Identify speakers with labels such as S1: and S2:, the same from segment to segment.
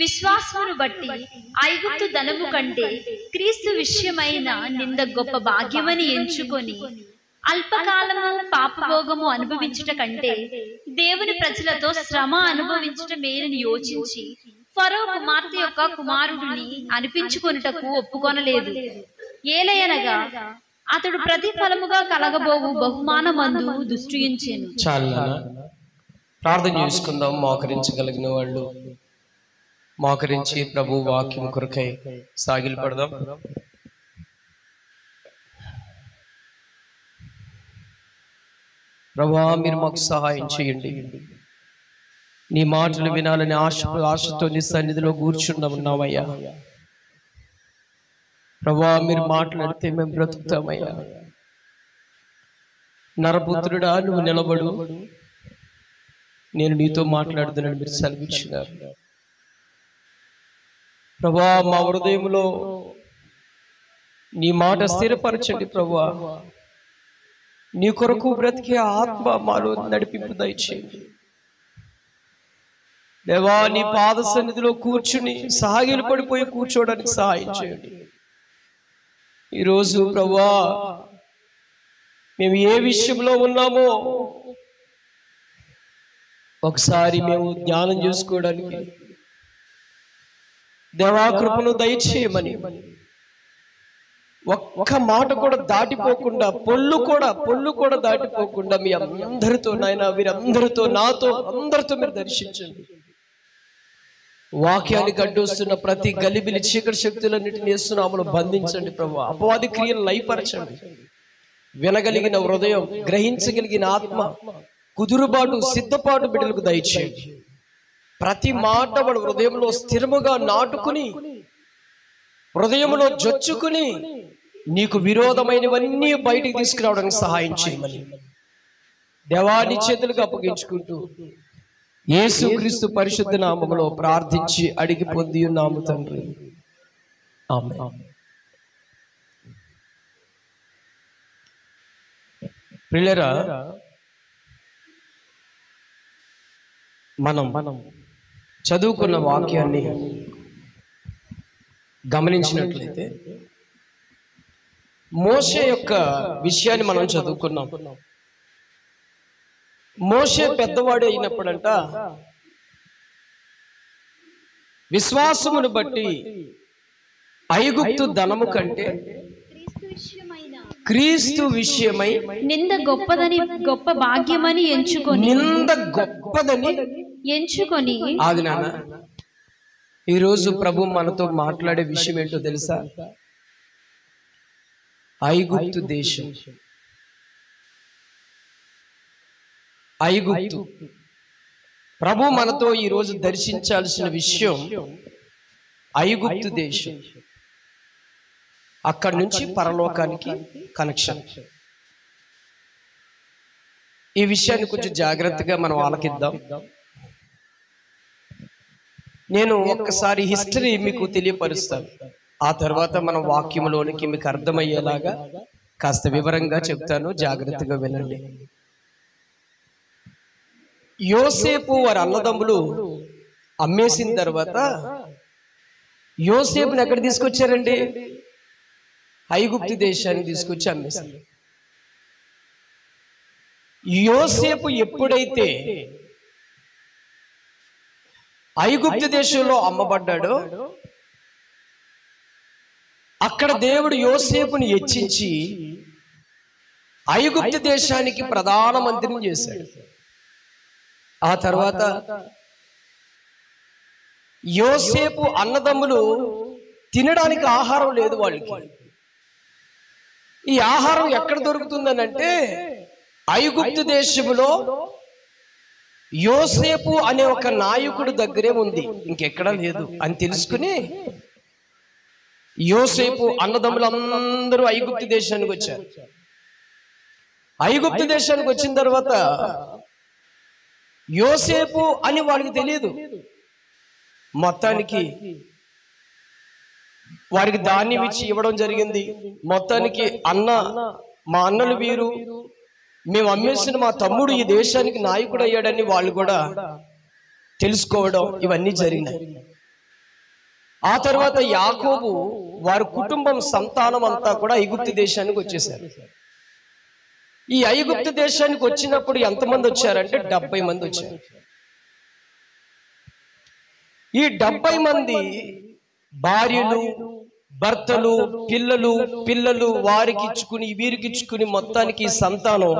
S1: విశ్వాసమును బట్టి ఐగుప్తు ధనము కంటే క్రీస్తు విషయమైన నింద గొప్ప భాగ్యమని ఎంచుకొని అల్పకాలము పాపభోగము అనుభవించుట కంటే దేవుని ప్రజలతో శ్రమ అనుభవించుట మేలని యోచించి ఫరో కుమార్తె యొక్క కుమారుడిని అనిపించుకొనుటకు ఒప్పుకొనలేదు. ఏలయనగా అతడు ప్రతిఫలముగా కలగబోవు బహుమానమందు దృష్టించెను.
S2: చాలా ప్రార్థన చేసుకుందాం. మోకరించగలిగిన వాళ్ళు మోకరించి ప్రభు వాక్యం కొరకై సాగిలు పడదాం. ప్రభువా, మీరు మాకు సహాయం చేయండి. నీ మాటలు వినాలని ఆశతో నీ సన్నిధిలో కూర్చున్నామయ్యా. ప్రభువా, మీరు మాట్లాడితే మేము బ్రతుకుతామయ్యా. నరపుత్రుడా, నువ్వు నిలబడు, నేను నీతో మాట్లాడుతున్నాను మీరు సెలవిచ్చినారు. ప్రభువా, మా హృదయంలో నీ మాట స్థిరపరచండి. ప్రభువా, నీ కొరకు బ్రతికే ఆత్మ మాలో నడిపింపు దయచేయండి. దేవా, నీ పాద సన్నిధిలో కూర్చుని సాగిలు పడిపోయి కూర్చోవడానికి సహాయం చేయండి. ఈరోజు ప్రభువా, మేము ఏ విషయంలో ఉన్నామో ఒకసారి మేము జ్ఞానం చేసుకోవడానికి దేవా కృపను దయచేయమని, ఒక్క మాట కూడా దాటిపోకుండా పొల్లు కూడా దాటిపోకుండా మీ అందరితో నాయన, వీరందరితో నాతో అందరితో మీరు దర్శించండి. వాక్యానికి అడ్డొస్తున్న ప్రతి గలిబిలి చీకటి శక్తులన్నిటిని యేసునామములో బంధించండి. ప్రభువా, అపవాది క్రియలు లయపరచండి. వినగలిగిన హృదయం, గ్రహించగలిగిన ఆత్మ, కుదురుబాటు సిద్ధపాటు బిడ్డలకు దయచేయండి. ప్రతి మాట వాడు హృదయంలో స్థిరముగా నాటుకుని, హృదయంలో జొచ్చుకుని నీకు విరోధమైనవన్నీ బయటికి తీసుకురావడానికి సహాయం చేయమని దేవాని చేతులకు అప్పగించుకుంటూ యేసుక్రీస్తు పరిశుద్ధ నామములో ప్రార్థించి అడిగి పొంది ఉన్నాము తండ్రి, ఆమేన్. ప్రియులారా, మనం చదువుకున్న వాక్యాన్ని గమనించినట్లయితే మోషే యొక్క విషయాన్ని మనం చదువుకున్నాం. మోషే పెద్దవాడు అయినప్పుడంట విశ్వాసమును బట్టి ఐగుప్తు ధనము కంటే క్రీస్తు విషయమై
S1: నింద గొప్ప భాగ్యమని ఎంచుకొని
S2: ఆది నాన్న, ఈరోజు ప్రభు మనతో మాట్లాడే విషయం ఏంటో తెలుసా? ఐగుప్తు దేశం, ఐగుప్తు. ప్రభు మనతో ఈరోజు దర్శించాల్సిన విషయం ఐగుప్తు దేశం. అక్కడి నుంచి పరలోకానికి కనెక్షన్. ఈ విషయాన్ని కొంచెం జాగ్రత్తగా మనం ఆలకిద్దాం. నేను ఒక్కసారి హిస్టరీ మీకు తెలియపరుస్తాను. ఆ తర్వాత మనం వాక్యంలోనికి మీకు అర్థమయ్యేలాగా కాస్త వివరంగా చెప్తాను, జాగ్రత్తగా వినండి. యోసేపు వారి అన్నదమ్ములు అమ్మేసిన తర్వాత యోసేపుని ఎక్కడ తీసుకొచ్చారండి? ఐగుప్తు దేశానికి తీసుకొచ్చి అమ్మేశారు. యోసేపు ఎప్పుడైతే ఐగుప్తు దేశంలో అమ్మబడ్డాడో అక్కడ దేవుడు యోసేపుని హెచ్చించి ఐగుప్తు దేశానికి ప్రధానమంత్రిని చేశాడు. ఆ తర్వాత యోసేపు అన్నదమ్ములు తినడానికి ఆహారం లేదు వాళ్ళకి. ఈ ఆహారం ఎక్కడ దొరుకుతుందనంటే ఐగుప్తు దేశంలో యోసేపు అనే ఒక నాయకుడు దగ్గరే ఉంది, ఇంకెక్కడా లేదు అని తెలుసుకుని యోసేపు అన్నదమ్ములందరూ ఐగుప్తు దేశానికి వచ్చారు. ఐగుప్తు దేశానికి వచ్చిన తర్వాత యోసేపు అని వాళ్ళకి తెలియదు. మొత్తానికి వారికి ధాన్యం ఇచ్చి ఇవ్వడం జరిగింది. మొత్తానికి మా అన్నలు వీరు, మేము అమ్మేసిన మా తమ్ముడు ఈ దేశానికి నాయకుడు అయ్యాడని వాళ్ళు కూడా తెలుసుకోవడం ఇవన్నీ జరిగినాయి. ఆ తర్వాత యాకోబు వారి కుటుంబం సంతానం అంతా కూడా ఐగుప్తు దేశానికి వచ్చేసారు. ఈ ఐగుప్తు దేశానికి వచ్చినప్పుడు ఎంతమంది వచ్చారంటే 70 మంది వచ్చారు. ఈ 70 మంది భార్యలు, భర్తలు, పిల్లలు వారికి ఇచ్చుకుని వీరికి ఇచ్చుకుని మొత్తానికి సంతానం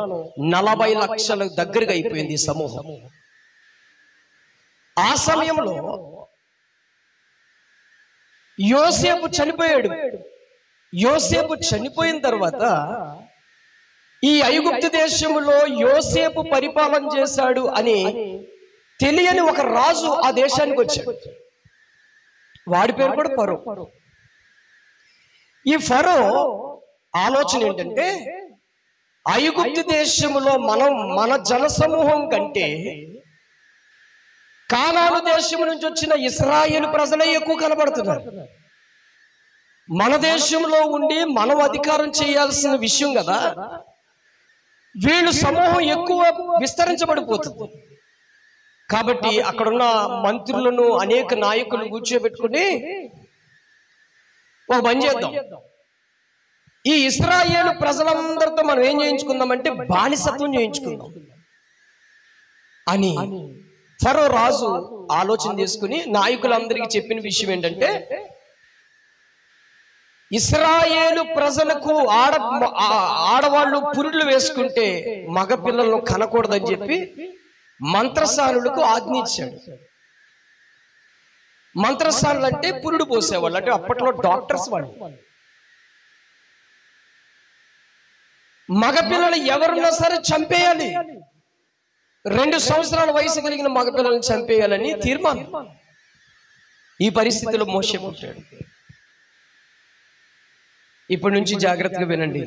S2: 40 లక్షల దగ్గరగా అయిపోయింది ఈ సమూహం. ఆ సమయంలో యోసేపు చనిపోయాడు. యోసేపు చనిపోయిన తర్వాత ఈ ఐగుప్తు దేశంలో యోసేపు పరిపాలన చేశాడు అని తెలియని ఒక రాజు ఆ దేశానికి వచ్చాడు. వాడి పేరు కూడా ఫరో. ఈ ఫరో ఆలోచన ఏంటంటే, ఐగుప్తు దేశంలో మన జనసమూహం కంటే కానాను దేశం నుంచి వచ్చిన ఇశ్రాయేలు ప్రజలే ఎక్కువ కనబడుతున్నారు. మన దేశంలో ఉండి మనం అధికారం చేయాల్సిన విషయం కదా, వీళ్ళు సమూహం ఎక్కువ విస్తరించబడిపోతుంది. కాబట్టి అక్కడున్న మంత్రులను అనేక నాయకులు కూర్చోబెట్టుకుని ఒక పని చేద్దాం, ఈ ఇశ్రాయేలు ప్రజలందరితో మనం ఏం చేయించుకుందామంటే బానిసత్వం చేయించుకుందాం అని ఫరో రాజు ఆలోచన చేసుకుని నాయకులందరికీ చెప్పిన విషయం ఏంటంటే, ఇశ్రాయేలు ప్రజలకు ఆడవాళ్ళు పురుళ్ళు వేసుకుంటే మగపిల్లలను కనకూడదని చెప్పి మంత్రసానులకు ఆజ్ఞ ఇచ్చాడు. మంత్రసానులు అంటే పురుడు పోసేవాళ్ళు, అంటే అప్పట్లో డాక్టర్స్ వాళ్ళు. మగపిల్లలు ఎవరున్నా సరే చంపేయాలి, 2 సంవత్సరాల వయసు కలిగిన మగపిల్లల్ని చంపేయాలని తీర్మానం. ఈ పరిస్థితిలో మోషే పుట్టాడు. ఇప్పటి నుంచి జాగ్రత్తగా వినండి.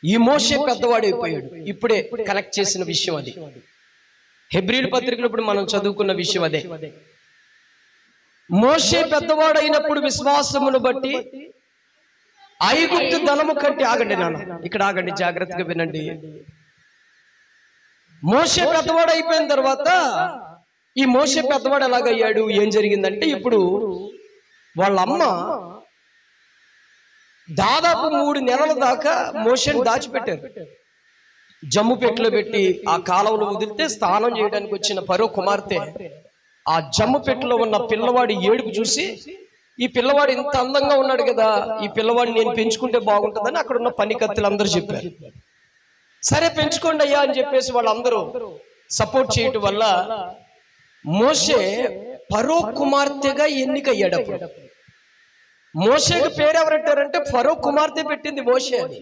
S2: ఈ మోషే పెద్దవాడైపోయాడు. ఇప్పుడే కలెక్ట్ చేసిన విషయం అది. హెబ్రీయుల పత్రికలో ఇప్పుడు మనం చదువుకున్న విషయం అదే. మోషే పెద్దవాడైనప్పుడు విశ్వాసమును బట్టి ఐగుప్తు ధనము కంటే, ఆగండి నాన్న, ఇక్కడ ఆగండి, జాగ్రత్తగా వినండి. మోషే పెద్దవాడు అయిపోయిన తర్వాత ఈ మోషే పెద్దవాడు ఎలాగయ్యాడు, ఏం జరిగిందంటే, ఇప్పుడు వాళ్ళ అమ్మ దాదాపు 3 నెలల దాకా మోషేని దాచిపెట్టారు. జమ్ము పెట్టెలో పెట్టి ఆ కాలంలో వదిలితే స్నానం చేయడానికి వచ్చిన ఫరో కుమార్తె ఆ జమ్ము పెట్టెలో ఉన్న పిల్లవాడి ఏడుపు చూసి, ఈ పిల్లవాడు ఇంత అందంగా ఉన్నాడు కదా, ఈ పిల్లవాడిని నేను పెంచుకుంటే బాగుంటుందని అక్కడ ఉన్న పనికత్తెలు అందరూ చెప్పారు. సరే పెంచుకోండి అయ్యా అని చెప్పేసి వాళ్ళందరూ సపోర్ట్ చేయటం వల్ల మోషే ఫరో కుమార్తెగా ఎన్నికయ్యాడు. మోషేకి పేరు ఎవరంటారంటే ఫరో కుమార్తె పెట్టింది మోషే అని.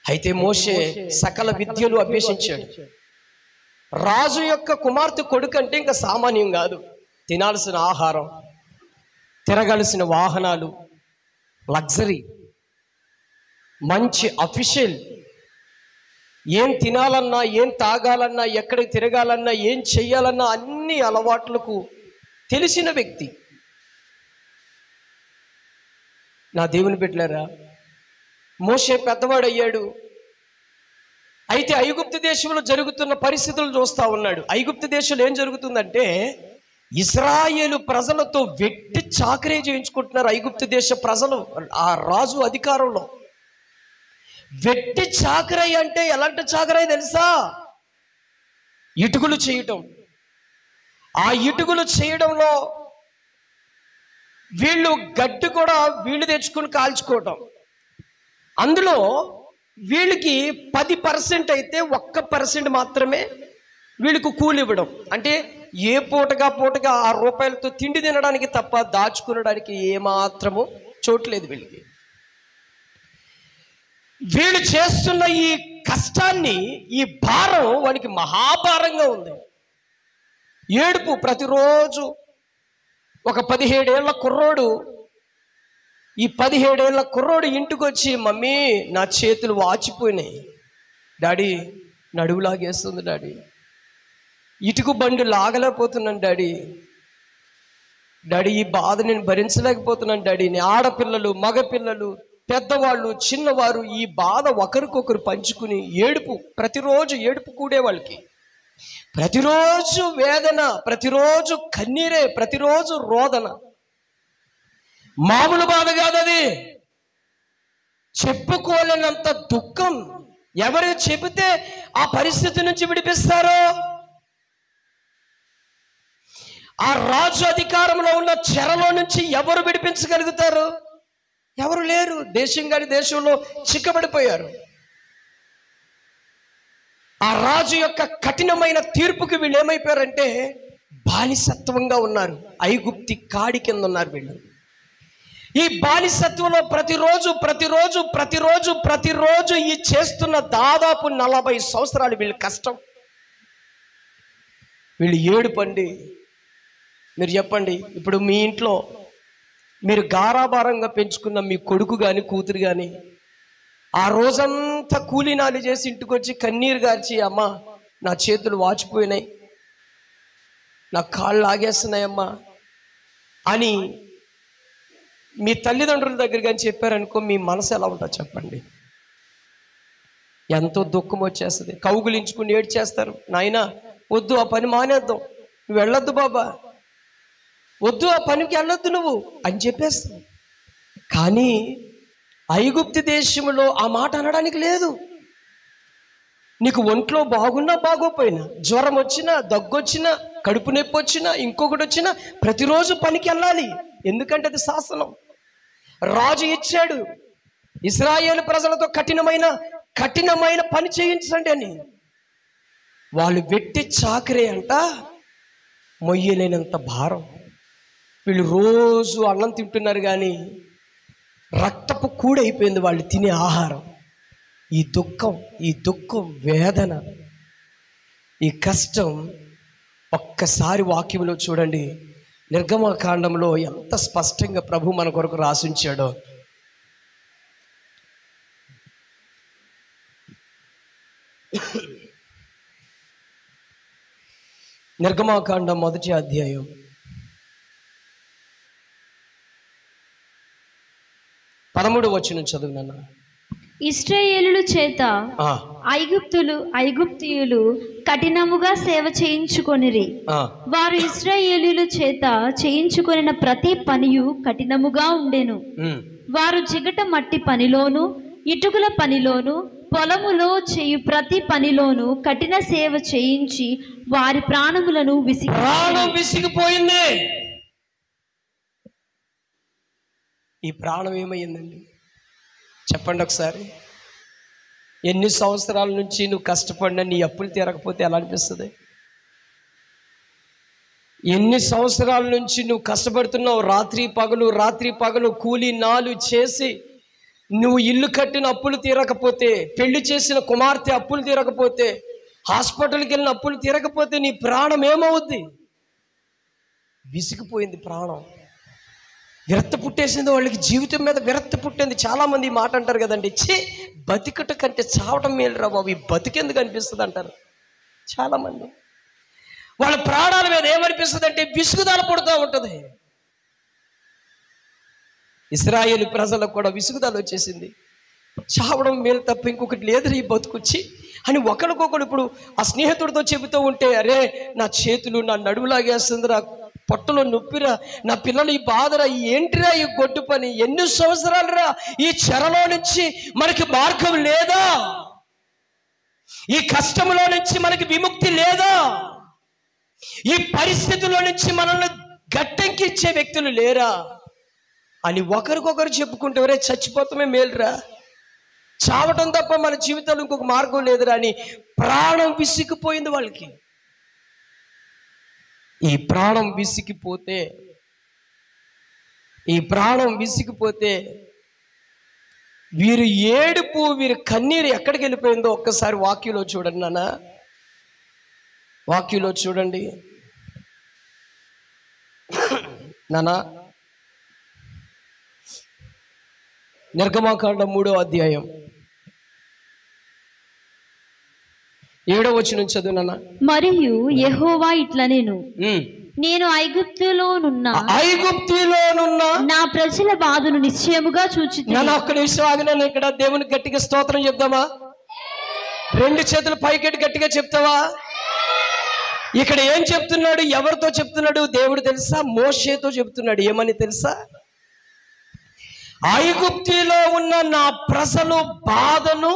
S2: అయితే మోషే సకల విద్యలు అభ్యసించాడు. రాజు యొక్క కుమార్తె కొడుకు అంటే ఇంకా సామాన్యం కాదు. తినాల్సిన ఆహారం, తిరగాల్సిన వాహనాలు, లగ్జరీ, మంచి అఫీషియల్, ఏం తినాలన్నా, ఏం తాగాలన్నా, ఎక్కడికి తిరగాలన్నా, ఏం చెయ్యాలన్నా అన్ని అలవాట్లకు తెలిసిన వ్యక్తి. నా దేవుని బిడ్డలారా, మోషే పెద్దవాడయ్యాడు. అయితే ఐగుప్తు దేశంలో జరుగుతున్న పరిస్థితులు చూస్తూ ఉన్నాడు. ఐగుప్తు దేశంలో ఏం జరుగుతుందంటే, ఇశ్రాయేలు ప్రజలతో వెట్టి చాకరీ చేయించుకుంటున్నారు ఐగుప్తు దేశ ప్రజలు. ఆ రాజు అధికారంలో వెట్టి చాకరీ అంటే ఎలాంటి చాకరీ తెలుసా? ఇటుకలు చేయటం. ఆ ఇటుకలు చేయడంలో వీళ్ళు గడ్డి కూడా వీళ్ళు తెచ్చుకుని కాల్చుకోవటం. అందులో వీళ్ళకి 10% అయితే 1% మాత్రమే వీళ్ళకు కూలి ఇవ్వడం. అంటే ఏ పూటగా ఆ రూపాయలతో తిండి తినడానికి తప్ప దాచుకునడానికి ఏమాత్రము చోట్లేదు వీళ్ళకి. వీళ్ళు చేస్తున్న ఈ కష్టాన్ని, ఈ భారం వానికి మహాభారంగా ఉంది. ఏడుపు ప్రతిరోజు. ఒక 17 ఏళ్ల కుర్రోడు, ఈ 17 ఏళ్ల కుర్రోడు ఇంటికి వచ్చి, మమ్మీ నా చేతులు వాచిపోయినాయి డాడీ, నడువు లాగేస్తుంది డాడీ, ఇటుకు బండి లాగలేకపోతున్నాను డాడీ, ఈ బాధ నేను భరించలేకపోతున్నాను డాడీ. ఆడపిల్లలు, మగపిల్లలు, పెద్దవాళ్ళు, చిన్నవారు ఈ బాధ ఒకరికొకరు పంచుకుని ఏడుపు, ప్రతిరోజు ఏడుపు కూడే వాళ్ళకి. ప్రతిరోజు వేదన, ప్రతిరోజు కన్నీరే, ప్రతిరోజు రోదన. మామూలు బాధ కాదు అది, చెప్పుకోలేనంత దుఃఖం. ఎవరు చెబితే ఆ పరిస్థితి నుంచి విడిపిస్తారో? ఆ రాజు అధికారంలో ఉన్న చెరలో నుంచి ఎవరు విడిపించగలుగుతారు? ఎవరు లేరు. దేశం కాని దేశంలో చిక్కబడిపోయారు. ఆ రాజు యొక్క కఠినమైన తీర్పుకి వీళ్ళు ఏమైపోయారంటే బానిసత్వంగా ఉన్నారు. ఐగుప్తి కాడి కింద ఉన్నారు వీళ్ళు. ఈ బానిసత్వంలో ప్రతిరోజు ఈ చేస్తున్న దాదాపు 40 సంవత్సరాలు వీళ్ళ కష్టం, వీళ్ళు ఏడుపండి. మీరు చెప్పండి, ఇప్పుడు మీ ఇంట్లో మీరు గారాభారంగా పెంచుకున్న మీ కొడుకు కానీ కూతురు కానీ ఆ రోజంతా కూలీనాలు చేసి ఇంటికి వచ్చి కన్నీరు గార్చి, అమ్మ నా చేతులు వాచిపోయినాయి, నా కాళ్ళు ఆగేస్తున్నాయమ్మా అని మీ తల్లిదండ్రుల దగ్గర కానీ చెప్పారనుకో, మీ మనసు ఎలా ఉంటుంది చెప్పండి? ఎంతో దుఃఖం వచ్చేస్తుంది. కౌగులించుకుని ఏడ్చేస్తారు. నాయనా వద్దు, ఆ పని మానేద్దాం, నువ్వు వెళ్ళొద్దు బాబా, వద్దు ఆ పనికి వెళ్ళొద్దు నువ్వు అని చెప్పేస్తావు. కానీ ఐగుప్తు దేశంలో ఆ మాట అనడానికి లేదు. నీకు ఒంట్లో బాగున్నా బాగోపోయినా, జ్వరం వచ్చినా, దగ్గొచ్చినా, కడుపు నొప్పి వచ్చినా, ఇంకొకటి వచ్చినా ప్రతిరోజు పనికి వెళ్ళాలి. ఎందుకంటే అది శాసనం. రాజు ఇచ్చాడు, ఇశ్రాయేలు ప్రజలతో కఠినమైన పని చేయించండి అని. వాళ్ళు వెట్టి చాకరే అంట, మొయ్యలేనంత భారం. వీళ్ళు రోజు అన్నం తింటున్నారు కానీ రక్తపు కూడైపోయింది వాళ్ళు తినే ఆహారం. ఈ దుఃఖం, వేదన, ఈ కష్టం ఒక్కసారి వాక్యంలో చూడండి. నిర్గమకాండంలో ఎంత స్పష్టంగా ప్రభు మన కొరకు రాసించాడో. నిర్గమకాండం 1వ అధ్యాయం 13వ వచనం చదువునన్నా.
S1: ఇశ్రాయేలుల చేత ఐగుప్తీయులు కఠినముగా సేవ చేయించుకొనిరి. వారు ఇశ్రాయేలుల చేత చేయించుకొనిన ప్రతి పనియు కఠినముగా ఉండెను. వారు జిగట మట్టి పనిలోను, ఇటుకల పనిలోను, పొలములో చేయు ప్రతి పనిలోను కఠిన సేవ చేయించి వారి ప్రాణములను
S2: విసిగిపోయింది. ఈ ప్రాణం ఏమైందండి చెప్పండి ఒకసారి. ఎన్ని సంవత్సరాల నుంచి నువ్వు కష్టపడినా నీ అప్పులు తీరకపోతే ఎలా అనిపిస్తుంది? ఎన్ని సంవత్సరాల నుంచి నువ్వు కష్టపడుతున్నావు, రాత్రి పగలు కూలీ నాలు చేసి నువ్వు ఇల్లు కట్టిన అప్పులు తీరకపోతే, పెళ్లి చేసిన కుమార్తె అప్పులు తీరకపోతే, హాస్పిటల్కి వెళ్ళిన అప్పులు తీరకపోతే నీ ప్రాణం ఏమవుద్ది? విసిగిపోయింది ప్రాణం. విరక్తి పుట్టేసింది వాళ్ళకి, జీవితం మీద విరక్తి పుట్టింది. చాలామంది ఈ మాట అంటారు కదండి, బతికట కంటే చావటం మేలురా బాబు, ఈ బతికెందుకు అనిపిస్తుంది అంటారు చాలామంది. వాళ్ళ ప్రాణాల మీద ఏమనిపిస్తుంది అంటే విసుగుదల పుడుతూ ఉంటుంది. ఇశ్రాయేలు ప్రజలకు కూడా విసుగుదల వచ్చేసింది. చావడం మేలు తప్ప ఇంకొకటి లేదురా ఈ బతుకొచ్చి అని ఒకరికొకరు ఇప్పుడు ఆ స్నేహితుడితో చెబుతూ ఉంటే, అరే నా చేతులు నా నడుములాగేస్తుందిరా, పొట్టలో నొప్పిరా, నా పిల్లలు ఈ బాధరా, ఏంటిరా ఈ గొడ్డు పని, ఎన్ని సంవత్సరాలురా ఈ చెరలో నుంచి మనకి మార్గం లేదా, ఈ కష్టంలో నుంచి మనకి విముక్తి లేదా, ఈ పరిస్థితుల్లో నుంచి మనల్ని గట్టెక్కిచ్చే వ్యక్తులు లేరా అని ఒకరికొకరు చెప్పుకుంటే, ఒరే చచ్చిపోతామే మేలురా, చావటం తప్ప మన జీవితంలో ఇంకొక మార్గం లేదురా అని ప్రాణం విసిగిపోయింది వాళ్ళకి. ఈ ప్రాణం విసిగిపోతే వీరు ఏడుపు, వీరి కన్నీరు ఎక్కడికి వెళ్ళిపోయిందో ఒక్కసారి వాక్యంలో చూడండి నాన్న. వాక్యంలో చూడండి నాన్న. నిర్గమకాండం 3వ అధ్యాయం 7వ వచనం చదువు నాన్న.
S1: మరియు యెహోవా ఇట్లనెను, నేను ఐగుప్తులోనున్న నా ప్రజల బాధను నిశ్చయముగా చూచితిని.
S2: నేను ఒక్క నిమిషం ఆగినాను ఇక్కడ. దేవుని గట్టిగా స్తోత్రం చెప్దామా? 2 చేతులు పైకెట్టి గట్టిగా చెప్తావా? ఇక్కడ ఏం చెప్తున్నాడు? ఎవరితో చెప్తున్నాడు దేవుడు తెలుసా? మోషేతో చెప్తున్నాడు. ఏమని తెలుసా? ఐగుప్తులో ఉన్న నా ప్రజలు బాధను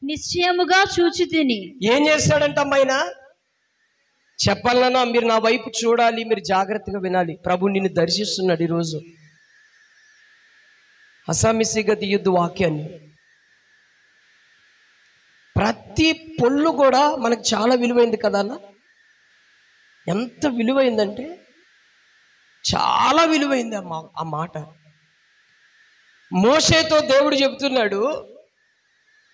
S1: నిశ్చయముగా చూచితిని.
S2: ఏం చేశాడంట అమ్మాయిన? చెప్పాలన్నా మీరు నా వైపు చూడాలి, మీరు జాగ్రత్తగా వినాలి. ప్రభు నిన్ను దర్శిస్తున్నాడు ఈరోజు. అసామిసిగా తీయొద్దు వాక్యాన్ని. ప్రతి పొల్లు కూడా మనకు చాలా విలువైంది కదా అన్న. ఎంత విలువైందంటే చాలా విలువైంది ఆ మాట. మోషేతో దేవుడు చెబుతున్నాడు,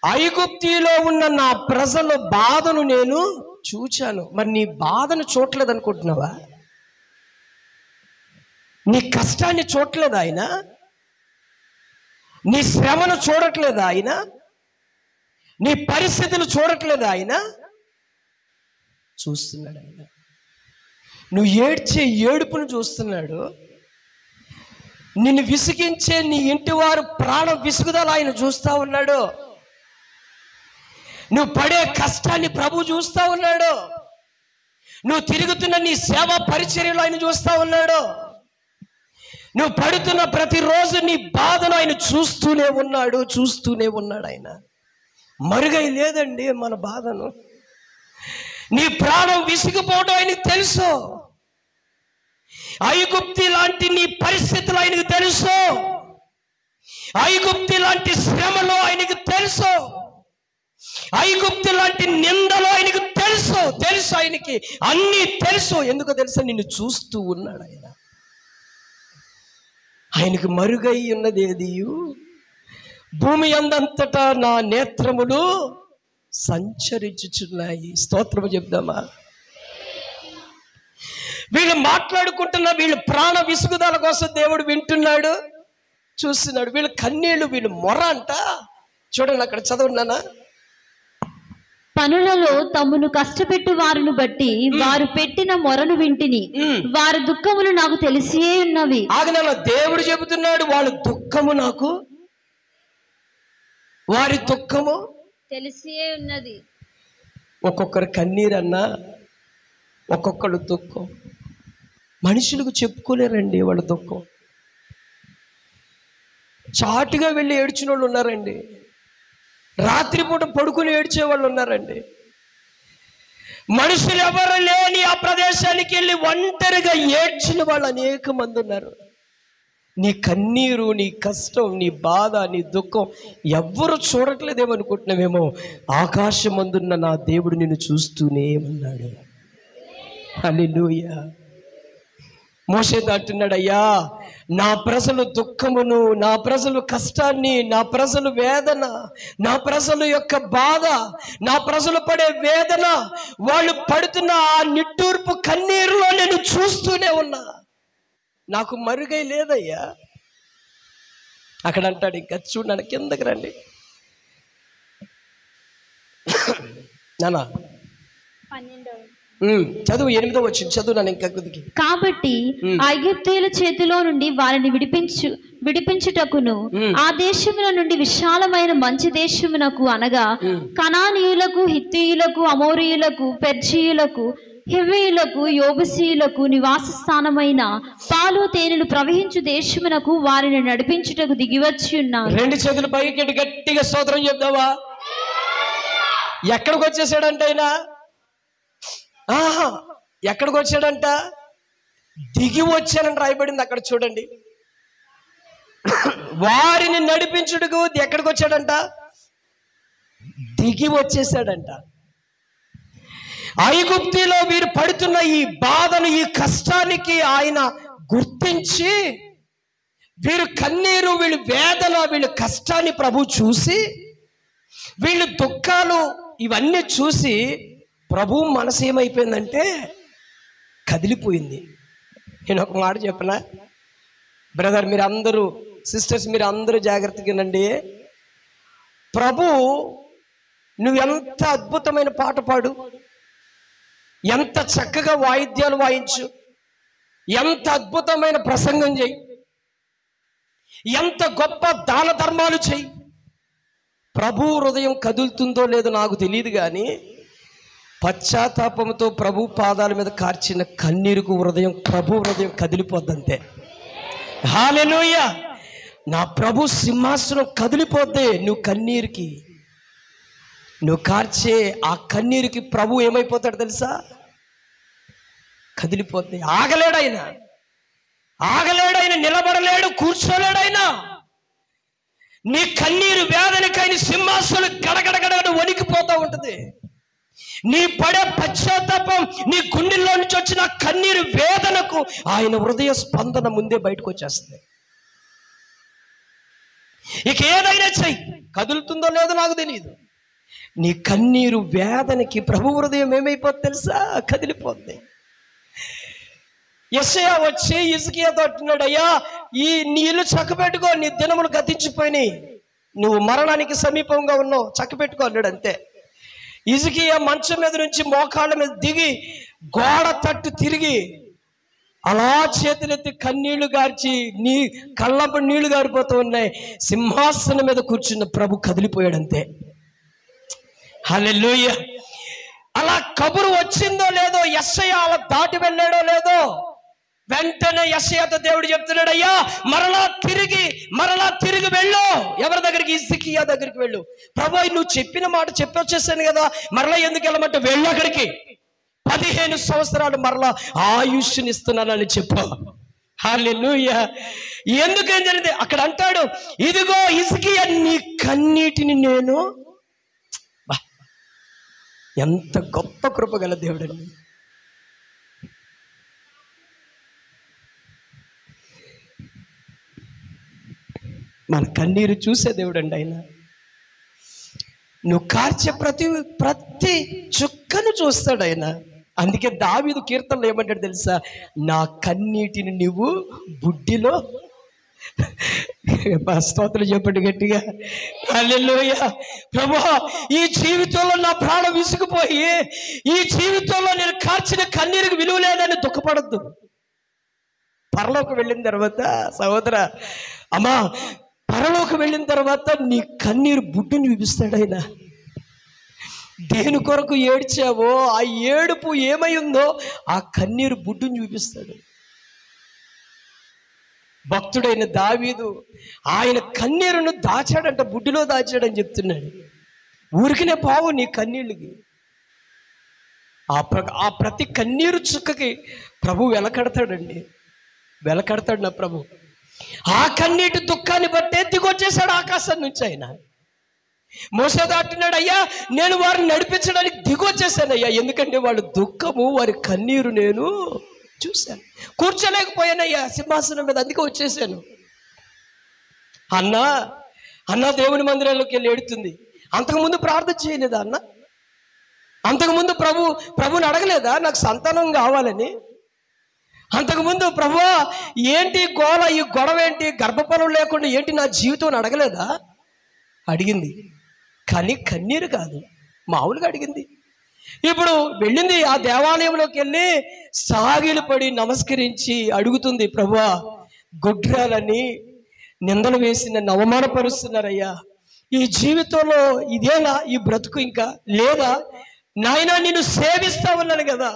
S2: ఐగుప్తులో ఉన్న నా ప్రజల బాధను నేను చూచాను. మరి నీ బాధను చూడలేదు అనుకుంటున్నావా? నీ కష్టాన్ని చూడలేదు ఆయన? నీ శ్రమను చూడట్లేదు ఆయన? నీ పరిస్థితులు చూడట్లేదు ఆయన? చూస్తున్నాడు ఆయన. నువ్వు ఏడ్చే ఏడుపును చూస్తున్నాడు. నిన్ను విసిగించే నీ ఇంటి వారు ప్రాణం విసుగుదల ఆయన చూస్తూ ఉన్నాడు. నువ్వు పడే కష్టాన్ని ప్రభు చూస్తూ ఉన్నాడు. నువ్వు తిరుగుతున్న నీ సేవా పరిచర్యలో ఆయన చూస్తూ ఉన్నాడు. నువ్వు పడుతున్న ప్రతిరోజు నీ బాధను ఆయన చూస్తూనే ఉన్నాడు ఆయన. మరుగై లేదండి మన బాధను. నీ ప్రాణం విసిగిపోవడం ఆయనకు తెలుసు. ఐగుప్తు లాంటి నీ పరిస్థితులు ఆయనకు తెలుసు. ఐగుప్తు లాంటి శ్రమలో ఆయనకు తెలుసు. ఐగుప్తు లాంటి నిందలో ఆయనకు తెలుసు ఆయనకి అన్నీ తెలుసు. ఎందుకో తెలుసా? నిన్ను చూస్తూ ఉన్నాడు ఆయన. ఆయనకు మరుగై ఉన్నది ఏది? భూమి అందంతటా నా నేత్రములు సంచరించుచున్నాయి. స్తోత్రము చెప్దామా? వీళ్ళు మాట్లాడుకుంటున్న వీళ్ళు ప్రాణ విసుగుదల కోసం దేవుడు వింటున్నాడు, చూస్తున్నాడు. వీళ్ళు కన్నీళ్ళు, వీళ్ళు మొర అంట. చూడండి అక్కడ చదవన్నానా?
S1: పనులలో తమ్మును కష్టపెట్టు వారిని బట్టి వారు పెట్టిన మొరను వింటిని. వారి దుఃఖములు నాకు తెలిసే ఉన్నవి.
S2: ఆగనన్న దేవుడు చెబుతున్నాడు, వాళ్ళ దుఃఖము నాకు, వారి దుఃఖము
S1: తెలిసే ఉన్నది.
S2: ఒక్కొక్కరు కన్నీరన్నా, ఒక్కొక్కరు దుఃఖం. మనుషులకు చెప్పుకోలేరండి వాళ్ళ దుఃఖం. చాటుగా వెళ్ళి ఏడ్చిన వాళ్ళు ఉన్నారండి. రాత్రిపూట పడుకుని ఏడ్చే వాళ్ళు ఉన్నారండి. మనుషులు ఎవరు లేని ఆ ప్రదేశానికి వెళ్ళి ఒంటరిగా ఏడ్చిన వాళ్ళు అనేక మంది ఉన్నారు. నీ కన్నీరు, నీ కష్టం, నీ బాధ, నీ దుఃఖం ఎవ్వరు చూడట్లేదేమనుకుంటున్నావేమో. ఆకాశమందున్న నా దేవుడు నిన్ను చూస్తూనే ఉన్నాడు. హల్లెలూయా. మోషేతో అంటున్నాడు, అయ్యా నా ప్రజలు దుఃఖమును, నా ప్రజలు కష్టాన్ని, నా ప్రజలు వేదన, నా ప్రజల యొక్క బాధ, నా ప్రజలు పడే వేదన, వాళ్ళు పడుతున్న ఆ నిట్టూర్పు కన్నీరులో నేను చూస్తూనే ఉన్నా. నాకు మరుగై లేదయ్యా. అక్కడ అంటాడు, ఇంకా చూడండి కిందకి రండి నానా. చదువు 8వ వచనం చదువు నాన్న. ఇంకా కొద్దిగా.
S1: కాబట్టి ఐగుప్తీయుల చేతిలో నుండి వారిని విడిపించుటకును ఆ దేశముల నుండి విశాలమైన మంచి దేశమునకు, అనగా కనానీయులకు, హిత్తీయులకు, అమోరీయులకు, పెర్జీయులకు, హివ్వీయులకు, యోబుసీయులకు నివాస స్థానమైన పాలు తేనెలు ప్రవహించు దేశమునకు వారిని నడిపించుటకు దిగివచ్చి ఉన్నారు. 2
S2: చేతులు పైకి గట్టిగా స్తోత్రం చెప్తావా? ఎక్కడికి వచ్చేసాడంట ఆయన? ఎక్కడికి వచ్చాడంట? దిగి వచ్చానని రాయబడింది అక్కడ చూడండి. వారిని నడిపించుటకు ఎక్కడికి వచ్చాడంట? దిగి వచ్చేసాడంట. ఐగుప్తులో వీరు పడుతున్న ఈ బాధను, ఈ కష్టానికి ఆయన గుర్తించి, వీరు కన్నీరు, వీళ్ళు వేదన, వీళ్ళు కష్టాన్ని ప్రభు చూసి, వీళ్ళు దుఃఖాలు ఇవన్నీ చూసి ప్రభు మనసు ఏమైపోయిందంటే కదిలిపోయింది. నేను ఒక మాట చెప్పనా బ్రదర్, మీరు అందరూ, సిస్టర్స్ మీరు అందరూ జాగ్రత్తగా వినండి. ప్రభు నువ్వెంత అద్భుతమైన పాట పాడు, ఎంత చక్కగా వాయిద్యాలు వాయించు, ఎంత అద్భుతమైన ప్రసంగం చేయి, ఎంత గొప్ప దాన ధర్మాలు చేయి, ప్రభు హృదయం కదులుతుందో లేదో నాకు తెలియదు, కానీ పశ్చాత్తాపంతో ప్రభు పాదాల మీద కార్చిన కన్నీరుకు ప్రభు హృదయం కదిలిపోద్దంతే. హల్లెలూయా. నా ప్రభు సింహాసనం కదిలిపోద్ది. నువ్వు కన్నీరుకి, నువ్వు కార్చే ఆ కన్నీరుకి ప్రభు ఏమైపోతాడు తెలుసా? కదిలిపోద్ది. ఆగలేడాయన, నిలబడలేడు, కూర్చోలేడాయన. నీ కన్నీరు వేదనకైన సింహాసనం గడగడగడ వణికిపోతూ ఉంటుంది. నీ పడే పశ్చాత్తాపం, నీ గుండెల్లో నుంచి వచ్చిన కన్నీరు వేదనకు ఆయన హృదయ స్పందన ముందే బయటకు వచ్చేస్తుంది. ఇక ఏదైనా చెయ్యి, కదులుతుందో లేదో నాకు తెలియదు. నీ కన్నీరు వేదనకి ప్రభు హృదయం ఏమైపోద్ది తెలుసా? కదిలిపోద్ది. యెషయా వచ్చి హిజ్కియాతో అంటున్నాడు, అయ్యా ఈ నీ ఇల్లు చక్కబెట్టుకో, నీ దినములు గతించిపోయినాయి, నువ్వు మరణానికి సమీపంగా ఉన్నావు, చక్కబెట్టుకో అన్నాడు. అంతే. హిజ్కియా మంచం మీద నుంచి మోకాళ్ళ మీద దిగి గోడ తట్టు తిరిగి అలా చేతులెత్తి కన్నీళ్లు గార్చి నీ కళ్ళంప నీళ్లు గారిపోతూ ఉన్నాయి. సింహాసనం మీద కూర్చున్న ప్రభు కదిలిపోయాడు. అంతే. హల్లెలూయా. అలా కబురు వచ్చిందో లేదో, యెషయా అలా దాటి వెళ్ళాడో లేదో, వెంటనే యెషయాతో దేవుడు చెప్తున్నాడు, అయ్యా మరలా తిరిగి వెళ్ళు. ఎవరి దగ్గరికి? హిజ్కియా దగ్గరికి వెళ్ళు. ప్రభు నువ్వు చెప్పిన మాట చెప్పొచ్చేసాను కదా, మరలా ఎందుకు వెళ్ళమంటే వెళ్ళు అక్కడికి. 15 సంవత్సరాలు మరలా ఆయుష్ని ఇస్తున్నానని చెప్పు. హల్లెలూయా. ఎందుకేం జరిగింది అక్కడ అంటాడు, ఇదిగో హిజ్కియా నీ కన్నీటిని నేను. ఎంత గొప్ప కృప గల దేవుడండి. మన కన్నీరు చూసే దేవుడండి ఆయన. నువ్వు కార్చే ప్రతి చుక్కను చూస్తాడు ఆయన. అందుకే దావీదు కీర్తనలో ఏమంటాడు తెలుసా? నా కన్నీటిని నువ్వు బుడ్డిలో. స్తోత్రం చెప్పండి గట్టిగా. హల్లెలూయా. ప్రభువా ఈ జీవితంలో నా ప్రాణం విసుకుపోయి, ఈ జీవితంలో నేను కార్చిన కన్నీరుకు విలువ లేదని దుఃఖపడద్దు. పరలోకి వెళ్ళిన తర్వాత సహోదర, అమ్మా, పరలోకి వెళ్ళిన తర్వాత నీ కన్నీరు బుడ్డుని చూపిస్తాడు ఆయన. దేని కొరకు ఏడ్చావో ఆ ఏడుపు ఏమై ఉందో ఆ కన్నీరు బుడ్డుని చూపిస్తాడు. భక్తుడైన దావీదు ఆయన కన్నీరును దాచాడంట, బుడ్డిలో దాచాడని చెప్తున్నాడు. ఊరికినే పావు నీ కన్నీళ్ళకి. ఆ ప్రతి కన్నీరు చుక్కకి ప్రభు వెలకడతాడండి, వెలకడతాడు నా ప్రభు. ఆ కన్నీటి దుఃఖాన్ని బట్టే దిగొచ్చేసాడు ఆకాశం నుంచి ఆయన. మోషే దాటున్నాడు, అయ్యా నేను వారిని నడిపించడానికి దిగొచ్చేసానయ్యా, ఎందుకంటే వాళ్ళ దుఃఖము, వారి కన్నీరు నేను చూశాను, కూర్చోలేకపోయానయ్యా సింహాసనం మీద, అందుకే వచ్చేసాను. అన్న దేవుని మందిరంలోకి వెళ్ళి ఏడుతుంది. అంతకుముందు ప్రార్థన చేయలేదా అన్న? అంతకుముందు ప్రభుని అడగలేదా నాకు సంతానం కావాలని? అంతకుముందు ప్రభువా ఏంటి గోల, ఈ గొడవ ఏంటి, గర్భఫలం లేకుండా ఏంటి నా జీవితం అడగలేదా? అడిగింది, కానీ కన్నీరు కాదు, మామూలుగా అడిగింది. ఇప్పుడు వెళ్ళింది ఆ దేవాలయంలోకి వెళ్ళి సాగిలు పడి నమస్కరించి అడుగుతుంది, ప్రభువా గుడ్రాలని నిందలు వేసి నన్ను అవమానపరుస్తున్నారయ్యా, ఈ జీవితంలో ఇదేనా, ఈ బ్రతుకు ఇంకా లేదా? నాయనా నిన్ను సేవిస్తా ఉన్నాను కదా,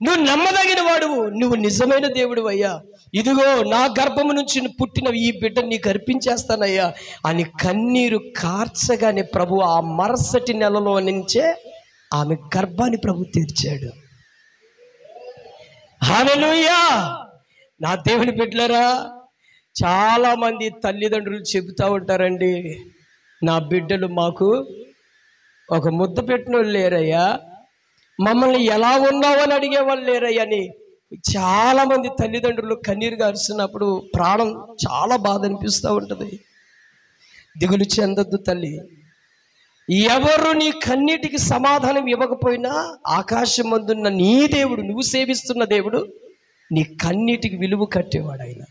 S2: నువ్వు నమ్మదగిన వాడువు, నువ్వు నిజమైన దేవుడు అయ్యా, ఇదిగో నా గర్భము నుంచి పుట్టిన ఈ బిడ్డ నీకు అర్పించేస్తానయ్యా అని కన్నీరు కార్చగానే ప్రభు ఆ మరుసటి నెలలో నుంచే ఆమె గర్భాన్ని ప్రభు తీర్చాడు. హల్లెలూయా. నా దేవుని బిడ్డలారా, చాలా మంది తల్లిదండ్రులు చెబుతూ ఉంటారండి, నా బిడ్డలు మాకు ఒక ముద్ద పెట్టిన వాళ్ళు లేరయ్యా, మమ్మల్ని ఎలా ఉన్నావని అడిగేవాళ్ళు లేరయ్యా అని చాలామంది తల్లిదండ్రులు కన్నీరు గారుస్తున్నప్పుడు ప్రాణం చాలా బాధ అనిపిస్తూ ఉంటుంది. దిగులు చెందొద్దు తల్లి, ఎవరు నీ కన్నీటికి సమాధానం ఇవ్వకపోయినా ఆకాశం ముందున్న నీ దేవుడు, నువ్వు సేవిస్తున్న దేవుడు నీ కన్నీటికి విలువ కట్టేవాడు ఆయన.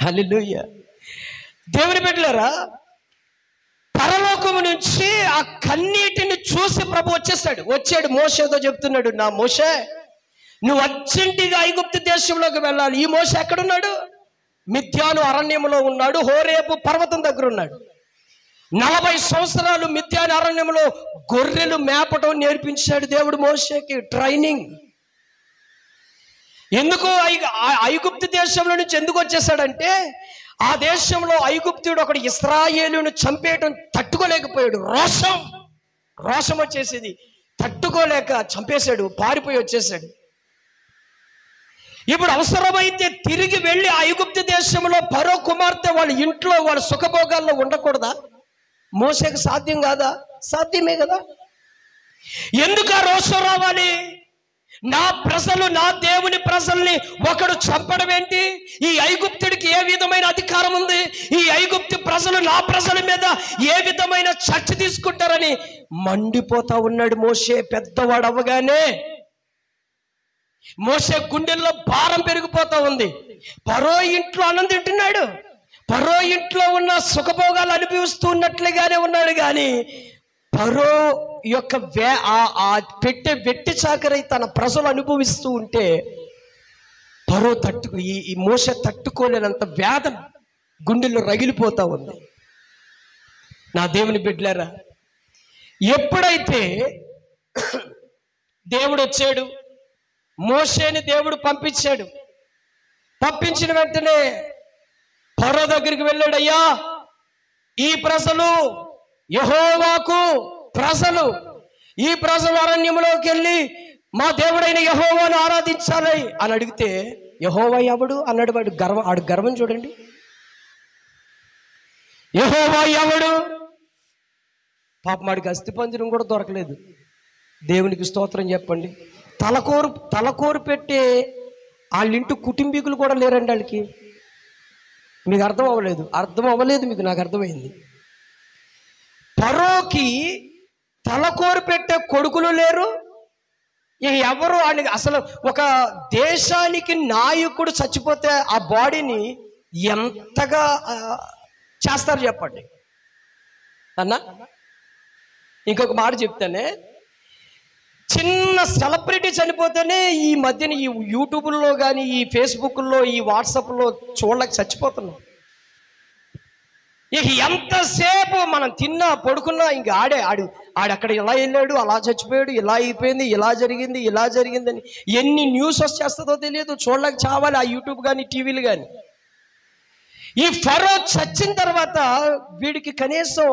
S2: హల్లెలూయా. దేవుని బిడ్డలారా, పరలోకము నుంచి ఆ కన్నీటిని చూసి ప్రభు వచ్చాడు. మోషేతో చెప్తున్నాడు, నా మోషే నువ్వు అర్జెంటుగా ఐగుప్తు దేశంలోకి వెళ్ళాలి. ఈ మోషే ఎక్కడున్నాడు? మిద్యాను అరణ్యంలో ఉన్నాడు, హోరేబు పర్వతం దగ్గర ఉన్నాడు. 40 సంవత్సరాలు మిద్యాన్ అరణ్యంలో గొర్రెలు మేపటం నేర్పించాడు దేవుడు మోషేకి, ట్రైనింగ్. ఎందుకు ఐగుప్తు దేశంలో నుంచి ఎందుకు వచ్చేసాడంటే, ఆ దేశంలో ఐగుప్తుడు ఒకడు ఇశ్రాయేలును చంపేయటం తట్టుకోలేకపోయాడు. రోషం వచ్చేసేది, తట్టుకోలేక చంపేశాడు, పారిపోయి వచ్చేసాడు. ఇప్పుడు అవసరమైతే తిరిగి వెళ్ళి ఐగుప్తు దేశంలో ఫరో కుమార్తె వాళ్ళ ఇంట్లో వాళ్ళ సుఖభోగాల్లో ఉండకూడదా? మోసేకి సాధ్యం కాదా? సాధ్యమే కదా. ఎందుకు ఆ రోషం రావాలి? నా ప్రజలు, నా దేవుని ప్రజల్ని ఒకడు చంపడం ఏంటి? ఈ ఐగుప్తుడికి ఏ విధమైన అధికారం ఉంది? ఈ ఐగుప్తు ప్రజలు నా ప్రజల మీద ఏ విధమైన చర్చ తీసుకుంటారని మండిపోతా ఉన్నాడు మోషే. పెద్దవాడు అవ్వగానే మోషే గుండెల్లో భారం పెరిగిపోతా ఉంది. ఫరో ఇంట్లో అన్నం తింటున్నాడు, ఫరో ఇంట్లో ఉన్న సుఖభోగాలు అనుభవిస్తూ ఉన్నట్లుగానే ఉన్నాడు. కానీ ఫరో యొక్క పెట్టే వెట్టి చాకరై తన ప్రజలు అనుభవిస్తూ ఉంటే ఫరో ఈ మోషే తట్టుకోలేనంత వేదన గుండెల్లో రగిలిపోతా ఉంది. నా దేవుని బిడ్డలారా, ఎప్పుడైతే దేవుడు వచ్చాడు, మోషేని దేవుడు పంపించాడు. పంపించిన వెంటనే ఫరో దగ్గరికి వెళ్ళాడు. అయ్యా, ఈ ప్రజలు యెహోవాకు ప్రజలు, ఈ ప్రజలు అరణ్యంలోకి వెళ్ళి మా దేవుడైన యెహోవాను ఆరాధించాలి అని అడిగితే, యెహోవా ఎవడు అన్నాడు. ఆడు గర్వం చూడండి. యెహోవా ఎవడు? పాపం వాడికి అస్థిపంజరం కూడా దొరకలేదు. దేవునికి స్తోత్రం చెప్పండి. తలకోరు పెట్టే వాళ్ళింటి కుటుంబీకులు కూడా లేరండి వాళ్ళకి. మీకు అర్థం అవ్వలేదు మీకు, నాకు అర్థమైంది. ఫరోకి తలకోరు పెట్టే కొడుకులు లేరు. ఎవరు అసలు ఒక దేశానికి నాయకుడు చచ్చిపోతే ఆ బాడీని ఎంతగా చేస్తారు చెప్పండి అన్నా. ఇంకొక మాట చెప్తానే, చిన్న సెలబ్రిటీ చనిపోతేనే ఈ మధ్యన ఈ యూట్యూబ్లో కానీ, ఈ ఫేస్బుక్లో, ఈ వాట్సాప్లో చూడలేక చచ్చిపోతున్నాం. ఇక ఎంతసేపు మనం తిన్నా పడుకున్నా ఇంక ఆడక్కడ ఇలా వెళ్ళాడు, అలా చచ్చిపోయాడు, ఇలా అయిపోయింది, ఇలా జరిగిందని ఎన్ని న్యూస్ వచ్చేస్తుందో తెలియదు. చూడలేక చావాలి ఆ యూట్యూబ్ కానీ, టీవీలు కానీ. ఈ ఫరో చచ్చిన తర్వాత వీడికి కనీసం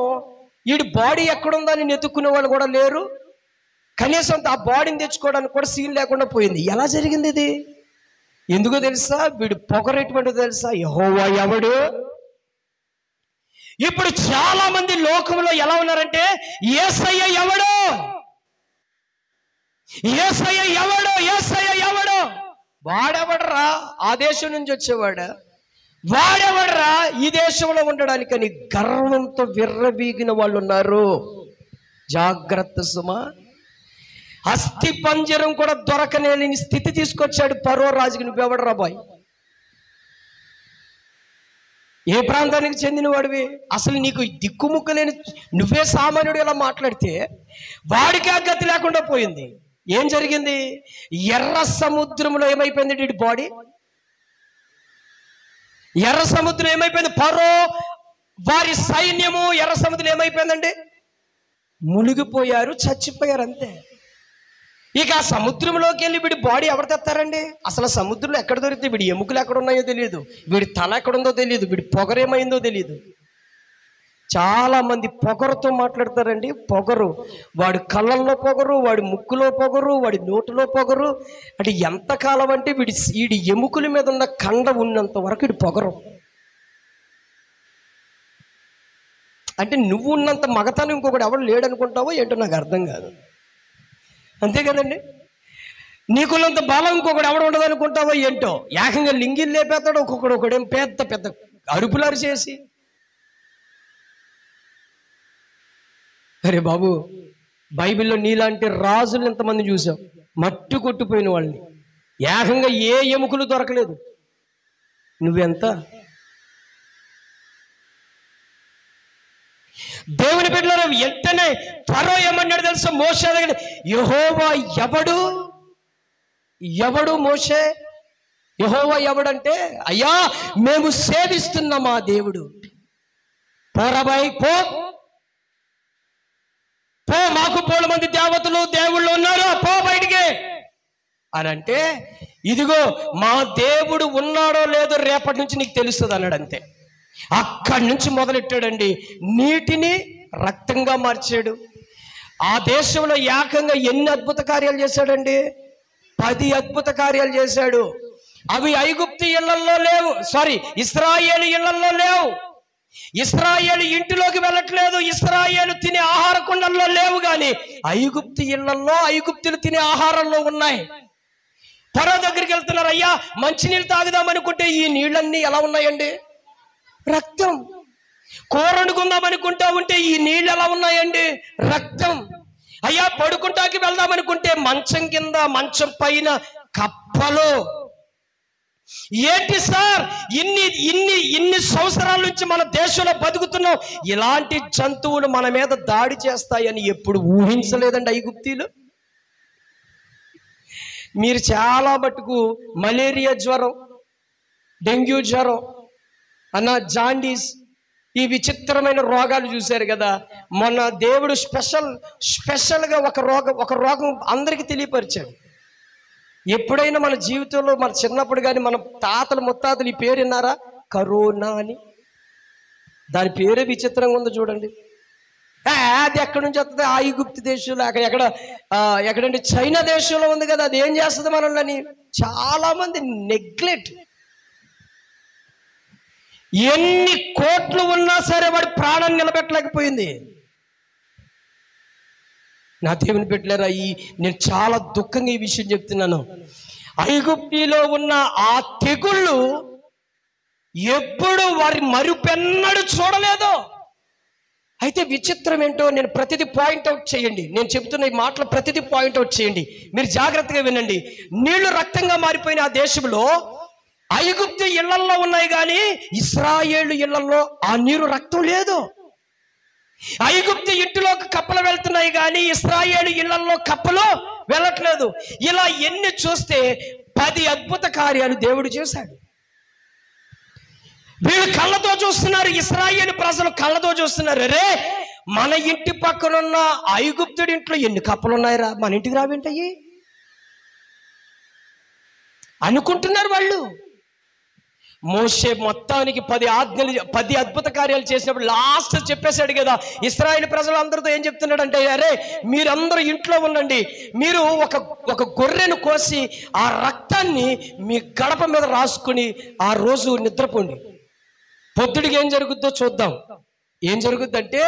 S2: వీడి బాడీ ఎక్కడుందని వెతుక్కునే వాళ్ళు కూడా లేరు. కనీసం ఆ బాడీని తెచ్చుకోవడానికి కూడా సీన్ లేకుండా పోయింది. ఎలా జరిగింది ఇది? ఎందుకో తెలుసా? వీడు పొగరేటువంటిదో తెలుసా? యెహోవా ఎవడు? ఇప్పుడు చాలా మంది లోకంలో ఎలా ఉన్నారంటే, యేసయ్య ఎవడు, యేసయ్య ఎవడు, యేసయ్య ఎవడు, వాడెవడరా ఆ దేశం నుంచి వచ్చేవాడా, వాడెవడరా ఈ దేశంలో ఉండడానికని గర్వంతో విర్రబీగిన వాళ్ళు ఉన్నారు. జాగ్రత్త సుమా. అస్థి పంజరం కూడా దొరకలేని స్థితి తీసుకొచ్చాడు ఫరో రాజుకి. నువ్వెవడరా బాయ్? ఏ ప్రాంతానికి చెందిన వాడివి? అసలు నీకు దిక్కుముక్క లేని నువ్వే సామాన్యుడు ఇలా మాట్లాడితే వాడికి ఆ గతి లేకుండా పోయింది. ఏం జరిగింది? ఎర్ర సముద్రంలో ఏమైపోయింది వీడి బాడీ? ఎర్ర సముద్రం ఏమైపోయింది? ఫరో వారి సైన్యము ఎర్ర సముద్రం ఏమైపోయిందండి? మునిగిపోయారు, చచ్చిపోయారు, అంతే. ఇక ఆ సముద్రంలోకి వెళ్ళి వీడి బాడీ ఎవరు తెస్తారండి? అసలు సముద్రంలో ఎక్కడ దొరికితే వీడి ఎముకలు ఎక్కడ ఉన్నాయో తెలియదు, వీడి తల ఎక్కడుందో తెలియదు, వీడి పొగరేమైందో తెలియదు. చాలా మంది పొగరుతో మాట్లాడతారండి. పొగరు, వాడి కళ్ళల్లో పొగరు, వాడి ముక్కులో పొగరు, వాడి నోటిలో పొగరు. అంటే ఎంతకాలం అంటే వీడి ఎముకల మీద ఉన్న కండ ఉన్నంత వరకు వీడి పొగరు. అంటే నువ్వు ఉన్నంత మగతనం ఇంకొకటి ఎవరు లేడనుకుంటావో ఏంటో నాకు అర్థం కాదు. అంతే కదండి. నీకున్నంత బలం ఇంకొకటి ఎవడు ఉండదు అనుకుంటావో ఏంటో. ఏకంగా లింగిలు లేపేస్తాడు ఒకడేం పెద్ద పెద్ద అరుపులారు చేసి. అరే బాబు, బైబిల్లో నీలాంటి రాజులు ఎంతమంది చూసాం, మట్టు కొట్టిపోయిన వాళ్ళని. ఏకంగా ఏ ఎముకలు దొరకలేదు. నువ్వెంత? దేవుని బిడ్డలారా, వెంటనే ఫరో ఏమన్నాడు తెలుసా? మోషే దగ్గర, యెహోవా ఎవడు మోషే? యెహోవా ఎవడంటే, అయ్యా మేము సేవిస్తున్న మా దేవుడు. పోరాబాయ్ పో, పో, మాకు పోల మంది దేవతలు దేవుళ్ళు ఉన్నారు, పో బయటికి అని అంటే, ఇదిగో మా దేవుడు ఉన్నాడో లేదో రేపటి నుంచి నీకు తెలుస్తుంది అన్నాడు. అంతే. అక్కడి నుంచి మొదలెట్టాడండి. నీటిని రక్తంగా మార్చాడు. ఆ దేశంలో ఏకంగా ఎన్ని అద్భుత కార్యాలు చేశాడండి? 10 అద్భుత కార్యాలు చేశాడు. అవి ఐగుప్తు ఇళ్లల్లో లేవు, ఇశ్రాయేలు ఇళ్లల్లో లేవు. ఇశ్రాయేలు ఇంటిలోకి వెళ్ళట్లేదు, ఇశ్రాయేలు తినే ఆహార కుండల్లో లేవు. కానీ ఐగుప్తు ఇళ్లల్లో ఐగుప్తులు తినే ఆహారంలో ఉన్నాయి. ఫరో దగ్గరికి వెళ్తున్నారు, అయ్యా మంచినీళ్ళు తాగుదామనుకుంటే ఈ నీళ్ళన్నీ ఎలా ఉన్నాయండి? రక్తం. కూర వండుకుందామనుకుంటా ఉంటే ఈ నీళ్ళు ఎలా ఉన్నాయండి? రక్తం. అయ్యా పడుకుంటాకి వెళ్దామనుకుంటే మంచం కింద, మంచం పైన కప్పలు. ఏంటి సార్, ఇన్ని సంవత్సరాల నుంచి మన దేశంలో బతుకుతున్నాం, ఇలాంటి జంతువులు మన మీద దాడి చేస్తాయని ఎప్పుడు ఊహించలేదండి ఐగుప్తీలు. మీరు చాలా మటుకు మలేరియా జ్వరం, డెంగ్యూ జ్వరం అన్న, జాండీస్, ఈ విచిత్రమైన రోగాలు చూశారు కదా. మొన్న దేవుడు స్పెషల్గా ఒక రోగం అందరికీ తెలియపరిచాడు. ఎప్పుడైనా మన జీవితంలో, మన చిన్నప్పుడు కానీ మన తాతలు ముత్తాతలు ఈ పేరు విన్నారా? కరోనా అని. దాని పేరే విచిత్రంగా ఉందో చూడండి. అది ఎక్కడి నుంచి వస్తుంది? ఐగుప్తు దేశంలో, ఎక్కడంటే చైనా దేశంలో ఉంది కదా. అది ఏం చేస్తుంది మనల్ని? చాలా మంది నెగ్లెక్ట్. ఎన్ని కోట్లు ఉన్నా సరే వాడి ప్రాణం నిలబెట్టలేకపోయింది. నా దేవుని పెట్టలేరా, నేను చాలా దుఃఖంగా ఈ విషయం చెప్తున్నాను. ఐగుప్తిలో ఉన్న ఆ తెగుళ్ళు ఎప్పుడు వారి మరుపెన్నడు చూడలేదు. అయితే విచిత్రం ఏంటో నేను ప్రతిదీ పాయింట్అవుట్ చేయండి. నేను చెప్తున్న ఈ మాటలు ప్రతిదీ పాయింట్అవుట్ చేయండి, మీరు జాగ్రత్తగా వినండి. నీళ్లు రక్తంగా మారిపోయిన ఆ దేశంలో ఐగుప్తు ఇళ్లల్లో ఉన్నాయి, కానీ ఇశ్రాయేలు ఇళ్లలో ఆ నీరు రక్తం లేదు. ఐగుప్తు ఇంటిలోకి కప్పలు వెళ్తున్నాయి, కానీ ఇశ్రాయేలు ఇళ్లలో కప్పలు వెళ్ళట్లేదు. ఇలా ఎన్ని చూస్తే 10 అద్భుత కార్యాలు దేవుడు చేశాడు. వీళ్ళు కళ్ళతో చూస్తున్నారు, ఇశ్రాయేలు ప్రజలు కళ్ళతో చూస్తున్నారు. రే, మన ఇంటి పక్కనున్న ఐగుప్తుడి ఇంట్లో ఎన్ని కప్పలు ఉన్నాయిరా, మన ఇంటికి రావేంటయ్యి అనుకుంటున్నారు వాళ్ళు. మోషే మొత్తానికి 10 అద్భుత కార్యాలు చేసినప్పుడు లాస్ట్ చెప్పేశాడు కదా. ఇశ్రాయేలు ప్రజలందరితో ఏం చెప్తున్నాడంటే, అరే మీరందరూ ఇంట్లో ఉండండి, మీరు ఒక గొర్రెను కోసి ఆ రక్తాన్ని మీ గడప మీద రాసుకుని ఆ రోజు నిద్రపోండి. పొద్దుడికి ఏం జరుగుద్దో చూద్దాం. ఏం జరుగుద్దంటే,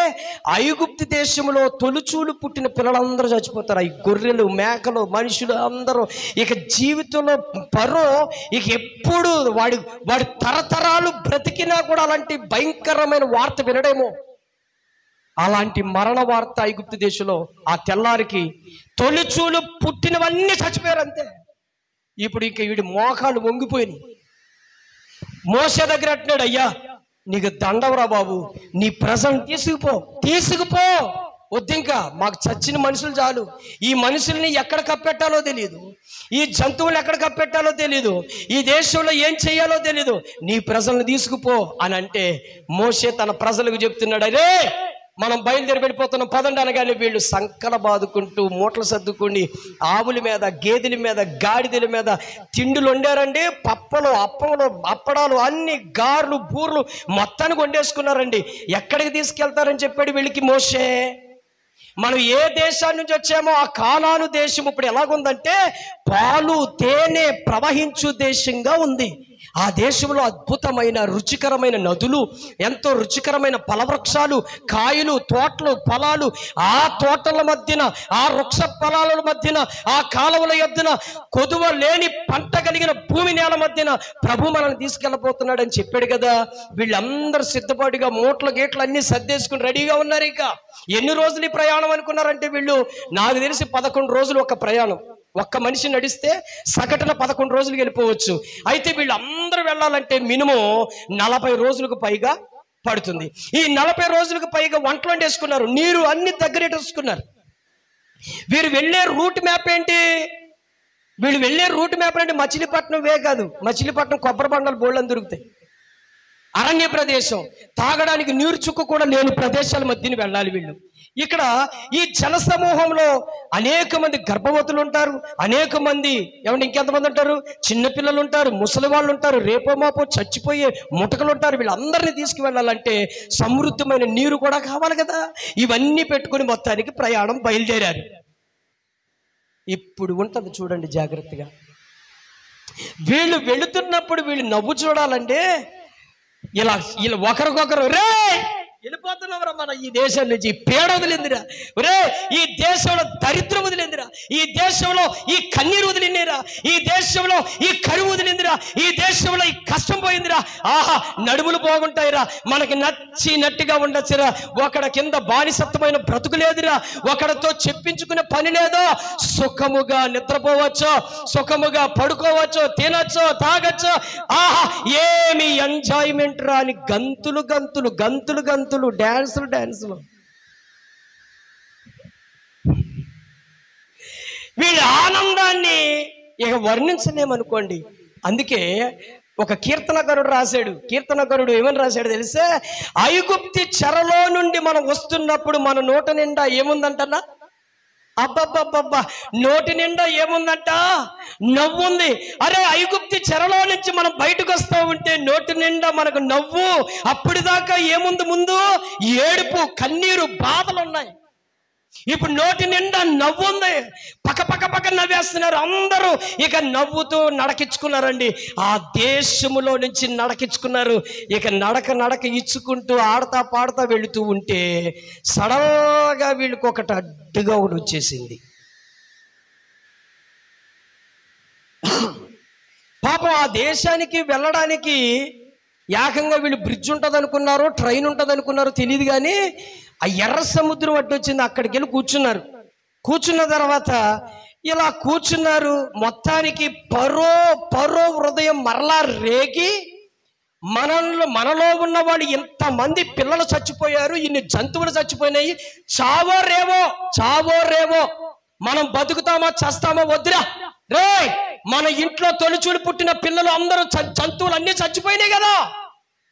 S2: ఐగుప్తు దేశంలో తొలుచూలు పుట్టిన పిల్లలందరూ చచ్చిపోతారు. ఈ గొర్రెలు, మేకలు, మనుషులు అందరూ. ఇక జీవితంలో ఫరో ఇక ఎప్పుడు వాడి తరతరాలు బ్రతికినా కూడా అలాంటి భయంకరమైన వార్త వినడేమో. అలాంటి మరణ వార్త ఐగుప్తు దేశంలో. ఆ తెల్లారికి తొలిచూలు పుట్టినవన్నీ చచ్చిపోయారు అంతే. ఇప్పుడు ఇక వీడి మోకాళ్ళు వంగిపోయినాయి. మోసే దగ్గర అంటున్నాడు, అయ్యా నీకు దండవరా బాబు, నీ ప్రజలను తీసుకుపో వద్దు, ఇంకా మాకు చచ్చిన మనుషులు చాలు. ఈ మనుషుల్ని ఎక్కడ కప్పెట్టాలో తెలియదు, ఈ జంతువులు ఎక్కడ కప్పెట్టాలో తెలియదు, ఈ దేశంలో ఏం చేయాలో తెలియదు, నీ ప్రజలను తీసుకుపో అని అంటే మోషే తన ప్రజలకు చెప్తున్నాడు, అరే మనం బయలుదేరి వెళ్ళిపోతున్నాం పదండి అనగానే వీళ్ళు సంకల బాదుకుంటూ మూటలు సర్దుకుని ఆవుల మీద, గేదెల మీద, గాడిదల మీద తిండులు వండారండి. పప్పలు, అప్పడాలు అన్ని, గార్లు, బూర్లు మొత్తానికి వండేసుకున్నారండి. ఎక్కడికి తీసుకెళ్తారని చెప్పాడు వీళ్ళకి మోషే. మనం ఏ దేశాన్ని నుంచి వచ్చామో ఆ కానాను దేశం ఇప్పుడు ఎలాగుందంటే పాలు తేనె ప్రవహించు దేశంగా ఉంది. ఆ దేశంలో అద్భుతమైన రుచికరమైన నదులు, ఎంతో రుచికరమైన ఫలవృక్షాలు, కాయలు, తోటలు, పొలాలు, ఆ తోటల మధ్యన, ఆ వృక్ష ఫలాల మధ్యన, ఆ కాలువల మధ్యన, కొదువ లేని పంట కలిగిన భూమి నేల మధ్యన ప్రభు మనల్ని తీసుకెళ్ళబోతున్నాడు అని చెప్పాడు కదా. వీళ్ళందరూ సిద్ధపాటుగా మూటలు గేట్లు అన్ని సర్దేసుకుని రెడీగా ఉన్నారు. ఇక ఎన్ని రోజులు ఈ ప్రయాణం అనుకున్నారంటే వీళ్ళు, నాకు తెలిసి 11 రోజులు ఒక ప్రయాణం. ఒక్క మనిషి నడిస్తే సగటున 11 రోజులు వెళ్ళిపోవచ్చు. అయితే వీళ్ళందరూ వెళ్ళాలంటే మినిమం 40 రోజులకు పైగా పడుతుంది. ఈ 40 రోజులకు పైగా వంటలు వండేసుకున్నారు, నీరు అన్ని దగ్గరేసుకున్నారు. వీరు వెళ్ళే రూట్ మ్యాప్ ఏంటి? వీళ్ళు వెళ్ళే రూట్ మ్యాప్ అంటే మచిలీపట్నం వే కాదు. మచిలీపట్నం కొబ్బరి బండలు బోళ్ళని దొరుకుతాయి. అరణ్య ప్రదేశం, తాగడానికి నీరు చుక్క కూడా లేని ప్రదేశాల మధ్యని వెళ్ళాలి వీళ్ళు. ఇక్కడ ఈ జన సమూహంలో అనేక మంది గర్భవతులు ఉంటారు, అనేక మంది ఏమంటే ఇంకెంతమంది ఉంటారు, చిన్నపిల్లలు ఉంటారు, ముసలి వాళ్ళు ఉంటారు, రేపో మాపో చచ్చిపోయే ముఠకలు ఉంటారు. వీళ్ళందరినీ తీసుకువెళ్ళాలంటే సమృద్ధమైన నీరు కూడా కావాలి కదా. ఇవన్నీ పెట్టుకుని మొత్తానికి ప్రయాణం బయలుదేరారు. ఇప్పుడు ఉంటుంది చూడండి జాగ్రత్తగా. వీళ్ళు వెళుతున్నప్పుడు వీళ్ళు నవ్వు చూడాలంటే ఇలా ఒకరికొకరు, రే వెళ్ళిపోతున్నావురా మన ఈ దేశం నుంచి, ఈ పేడ వదిలిందిరా, రే ఈ దేశంలో దరిద్రం వదిలిందిరా, ఈ దేశంలో ఈ కన్నీరు వదిలిందిరా, ఈ దేశంలో ఈ కరువు వదిలిందిరా, ఈ దేశంలో ఈ కష్టం పోయిందిరా, ఆహా నడుములు బాగుంటాయిరా, మనకి నచ్చినట్టుగా ఉండొచ్చురా, ఒకడ కింద బానిసత్వమైన బ్రతుకు లేదురా, ఒకడితో చెప్పించుకునే పని లేదో, సుఖముగా నిద్రపోవచ్చు, సుఖముగా పడుకోవచ్చు, తినచ్చు, తాగచ్చు, ఆహా ఏమి ఎంజాయ్మెంట్ రా అని గంతులు గంతులు గంతులు గంతులు, డాన్సులు. వీళ్ళ ఆనందాన్ని ఇక వర్ణించలేమనుకోండి. అందుకే ఒక కీర్తనకారుడు రాశాడు. కీర్తనకారుడు ఏమని రాశాడు తెలిసే, ఐగుప్తి చెరలో నుండి మనం వస్తున్నప్పుడు మన నోట నిండా ఏముందంటన్నా, అబ్బబ్బబ్బబ్బా నోటి నిండా ఏముందంట, నవ్వుంది. అరే ఐగుప్తి చెరలో నుంచి మనం బయటకు వస్తూ ఉంటే నోటి నిండా మనకు నవ్వు. అప్పటిదాకా ఏముంది, ముందు ఏడుపు, కన్నీరు, బాధలు ఉన్నాయి. ఇప్పుడు నోటి నిండా నవ్వు ఉంది, పక్క పక్క పక్క నవ్వేస్తున్నారు అందరూ. ఇక నవ్వుతూ నడకించుకున్నారండి, ఆ దేశములో నుంచి నడకించుకున్నారు. ఇక నడక ఇచ్చుకుంటూ ఆడతా పాడుతా వెళుతూ ఉంటే సడన్గా వీళ్ళకి ఒకటి అడ్డుగా ఒకటి వచ్చేసింది. పాపం ఆ దేశానికి వెళ్ళడానికి ఏకంగా వీళ్ళు బ్రిడ్జ్ ఉంటుంది అనుకున్నారు, ట్రైన్ ఉంటుంది అనుకున్నారు, తెలియదు. కానీ ఆ ఎర్ర సముద్రం అడ్డు వచ్చింది, అక్కడికి వెళ్ళి కూర్చున్నారు. కూర్చున్న తర్వాత ఇలా కూర్చున్నారు. మొత్తానికి పరో హృదయం మరలా రేగి, మనలో ఉన్న వాళ్ళు ఇంతమంది పిల్లలు చచ్చిపోయారు, ఇన్ని జంతువులు చచ్చిపోయినాయి, చావో రేవో మనం బతుకుతామా చస్తామా వద్దురా రే, మన ఇంట్లో తొలిచూలు పుట్టిన పిల్లలు అందరూ జంతువులు అన్నీ చచ్చిపోయినాయి కదా,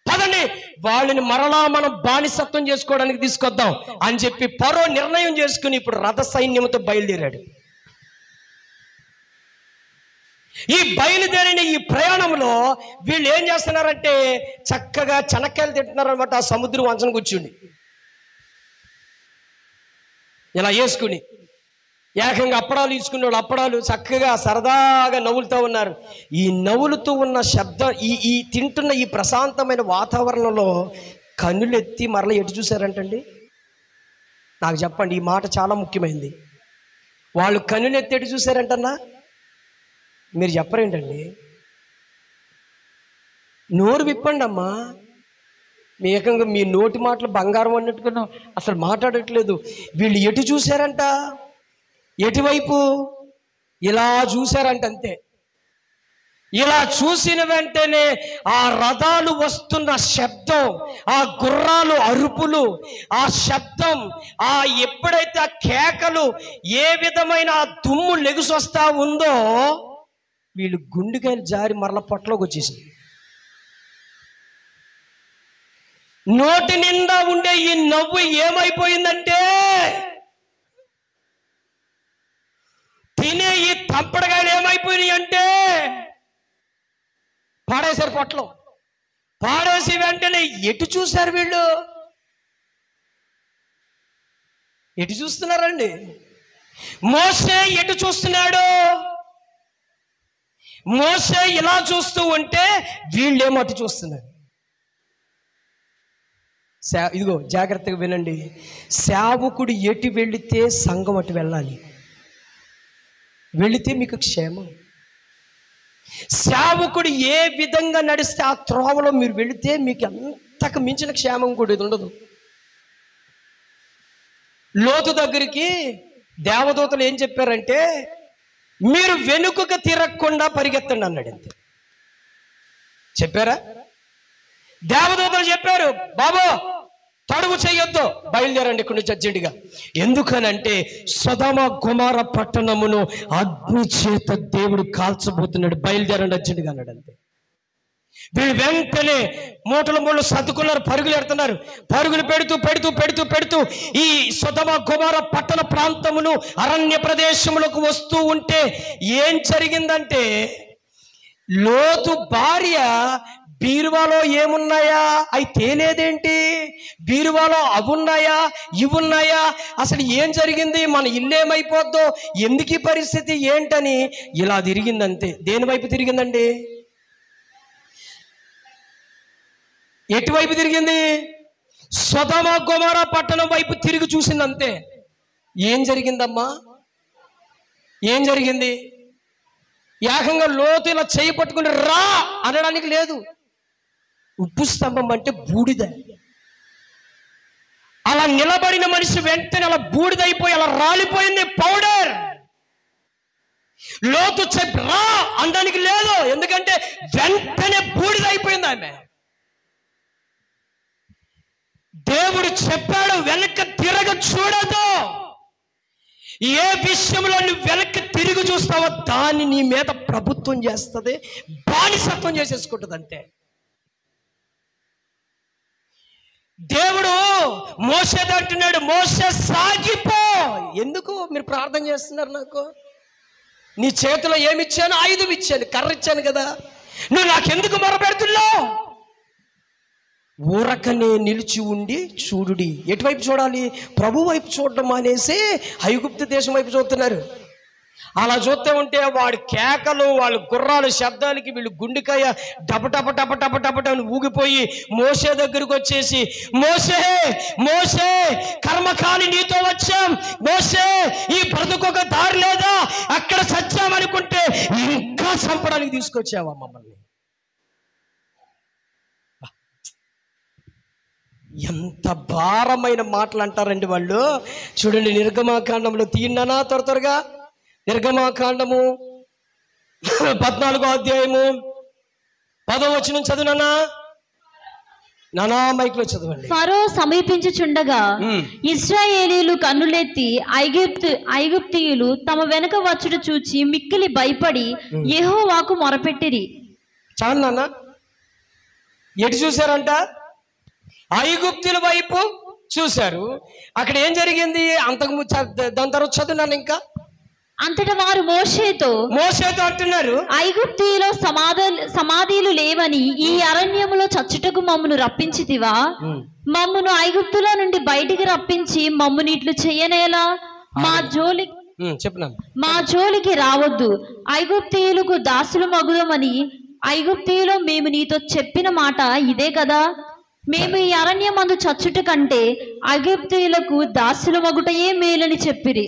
S2: పదండి వాళ్ళని మరలా మనం బానిసత్వం చేసుకోవడానికి తీసుకొద్దాం అని చెప్పి పరో నిర్ణయం చేసుకుని ఇప్పుడు రథ సైన్యంతో బయలుదేరాడు. ఈ బయలుదేరిన ఈ ప్రయాణంలో వీళ్ళు ఏం చేస్తున్నారంటే చక్కగా చెనక్కాయలు తింటున్నారు అనమాట. ఆ సముద్రం వంచన కూర్చుండి ఇలా వేసుకుని ఏకంగా అప్పడాలు తీసుకున్నాడు, అప్పడాలు చక్కగా సరదాగా నవ్వులుతూ ఉన్నారు. ఈ నవ్వులుతూ ఉన్న శబ్దం, ఈ తింటున్న ఈ ప్రశాంతమైన వాతావరణంలో కన్నులెత్తి మరల ఎటు చూశారంటండి? నాకు చెప్పండి, ఈ మాట చాలా ముఖ్యమైనది. వాళ్ళు కన్నులెత్తి ఎటు చూశారంటన్నా? మీరు చెప్పరేంటండి? నోరు విప్పండి అమ్మా. మీ ఏకంగా మీ నోటి మాటలు బంగారం అన్నట్టుగా అసలు మాట్లాడట్లేదు. వీళ్ళు ఎటు చూశారంట? ఎటువైపు? ఇలా చూశారంట అంతే. ఇలా చూసిన వెంటనే ఆ రథాలు వస్తున్న శబ్దం, ఆ గుర్రాలు అరుపులు, ఆ శబ్దం, ఆ ఎప్పుడైతే ఆ కేకలు, ఏ విధమైన ఆ దుమ్ము లెగుసొస్తా ఉందో వీళ్ళు గుండెకాయలు జారి మరల పొట్టలోకి వచ్చేసింది. నోటి నిండా ఉండే ఈ నవ్వు ఏమైపోయిందంటే తినే ఈ తంపడగాయలు ఏమైపోయినాయి అంటే పాడేశారు పొట్టలో. పాడేసి వెంటనే ఎటు చూశారు వీళ్ళు? ఎటు చూస్తున్నారండి? మోషే ఎటు చూస్తున్నాడు? మోషే ఇలా చూస్తూ ఉంటే వీళ్ళేమో అటు చూస్తున్నారు. ఇదిగో జాగ్రత్తగా వినండి, సేవకుడు ఎటు వెళితే సంఘం అటు వెళ్ళాలి. వెళితే మీకు క్షేమం. సేవకుడు ఏ విధంగా నడిస్తే ఆ త్రోవలో మీరు వెళితే మీకు అంతకు మించిన క్షేమం కూడా ఇది ఉండదు. లోతు దగ్గరికి దేవదూతలు ఏం చెప్పారంటే, మీరు వెనుకకు తిరగకుండా పరిగెత్తండి అన్నాడు. అంతే చెప్పారా? దేవదూతలు చెప్పారు, బాబు తడువు చేయొద్దు, బయలుదేరండి ఇక్కడి నుంచి అర్జెంటుగా. ఎందుకనంటే సొదొమ గొమొర్రా పట్టణమును అగ్ని చేత దేవుడు కాల్చబోతున్నాడు, బయలుదేరండి అర్జెంటుగా అన్నాడు. అంతే. వీళ్ళు వెంటనే మూటలు మూటలు సర్దుకున్నారు, పరుగులు పెడుతున్నారు. పరుగులు పెడుతూ పెడుతూ పెడుతూ పెడుతూ ఈ సొదొమ గొమొర పట్టణ ప్రాంతమును అరణ్య ప్రదేశములకు వస్తూ ఉంటే ఏం జరిగిందంటే, లోతు భార్య బీరువాలో ఏమున్నాయా అవి తేలేదేంటి, బీరువాలో అవున్నాయా ఇవున్నాయా, అసలు ఏం జరిగింది, మన ఇల్లు ఏమైపోద్దో, ఎందుకు ఈ పరిస్థితి ఏంటని ఇలా తిరిగిందంతే. దేని వైపు తిరిగిందండి? ఎటువైపు తిరిగింది? సొదొమ గొమొర పట్టణం వైపు తిరిగి చూసిందంతే. ఏం జరిగిందమ్మా? ఏం జరిగింది? ఏకంగా లోతు ఇలా చేయి పట్టుకుని రా అనడానికి లేదు. ఉప్పు స్తంభం అంటే బూడిద. అలా నిలబడిన మనిషి వెంటనే అలా బూడిదైపోయి అలా రాలిపోయింది పౌడర్. లోతు చెప్పి రా అనడానికి లేదు, ఎందుకంటే వెంటనే బూడిదైపోయింది ఆమె. దేవుడు చెప్పాడు, వెనక్కి తిరగ చూడదు. ఏ విషయంలో నువ్వు వెనక్కి తిరిగి చూస్తావో దాన్ని నీ మీద ప్రభుత్వం చేస్తుంది, బానిసత్వం చేసేసుకుంటుంది అంతే. దేవుడు మోషేతో అంటున్నాడు, మోషే సాగిపో. ఎందుకు మీరు ప్రార్థన చేస్తున్నారు? నాకు నీ చేతిలో ఏమిచ్చాను? ఆయుధం ఇచ్చాను, కర్ర ఇచ్చాను కదా, నువ్వు నాకెందుకు మొరపెడుతున్నావు? ఊరకనే నిలిచి ఉండి చూడుడి. ఎటువైపు చూడాలి? ప్రభు వైపు చూడడం మానేసి ఐగుప్తు దేశం వైపు చూస్తున్నారు. అలా చూస్తూ ఉంటే వాడి కేకలు, వాళ్ళ గుర్రాలు శబ్దాలకి వీళ్ళు గుండెకాయ డపటప టపటప టపట అని ఊగిపోయి మోషే దగ్గరికి వచ్చేసి, మోషే మోషే కర్మకాలి నీతో వచ్చాం, మోషే ఈ బ్రతుకొక దారి లేదా, అక్కడ చచ్చామనుకుంటే ఇంకా చంపడానికి తీసుకొచ్చావా మమ్మల్ని? ఎంత భారమైన మాటలు అంటారండి వాళ్ళు. చూడండి, నిర్గమాకాండంలో తీయన్నానా త్వరగా, నిర్గమాకాండము 14వ అధ్యాయము 10వ వచనం చదువునా నానా మైక్లో చదవండి.
S1: ఫరో సమీపించుచుండగా ఇశ్రాయేలీలు కన్నులెత్తి ఐగుప్తీయులు తమ వెనక వచ్చుట చూచి మిక్కిలి భయపడి యెహోవాకు మొరపెట్టిరి.
S2: చాలు నాన్న, ఎటు చూశారంట? ఐగుప్తుల వైపు చూశారు. అక్కడ ఏం జరిగింది? దాని తర్వాత చదువున్నాను ఇంకా.
S1: అంతటా వారు మోషేతో
S2: అంటున్నారు,
S1: ఐగుప్తీయులో సమాధులు లేవని ఈ అరణ్యములో చచ్చుటకు మమ్మను రప్పించితివా? మమ్మను ఐగుప్తులో నుండి బయటికి రప్పించి మమ్మను ఇట్లు చెయ్యనేలా? మా జోలికి రావద్దు, ఐగుప్తీయులకు దాసులు మగుదమని ఐగుప్తీయులో మేము నీతో చెప్పిన మాట ఇదే కదా. మేము ఈ అరణ్యమందు చచ్చుట కంటే ఐగుప్తీయులకు దాసులు మగుటయే మేలని చెప్పిరి.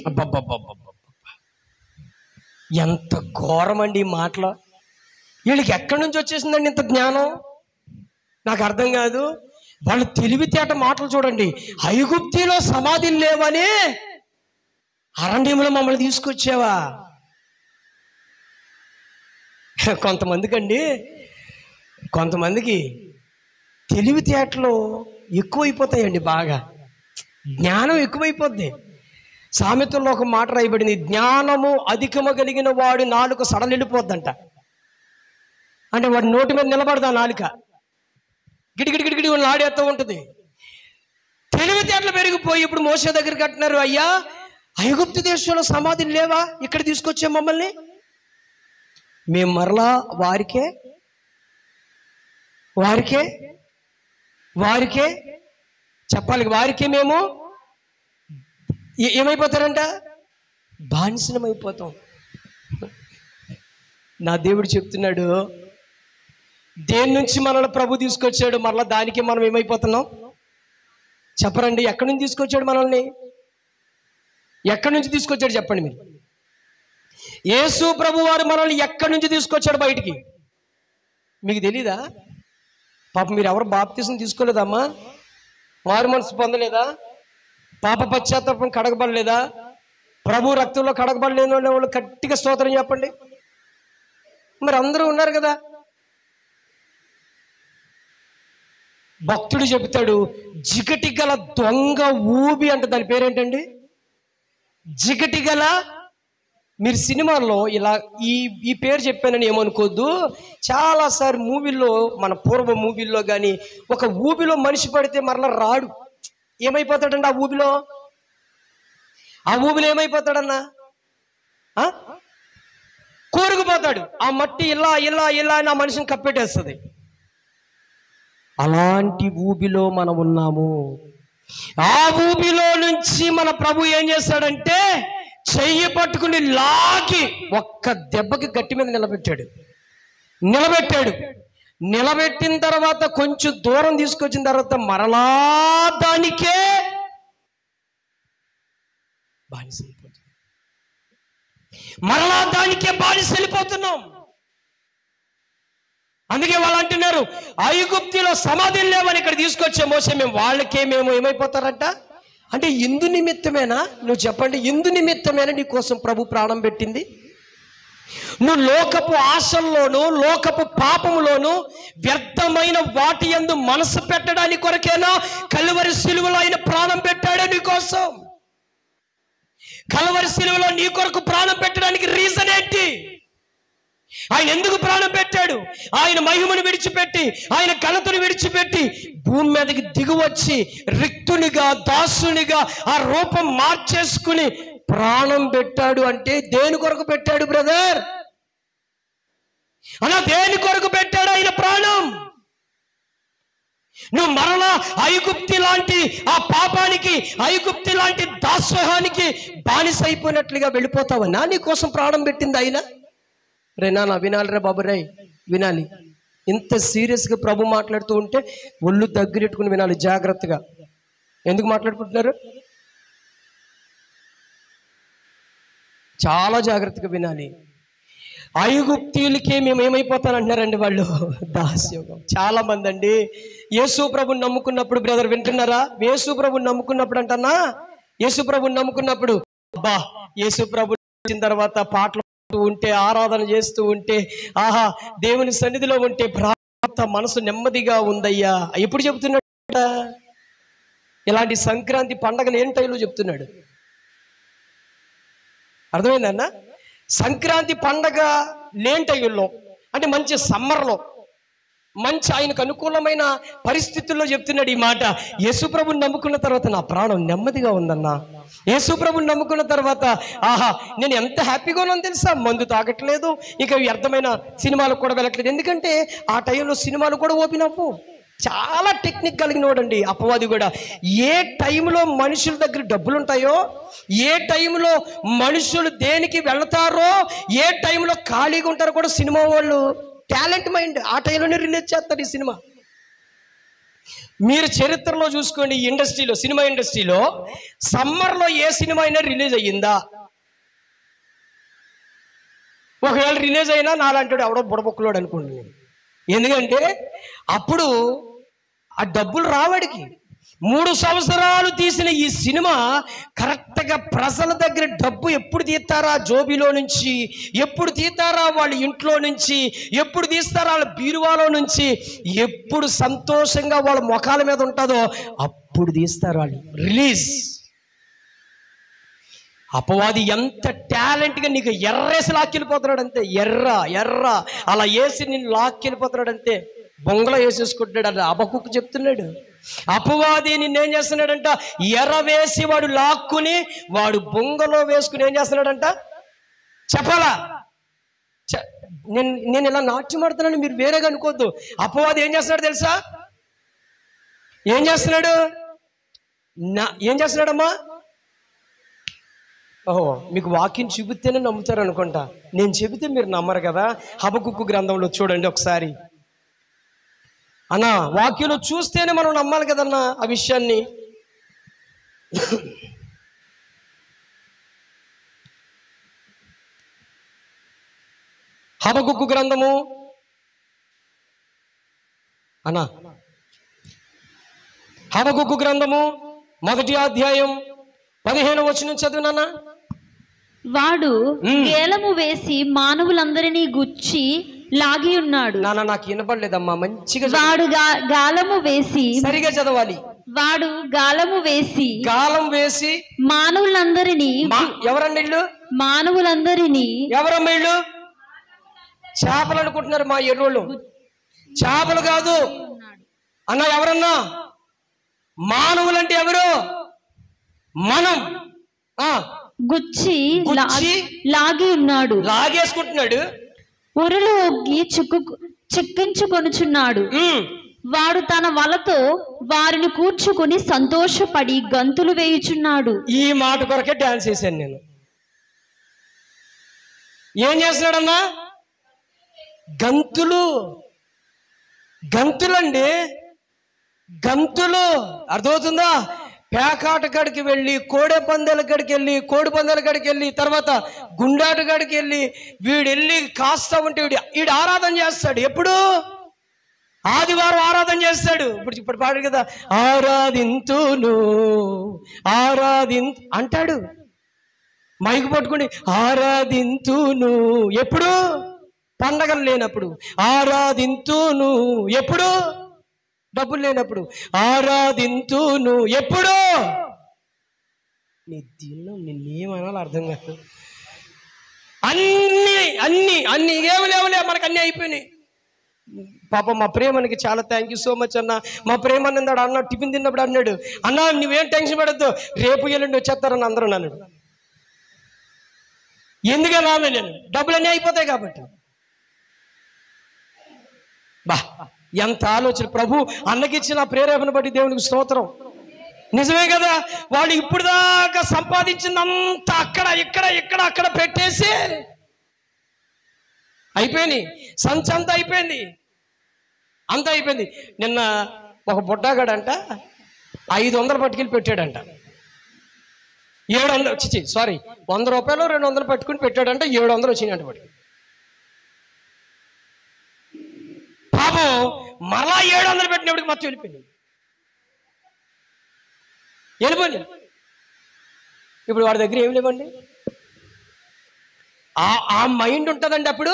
S2: ఎంత ఘోరమండి ఈ మాటలు. వీళ్ళకి ఎక్కడి నుంచి వచ్చేసిందండి ఇంత జ్ఞానం? నాకు అర్థం కాదు. వాళ్ళు తెలివితేట మాటలు చూడండి. ఐగుప్తిలో సమాధులు లేవని అరణ్యంలో మమ్మల్ని తీసుకొచ్చావా? కొంతమందికి తెలివితేటలు ఎక్కువైపోతాయండి, బాగా జ్ఞానం ఎక్కువైపోద్ది. సామెతల్లో ఒక మాట రాయబడింది, జ్ఞానము అధికము కలిగిన వాడు నాలుక సడలిడిపోద్దంట. అంటే వాడి నోటి మీద నిలబడదా నాలుక, గిడిగిడి ఆడేస్తూ ఉంటుంది. తెలివితేటలు పెరిగిపోయి ఇప్పుడు మోషే దగ్గరికి అంటున్నారు, అయ్యా ఐగుప్తు దేశంలో సమాధులు లేవా, ఇక్కడ తీసుకొచ్చే మమ్మల్ని? మేము మరలా వారికే చెప్పాలి. వారికే మేము ఏమైపోతారంట? బానిసనమైపోతాం. నా దేవుడు చెప్తున్నాడు, దేని నుంచి మనల్ని ప్రభు తీసుకొచ్చాడు, మరలా దానికి మనం ఏమైపోతున్నాం చెప్పరండి. ఎక్కడి నుంచి తీసుకొచ్చాడు మనల్ని? ఎక్కడి నుంచి తీసుకొచ్చాడు చెప్పండి మీరు. యేసు ప్రభు వారు మనల్ని ఎక్కడి నుంచి తీసుకొచ్చాడు బయటికి? మీకు తెలీదా? పాపం మీరు ఎవరు బాప్తిసం తీసుకోలేదమ్మా, మారు మనసు పొందలేదా, పాప పశ్చాత్తాపం కడగబడలేదా, ప్రభు రక్తంలో కడగబడలేని వాళ్ళు గట్టిగా స్తోత్రం చెప్పండి. మరి అందరూ ఉన్నారు కదా. భక్తుడు చెబుతాడు, జిగటి గల దొంగ ఊబి అంటే దాని పేరేంటండి? జిగటి గల మీరు సినిమాల్లో ఇలా ఈ పేరు చెప్పానని ఏమనుకోవద్దు. చాలాసారి మూవీల్లో, మన పూర్వ మూవీల్లో కానీ ఒక ఊబిలో మనిషి పడితే మరలా రాడు. ఏమైపోతాడండి ఆ ఊబిలో? ఏమైపోతాడన్నా? కూరుకుపోతాడు. ఆ మట్టి ఇలా ఇలా ఇలా అని ఆ మనిషిని కప్పెట్టేస్తుంది. అలాంటి ఊబిలో మనం ఉన్నాము. ఆ ఊబిలో నుంచి మన ప్రభు ఏం చేశాడంటే చెయ్యి పట్టుకుని లాగి ఒక్క దెబ్బకి గట్టి మీద నిలబెట్టిన తర్వాత కొంచెం దూరం తీసుకొచ్చిన తర్వాత మరలా దానికే బానిస వెళ్ళిపోతున్నాం. అందుకే వాళ్ళు అంటున్నారు, ఐగుప్తిలో సమాధులు లేవని ఇక్కడ తీసుకొచ్చే మోసే మేము ఏమైపోతారంట అంటే ఇందు నిమిత్తమేనా? నువ్వు చెప్పండి, ఇందు నిమిత్తమేనా నీ కోసం ప్రభు ప్రాణం పెట్టింది? నువ్వు లోకపు ఆశల్లోనూ లోకపు పాపములోనూ వ్యర్థమైన వాటి యందు మనసు పెట్టడానికి కొరకేనా కలువరి సిలువలో ఆయన ప్రాణం పెట్టాడే నీ కోసం? కలువరి సిలువలో నీ కొరకు ప్రాణం పెట్టడానికి రీజన్ ఏంటి? ఆయన ఎందుకు ప్రాణం పెట్టాడు? ఆయన మహిమను విడిచిపెట్టి, ఆయన ఘనతను విడిచిపెట్టి భూమి మీదకి దిగువచ్చి రిక్తునిగా, దాసునిగా ఆ రూపం మార్చేసుకుని ప్రాణం పెట్టాడు. అంటే దేని కొరకు పెట్టాడు బ్రదర్? అలా దేని కొరకు పెట్టాడు ఆయన ప్రాణం? నువ్వు మరలా ఐగుప్తి లాంటి ఆ పాపానికి, ఐగుప్తి లాంటి దాస్వహానికి బానిస అయిపోయినట్లుగా వెళ్ళిపోతావన్నా నీ కోసం ప్రాణం పెట్టింది ఆయన? రే నాన్న వినాలిరా బాబు, రే వినాలి. ఇంత సీరియస్గా ప్రభు మాట్లాడుతూ ఉంటే ఒళ్ళు దగ్గరెట్టుకుని వినాలి జాగ్రత్తగా. ఎందుకు మాట్లాడుకుంటున్నారు? చాలా జాగ్రత్తగా వినాలి. ఐగుప్తీయులకే మేము ఏమైపోతానంటున్నారండి వాళ్ళు, దాస్యోగం. చాలా మంది అండి యేసు ప్రభుని నమ్ముకున్నప్పుడు, బ్రదర్ వింటున్నారా? యేసు ప్రభుని నమ్ముకున్నప్పుడు అంటన్నా, యేసు ప్రభుని నమ్ముకున్నప్పుడు అబ్బా యేసు ప్రభు వచ్చిన తర్వాత పాటలు ఉంటే, ఆరాధన చేస్తూ ఉంటే, ఆహా దేవుని సన్నిధిలో ఉంటే ప్రాంత మనసు నెమ్మదిగా ఉందయ్యా. ఎప్పుడు చెప్తున్నాడు? ఇలాంటి సంక్రాంతి పండగ లేని టైంలో చెప్తున్నాడు. అర్థమైందన్న? సంక్రాంతి పండగ లేని టైంలో అంటే మంచి సమ్మర్లో, మంచి ఆయనకు అనుకూలమైన పరిస్థితుల్లో చెప్తున్నాడు ఈ మాట. యేసుప్రభుని నమ్ముకున్న తర్వాత నా ప్రాణం నెమ్మదిగా ఉందన్నా. యేసుప్రభుని నమ్ముకున్న తర్వాత ఆహా నేను ఎంత హ్యాపీగా ఉన్నాను తెలుసా? మందు తాగట్లేదు, ఇక వ్యర్థమైన సినిమాలకు కూడా వెళ్ళట్లేదు. ఎందుకంటే ఆ టైంలో సినిమాలు కూడా ఓపెన్ అవ్వు. చాలా టెక్నిక్ కలిగిన వాడండి అపవాది కూడా. ఏ టైంలో మనుషుల దగ్గర డబ్బులు ఉంటాయో, ఏ టైంలో మనుషులు దేనికి వెళతారో, ఏ టైంలో ఖాళీగా ఉంటారో కూడా సినిమా వాళ్ళు టాలెంట్ మైండ్ ఆ టైంలోనే రిలీజ్ చేస్తారు ఈ సినిమా. మీరు చరిత్రలో చూసుకోండి, ఈ ఇండస్ట్రీలో, సినిమా ఇండస్ట్రీలో సమ్మర్లో ఏ సినిమా అయినా రిలీజ్ అయ్యిందా? ఒకవేళ రిలీజ్ అయినా నాలంటాడు ఎవడో బుడబొక్కలోడు అనుకోండి. ఎందుకంటే అప్పుడు ఆ డబ్బులు రావడికి. 3 సంవత్సరాలు తీసిన ఈ సినిమా కరెక్ట్గా ప్రజల దగ్గర డబ్బు ఎప్పుడు తీస్తారా జోబీలో నుంచి, ఎప్పుడు తీస్తారా వాళ్ళ ఇంట్లో నుంచి, ఎప్పుడు తీస్తారా వాళ్ళ బీరువాలో నుంచి, ఎప్పుడు సంతోషంగా వాళ్ళ ముఖాల మీద ఉంటుందో అప్పుడు తీస్తారు వాళ్ళు రిలీజ్. అపవాది ఎంత టాలెంట్గా నీకు ఎర్రేసి లాక్కెళ్ళిపోతున్నాడు అంతే. ఎర్ర అలా వేసి నిన్ను లాక్కెళ్ళిపోతున్నాడు అంతే. బొంగలో వేసేసుకుంటున్నాడు అని హబక్కూకు చెప్తున్నాడు. అపవాది నిన్నేం చేస్తున్నాడంట? ఎర్ర వేసి వాడు లాక్కుని వాడు బొంగలో వేసుకుని ఏం చేస్తున్నాడంట చెప్పాలా? నేను ఇలా నాట్యం ఆడుతున్నాను, మీరు వేరేగా అనుకోవద్దు. అపవాది ఏం చేస్తున్నాడు తెలుసా? ఏం చేస్తున్నాడమ్మా? ఓహో, మీకు వాక్యం చూపితేనే నమ్ముతారు అనుకుంటా. నేను చెబితే మీరు నమ్మరు కదా. హబక్కూకు గ్రంథంలో చూడండి ఒకసారి అన్నా. వాక్యంలో చూస్తేనే మనం నమ్మాలి కదన్నా ఆ విషయాన్ని. హబక్కూకు గ్రంథము అన్నా, హబక్కూకు గ్రంథము 1వ అధ్యాయం 15వ వచనం చదువునా.
S1: వాడు గేలము వేసి మానవులందరినీ గుచ్చి లాగి ఉన్నాడు.
S2: నాన్న నాకు వినపడలేదమ్మా, మంచిగా
S1: వాడు గాలము వేసి,
S2: సరిగా చదవాలి.
S1: వాడు గాలం వేసి మానవులందరినీ,
S2: ఎవరండి ఇల్లు?
S1: మానవులందరినీ.
S2: ఎవరమ్మా ఇల్లు? చేపలు అనుకుంటున్నారు మా ఎర్రోళ్ళు, చేపలు కాదు అన్న. ఎవరన్నా? మానవులంటే ఎవరు? మనం.
S1: గుచ్చి లాగి ఉన్నాడు,
S2: లాగేసుకుంటున్నాడు.
S1: ఉరులు ఒగ్గి చిక్కించుకొనుచున్నాడు. వాడు తన వలతో వారిని కూర్చుకుని సంతోషపడి గంతులు వేయుచున్నాడు.
S2: ఈ మాట కొరకే డాన్స్ చేశాను నేను. ఏం చేస్తున్నాడన్నా? గంతులండి, గంతులు. అర్థమవుతుందా? పేకాట కాడికి వెళ్ళి, కోడి పందాల కాడికి వెళ్ళి, తర్వాత గుండాటు కాడికి వెళ్ళి, వీడు వెళ్ళి కాస్తా ఉంటే వీడు ఆరాధన చేస్తాడు. ఎప్పుడు? ఆదివారం ఆరాధన చేస్తాడు. ఇప్పుడు పాడు కదా, ఆరాధింతును అంటాడు. మైకు పట్టుకుని ఆరాధింతును. ఎప్పుడు? పండగలు లేనప్పుడు ఆరాధింతును. ఎప్పుడు? డబ్బులు లేనప్పుడు ఆరాధింతును. ఎప్పుడు? నీ దీనిలో నిన్నేమనాలో అర్థం కాదు. అన్ని ఏమలేవులే, మనకు అన్నీ అయిపోయినాయి. పాపం మా ప్రేమనికి చాలా థ్యాంక్ యూ సో మచ్ అన్న. మా ప్రేమ అన్నాడు, అన్న టిఫిన్ తిన్నప్పుడు అన్నాడు, అన్న నువ్వేం టెన్షన్ పడద్దు, రేపు ఎల్లుండి వచ్చేస్తారని అందరూ అన్నాడు. ఎందుకని రాను నేను, డబ్బులన్నీ అయిపోతాయి కాబట్టి. బా ఎంత ఆలోచన! ప్రభు అన్నకిచ్చిన ప్రేరేపణ బట్టి దేవునికి స్తోత్రం. నిజమే కదా, వాడు ఇప్పుడు దాకా సంపాదించిందంతా అక్కడ పెట్టేసి అయిపోయింది. సంచంతా అయిపోయింది, అంతా అయిపోయింది. నిన్న ఒక బుడ్డాగాడంట 500 పట్టుకెళ్ళి పెట్టాడంట. 100 రూపాయలు 200 పట్టుకుని పెట్టాడంట. 700 వచ్చినాయంట వాడికి. పాపం మరలా 700 పెట్టినప్పటికి మొత్తం వెళ్ళిపోయింది. ఇప్పుడు వాడి దగ్గర ఏం లేవండి. ఆ మైండ్ ఉంటుందండి. అప్పుడు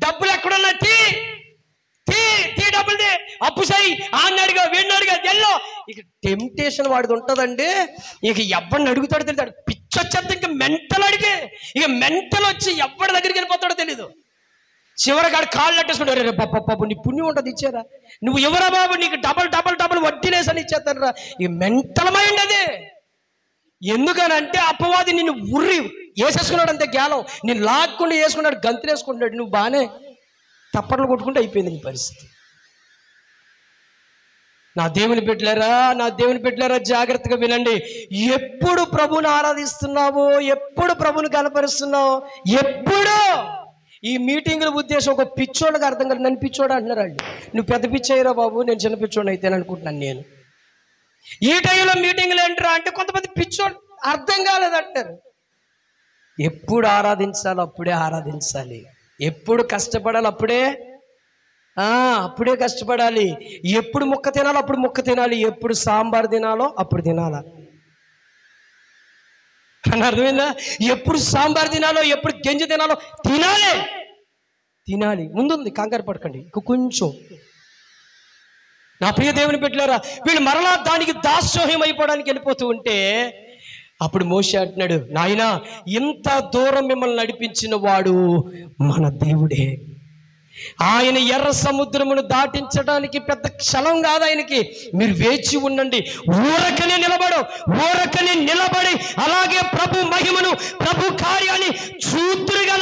S2: డబ్బులు ఎక్కడున్నా తీ డబ్బులు అప్పు చేయి, ఆడిగా వీడినాడుగా ఎల్లో. ఇక టెంప్టేషన్ వాడిది ఉంటుందండి. ఇక ఎవరిని అడుగుతాడో తెలియదు. పిచ్చొచ్చేది ఇంకా మెంటల్ అడిగే, ఇక మెంటల్ వచ్చి ఎవరి దగ్గరికి వెళ్ళిపోతాడో తెలీదు. చివరికాడు కాళ్ళు అట్టేసుకుంటారు. రే పాప నీ పుణ్యం ఉంటుంది ఇచ్చారా, నువ్వు ఎవరా బాబు, నీకు డబల్ వడ్డీలేసని ఇచ్చేస్తారా. ఇక మెంటల్ మైండ్ అదే. ఎందుకనంటే అపవాది నిన్ను వేసేసుకున్నాడు అంతే. గ్యాలం నేను లాక్కుండా వేసుకున్నాడు, గంతులు వేసుకుంటున్నాడు. నువ్వు బాగానే తప్పట్లు కొట్టుకుంటే అయిపోయింది నీ పరిస్థితి. నా దేవుని బిడ్డలారా జాగ్రత్తగా వినండి. ఎప్పుడు ప్రభుని ఆరాధిస్తున్నావో, ఎప్పుడు ప్రభుని కనపరుస్తున్నావో, ఎప్పుడు ఈ మీటింగుల ఉద్దేశం ఒక పిచ్చోళ్ళకి అర్థం కాదు. నన్ను పిచ్చోడు అంటున్నారు వాళ్ళు. నువ్వు పెద్ద పిచ్చయ్యరా బాబు, నేను చిన్న పిచ్చోడు అయితే అనుకుంటున్నాను నేను. ఈ టైంలో మీటింగులు ఏంటరా అంటే కొంతమంది పిచ్చోడు అర్థం కాలేదంటారు. ఎప్పుడు ఆరాధించాలో అప్పుడే ఆరాధించాలి, ఎప్పుడు కష్టపడాలి అప్పుడే కష్టపడాలి, ఎప్పుడు ముక్క తినాలో అప్పుడు ముక్క తినాలి, ఎప్పుడు సాంబార్ తినాలో అప్పుడు తినాలా అని అర్థమైందా? ఎప్పుడు సాంబార్ తినాలో, ఎప్పుడు గంజి తినాలో తినాలి. ముందుంది, కంగారు పడకండి. కొంచెం నా ప్రియ దేవుని బిడ్డలారా, వీళ్ళు మరలా దానికి దాస్యోహ్యం అయిపోవడానికి వెళ్ళిపోతూ ఉంటే అప్పుడు మోషే అంటున్నాడు, నాయనా ఇంత దూరం మిమ్మల్ని నడిపించిన వాడు మన దేవుడే. ఆయన ఎర్ర సముద్రమును దాటించడానికి పెద్ద క్షణం కాదు ఆయనకి. మీరు వేచి ఉండండి, ఊరకనే నిలబడి అలాగే ప్రభు మహిమను, ప్రభు కార్యాన్ని చూతురుగా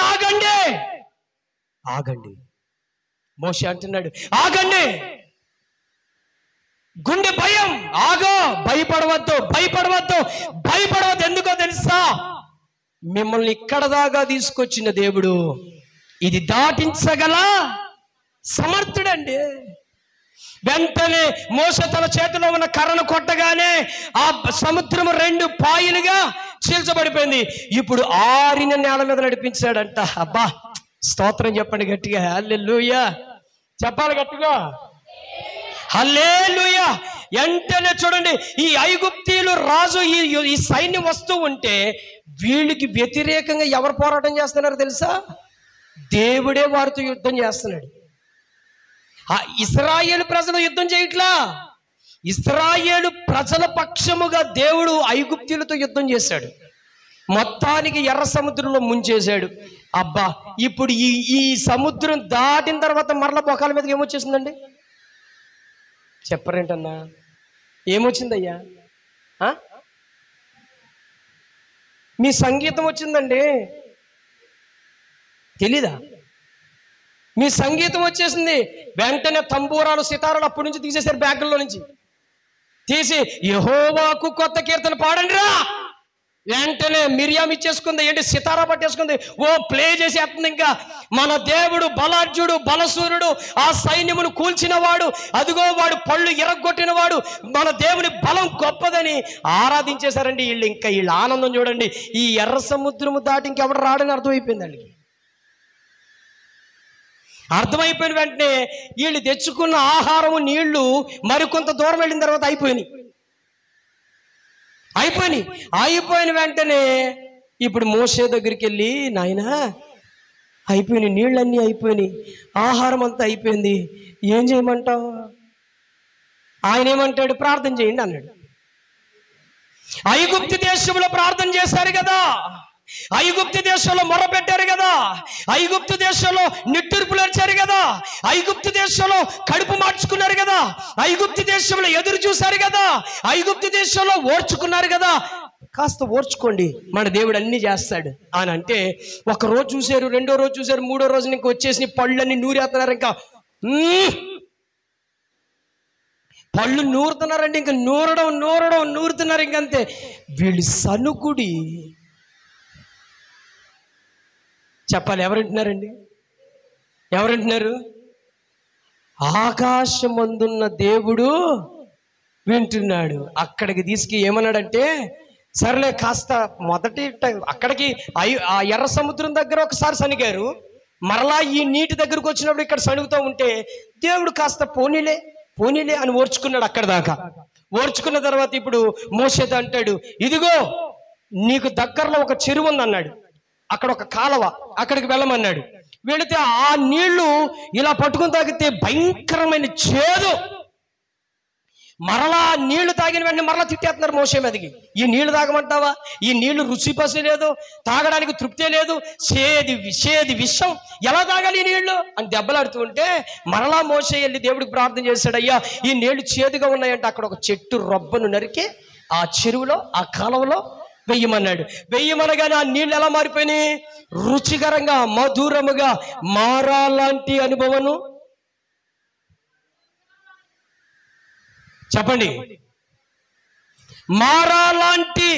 S2: ఆగండి. మోషే అంటున్నాడు, ఆగండి, గుండె భయం, భయపడవద్దు. ఎందుకో తెలుసా? మిమ్మల్ని ఇక్కడ దాకా తీసుకొచ్చిన దేవుడు ఇది దాటించగల సమర్థుడండి. వెంటనే మోషే తన చేతిలో ఉన్న కర్రను కొట్టగానే ఆ సముద్రము 2 పాయలుగా చీల్చబడిపోయింది. ఇప్పుడు ఆరిన నేల మీద నడిపించాడంట. అబ్బా స్తోత్రం చెప్పండి గట్టిగా, హల్లెలూయా చెప్పాలి గట్టిగా, హల్లెలూయా. వెంటనే చూడండి, ఈ ఐగుప్తీయులు రాజు ఈ సైన్యం వస్తూ ఉంటే వీళ్ళకి వ్యతిరేకంగా ఎవరు పోరాటం చేస్తున్నారో తెలుసా? దేవుడే వారితో యుద్ధం చేస్తున్నాడు. ఆ ఇశ్రాయేలు ప్రజలు యుద్ధం చేయట్లా, ఇశ్రాయేలు ప్రజల పక్షముగా దేవుడు ఐగుప్తీయులతో యుద్ధం చేశాడు. మొత్తానికి ఎర్ర సముద్రంలో ముంచేశాడు. అబ్బా, ఇప్పుడు ఈ సముద్రం దాటిన తర్వాత మరల మొఖాల మీదకి ఏమొచ్చేసిందండి? చెప్పరేంటన్నా, ఏమొచ్చిందయ్యా? మీ సంగీతం వచ్చిందండి, తెలీదా? మీ సంగీతం వచ్చేసింది. వెంటనే తంబూరాలు సితారాలు అప్పటి నుంచి తీసేశారు, బ్యాగుల్లో నుంచి తీసి యెహోవాకు కొత్త కీర్తన పాడండి రా. వెంటనే మిరియాం ఇచ్చేసుకుంది, ఏంటి సితారా పట్టేసుకుంది, ఓ ప్లే చేసేస్తుంది. ఇంకా మన దేవుడు బలార్జుడు, బలసూరుడు, ఆ సైన్యమును కూల్చినవాడు, అదిగో వాడు పళ్ళు ఎరగొట్టినవాడు, మన దేవుని బలం గొప్పదని ఆరాధించేశారండి వీళ్ళు. ఇంకా వీళ్ళ ఆనందం చూడండి. ఈ ఎర్ర సముద్రము దాటి ఇంకెవడు రాడని అర్థమైపోయిందండి. అర్థమైపోయిన వెంటనే వీళ్ళు తెచ్చుకున్న ఆహారము, నీళ్లు మరికొంత దూరం వెళ్ళిన తర్వాత అయిపోయిన వెంటనే ఇప్పుడు మోషే దగ్గరికి వెళ్ళి, నాయనా అయిపోయినాయి, నీళ్ళన్నీ అయిపోయినాయి, ఆహారం అంతా అయిపోయింది, ఏం చేయమంటావు? ఆయన ఏమంటాడు? ప్రార్థన చేయండి అన్నాడు. ఐగుప్తు దేశంలో ప్రార్థన చేశారు కదా, ఐగుప్తు దేశంలో మొరపెట్టారు కదా, ఐగుప్తు దేశంలో నిట్టూర్పులు వచ్చారు కదా, ఐగుప్తు దేశంలో కడుపు మార్చుకున్నారు కదా, ఐగుప్తు దేశంలో ఎదురు చూశారు కదా, ఐగుప్తు దేశంలో ఓర్చుకున్నారు కదా, కాస్త ఓర్చుకోండి, మన దేవుడు అన్ని చేస్తాడు అని అంటే, ఒక రోజు చూశారు, రెండో రోజు చూశారు, మూడో రోజు ఇంకా వచ్చేసి పళ్ళన్నీ నూరేస్తున్నారు. ఇంకా పళ్ళు నూరుతున్నారండి, ఇంకా నూరుతున్నారు. ఇంకంతే. వీళ్ళు సనుగుడి చెప్పాలి. ఎవరంటున్నారు? ఆకాశమందున్న దేవుడు వింటున్నాడు. అక్కడికి తీసుకు ఏమన్నాడంటే, సర్లే కాస్త మొదటి అక్కడికి ఆ ఎర్ర సముద్రం దగ్గర ఒకసారి సనిగారు, మరలా ఈ నీటి దగ్గరకు వచ్చినప్పుడు ఇక్కడ సనుగుతూ ఉంటే దేవుడు కాస్త పోనీలే అని ఓర్చుకున్నాడు. అక్కడ దాకా ఓర్చుకున్న తర్వాత ఇప్పుడు మోషేతో అంటాడు, ఇదిగో నీకు దగ్గరలో ఒక చెరువు ఉంది అన్నాడు, అక్కడ ఒక కాలవ, అక్కడికి వెళ్ళమన్నాడు. వెళితే ఆ నీళ్లు ఇలా పట్టుకుని తాగితే భయంకరమైన చేదు. మరలా నీళ్లు తాగిన వెంటనే మరలా తిట్టేస్తున్నారు మోషే మీదకి, ఈ నీళ్లు తాగమంటావా? ఈ నీళ్లు రుచి పసి లేదు, తాగడానికి తృప్తే లేదు, చేది విషం, ఎలా తాగాలి ఈ నీళ్లు అని దెబ్బలాడుతూ ఉంటే మరలా మోషే వెళ్ళి దేవుడికి ప్రార్థన చేశాడు, అయ్యా ఈ నీళ్లు చేదుగా ఉన్నాయంటే అక్కడ ఒక చెట్టు రొబ్బను నరికి ఆ చెరువులో, ఆ కాలంలో వెయ్యమన్నాడు. వెయ్యమనగానే ఆ నీళ్ళు ఎలా మారిపోయినాయి? రుచికరంగా, మధురముగా, మారాలాంటి అనుభవము. చెప్పండి, మారాలాంటి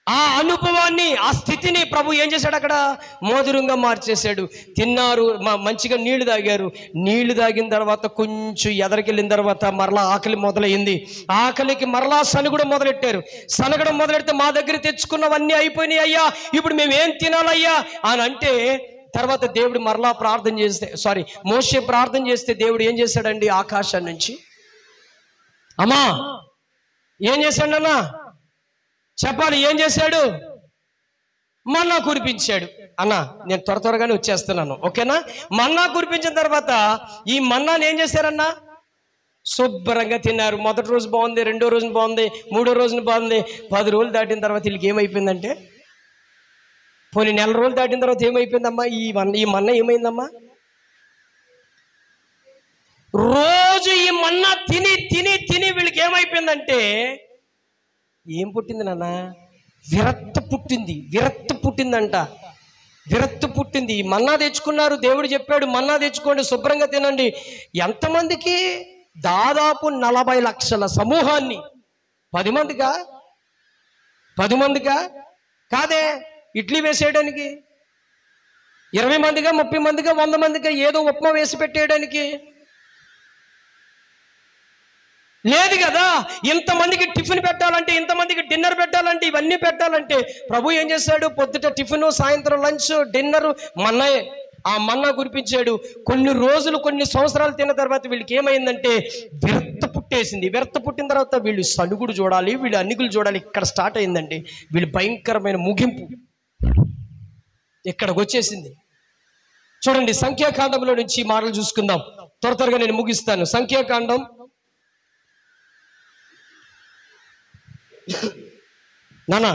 S2: ఆ అనుభవాన్ని, ఆ స్థితిని ప్రభు ఏం చేశాడు? అక్కడ మధురంగా మార్చేశాడు. తిన్నారు, మంచిగా నీళ్లు తాగారు. నీళ్లు తాగిన తర్వాత కొంచెం ఎదరికెళ్ళిన తర్వాత మరలా ఆకలి మొదలైంది. ఆకలికి మరలా సనుగుడం మొదలెట్టారు. సనగడం మొదలెడితే మా దగ్గర తెచ్చుకున్నవన్నీ అయిపోయినాయి అయ్యా, ఇప్పుడు మేమేం తినాలయ్యా అని అంటే, తర్వాత దేవుడు మరలా మోషే ప్రార్థన చేస్తే దేవుడు ఏం చేశాడండి? ఆకాశం నుంచి అమ్మా ఏం చేశాడన్నా చెప్పాలి, ఏం చేశాడు? మన్నా కురిపించాడు. అన్నా నేను త్వరగానే వచ్చేస్తున్నాను, ఓకేనా? మన్నా కురిపించిన తర్వాత ఈ మన్నాను ఏం చేశారన్నా? శుభ్రంగా తిన్నారు. మొదటి రోజు బాగుంది, రెండో రోజున బాగుంది, మూడో రోజున బాగుంది. 10 రోజులు దాటిన తర్వాత వీళ్ళకి ఏమైపోయిందంటే, పోనీ 4 రోజులు దాటిన తర్వాత ఏమైపోయిందమ్మా? ఈ మన్నా ఏమైందమ్మా? రోజు ఈ మన్నా తిని వీళ్ళకి ఏమైపోయిందంటే, ఏం పుట్టింది నాన్న? విరక్త పుట్టిందంట. విరక్తి పుట్టింది. మన్నా తెచ్చుకున్నారు, దేవుడు చెప్పాడు మన్నా తెచ్చుకోండి, శుభ్రంగా తినండి. ఎంతమందికి? దాదాపు 40 లక్షల సమూహాన్ని. 10 మందికా కాదే, ఇడ్లీ వేసేయడానికి. 20 మందిగా, 30 మందిగా, 100 మందిగా ఏదో ఉప్మా వేసి పెట్టేయడానికి లేదు కదా. ఇంతమందికి టిఫిన్ పెట్టాలంటే, ఇంతమందికి డిన్నర్ పెట్టాలంటే, ఇవన్నీ పెట్టాలంటే ప్రభు ఏం చేశాడు? పొద్దుట టిఫిన్, సాయంత్రం లంచ్, డిన్నర్ మన్నాయే. ఆ మన్నా కురిపించాడు. కొన్ని రోజులు, కొన్ని సంవత్సరాలు తిన్న తర్వాత వీళ్ళకి ఏమైందంటే విరక్త పుట్టేసింది. విరక్త పుట్టిన తర్వాత వీళ్ళు సనుగుడు చూడాలి, వీళ్ళు అన్నిగులు చూడాలి. ఇక్కడ స్టార్ట్ అయిందండి వీళ్ళు భయంకరమైన ముగింపు. ఇక్కడికి వచ్చేసింది. చూడండి, సంఖ్యాకాండంలో నుంచి మాటలు చూసుకుందాం. త్వరగా నేను ముగిస్తాను. సంఖ్యాకాండం నానా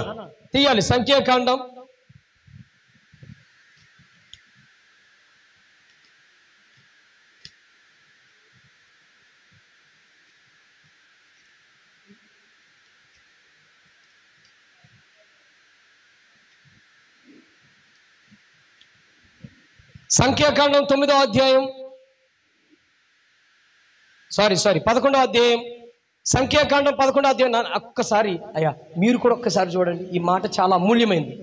S2: తీయాలి. సంఖ్యాకాండం సంఖ్యాకాండం 9వ అధ్యాయం, 11వ అధ్యాయం. సంఖ్యాకాండం 11వ అధ్యాయం. ఒక్కసారి అయ్యా మీరు కూడా ఒక్కసారి చూడండి. ఈ మాట చాలా అమూల్యమైంది,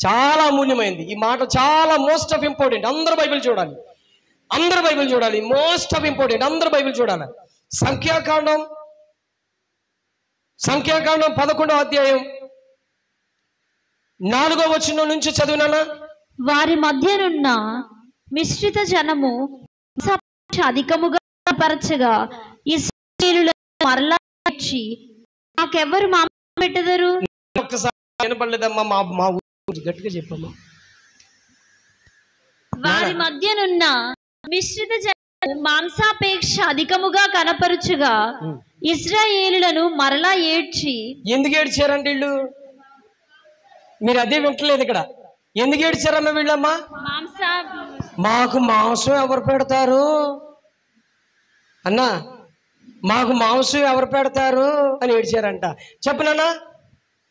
S2: చాలా అమూల్యమైంది. ఈ మాట చాలా మోస్ట్ ఆఫ్ ఇంపార్టెంట్. అందరూ బైబిల్ చూడాలి, అందరూ బైబిల్ చూడాలి. మోస్ట్ ఆఫ్ ఇంపార్టెంట్, అందరూ బైబిల్ చూడాలి. సంఖ్యాకాండం 11వ అధ్యాయం 4వ వచనం నుంచి చదివినానా?
S1: వారి మధ్యనున్న మిశ్రిత జనము అధికముగా పరచగా ఇశ్రాయేలులను మరలా ఇచ్చి నాకెవ్వరు మాంసం పెట్టెదరు?
S2: ఒక్కసారి వినపడలేదమ్మా, మా గట్టిగా చెప్పమ్మా.
S1: వారి మధ్యనున్న మిశ్రిత జనము మాంసాపేక్ష అధికముగా కనపరుచుగా ఇశ్రాయేలులను మరలా ఏడ్చి.
S2: ఎందుకు ఏడ్చారంటే వీళ్ళు? మీరు అదే వింటలేదు ఇక్కడ. ఎందుకు ఏడ్చారమ్మా వీళ్ళమ్మా? మాకు మాంసం ఎవరు పెడతారు అన్నా, మాకు మాంసం ఎవరు పెడతారు అని ఏడ్చారంట. చెప్పనన్నా,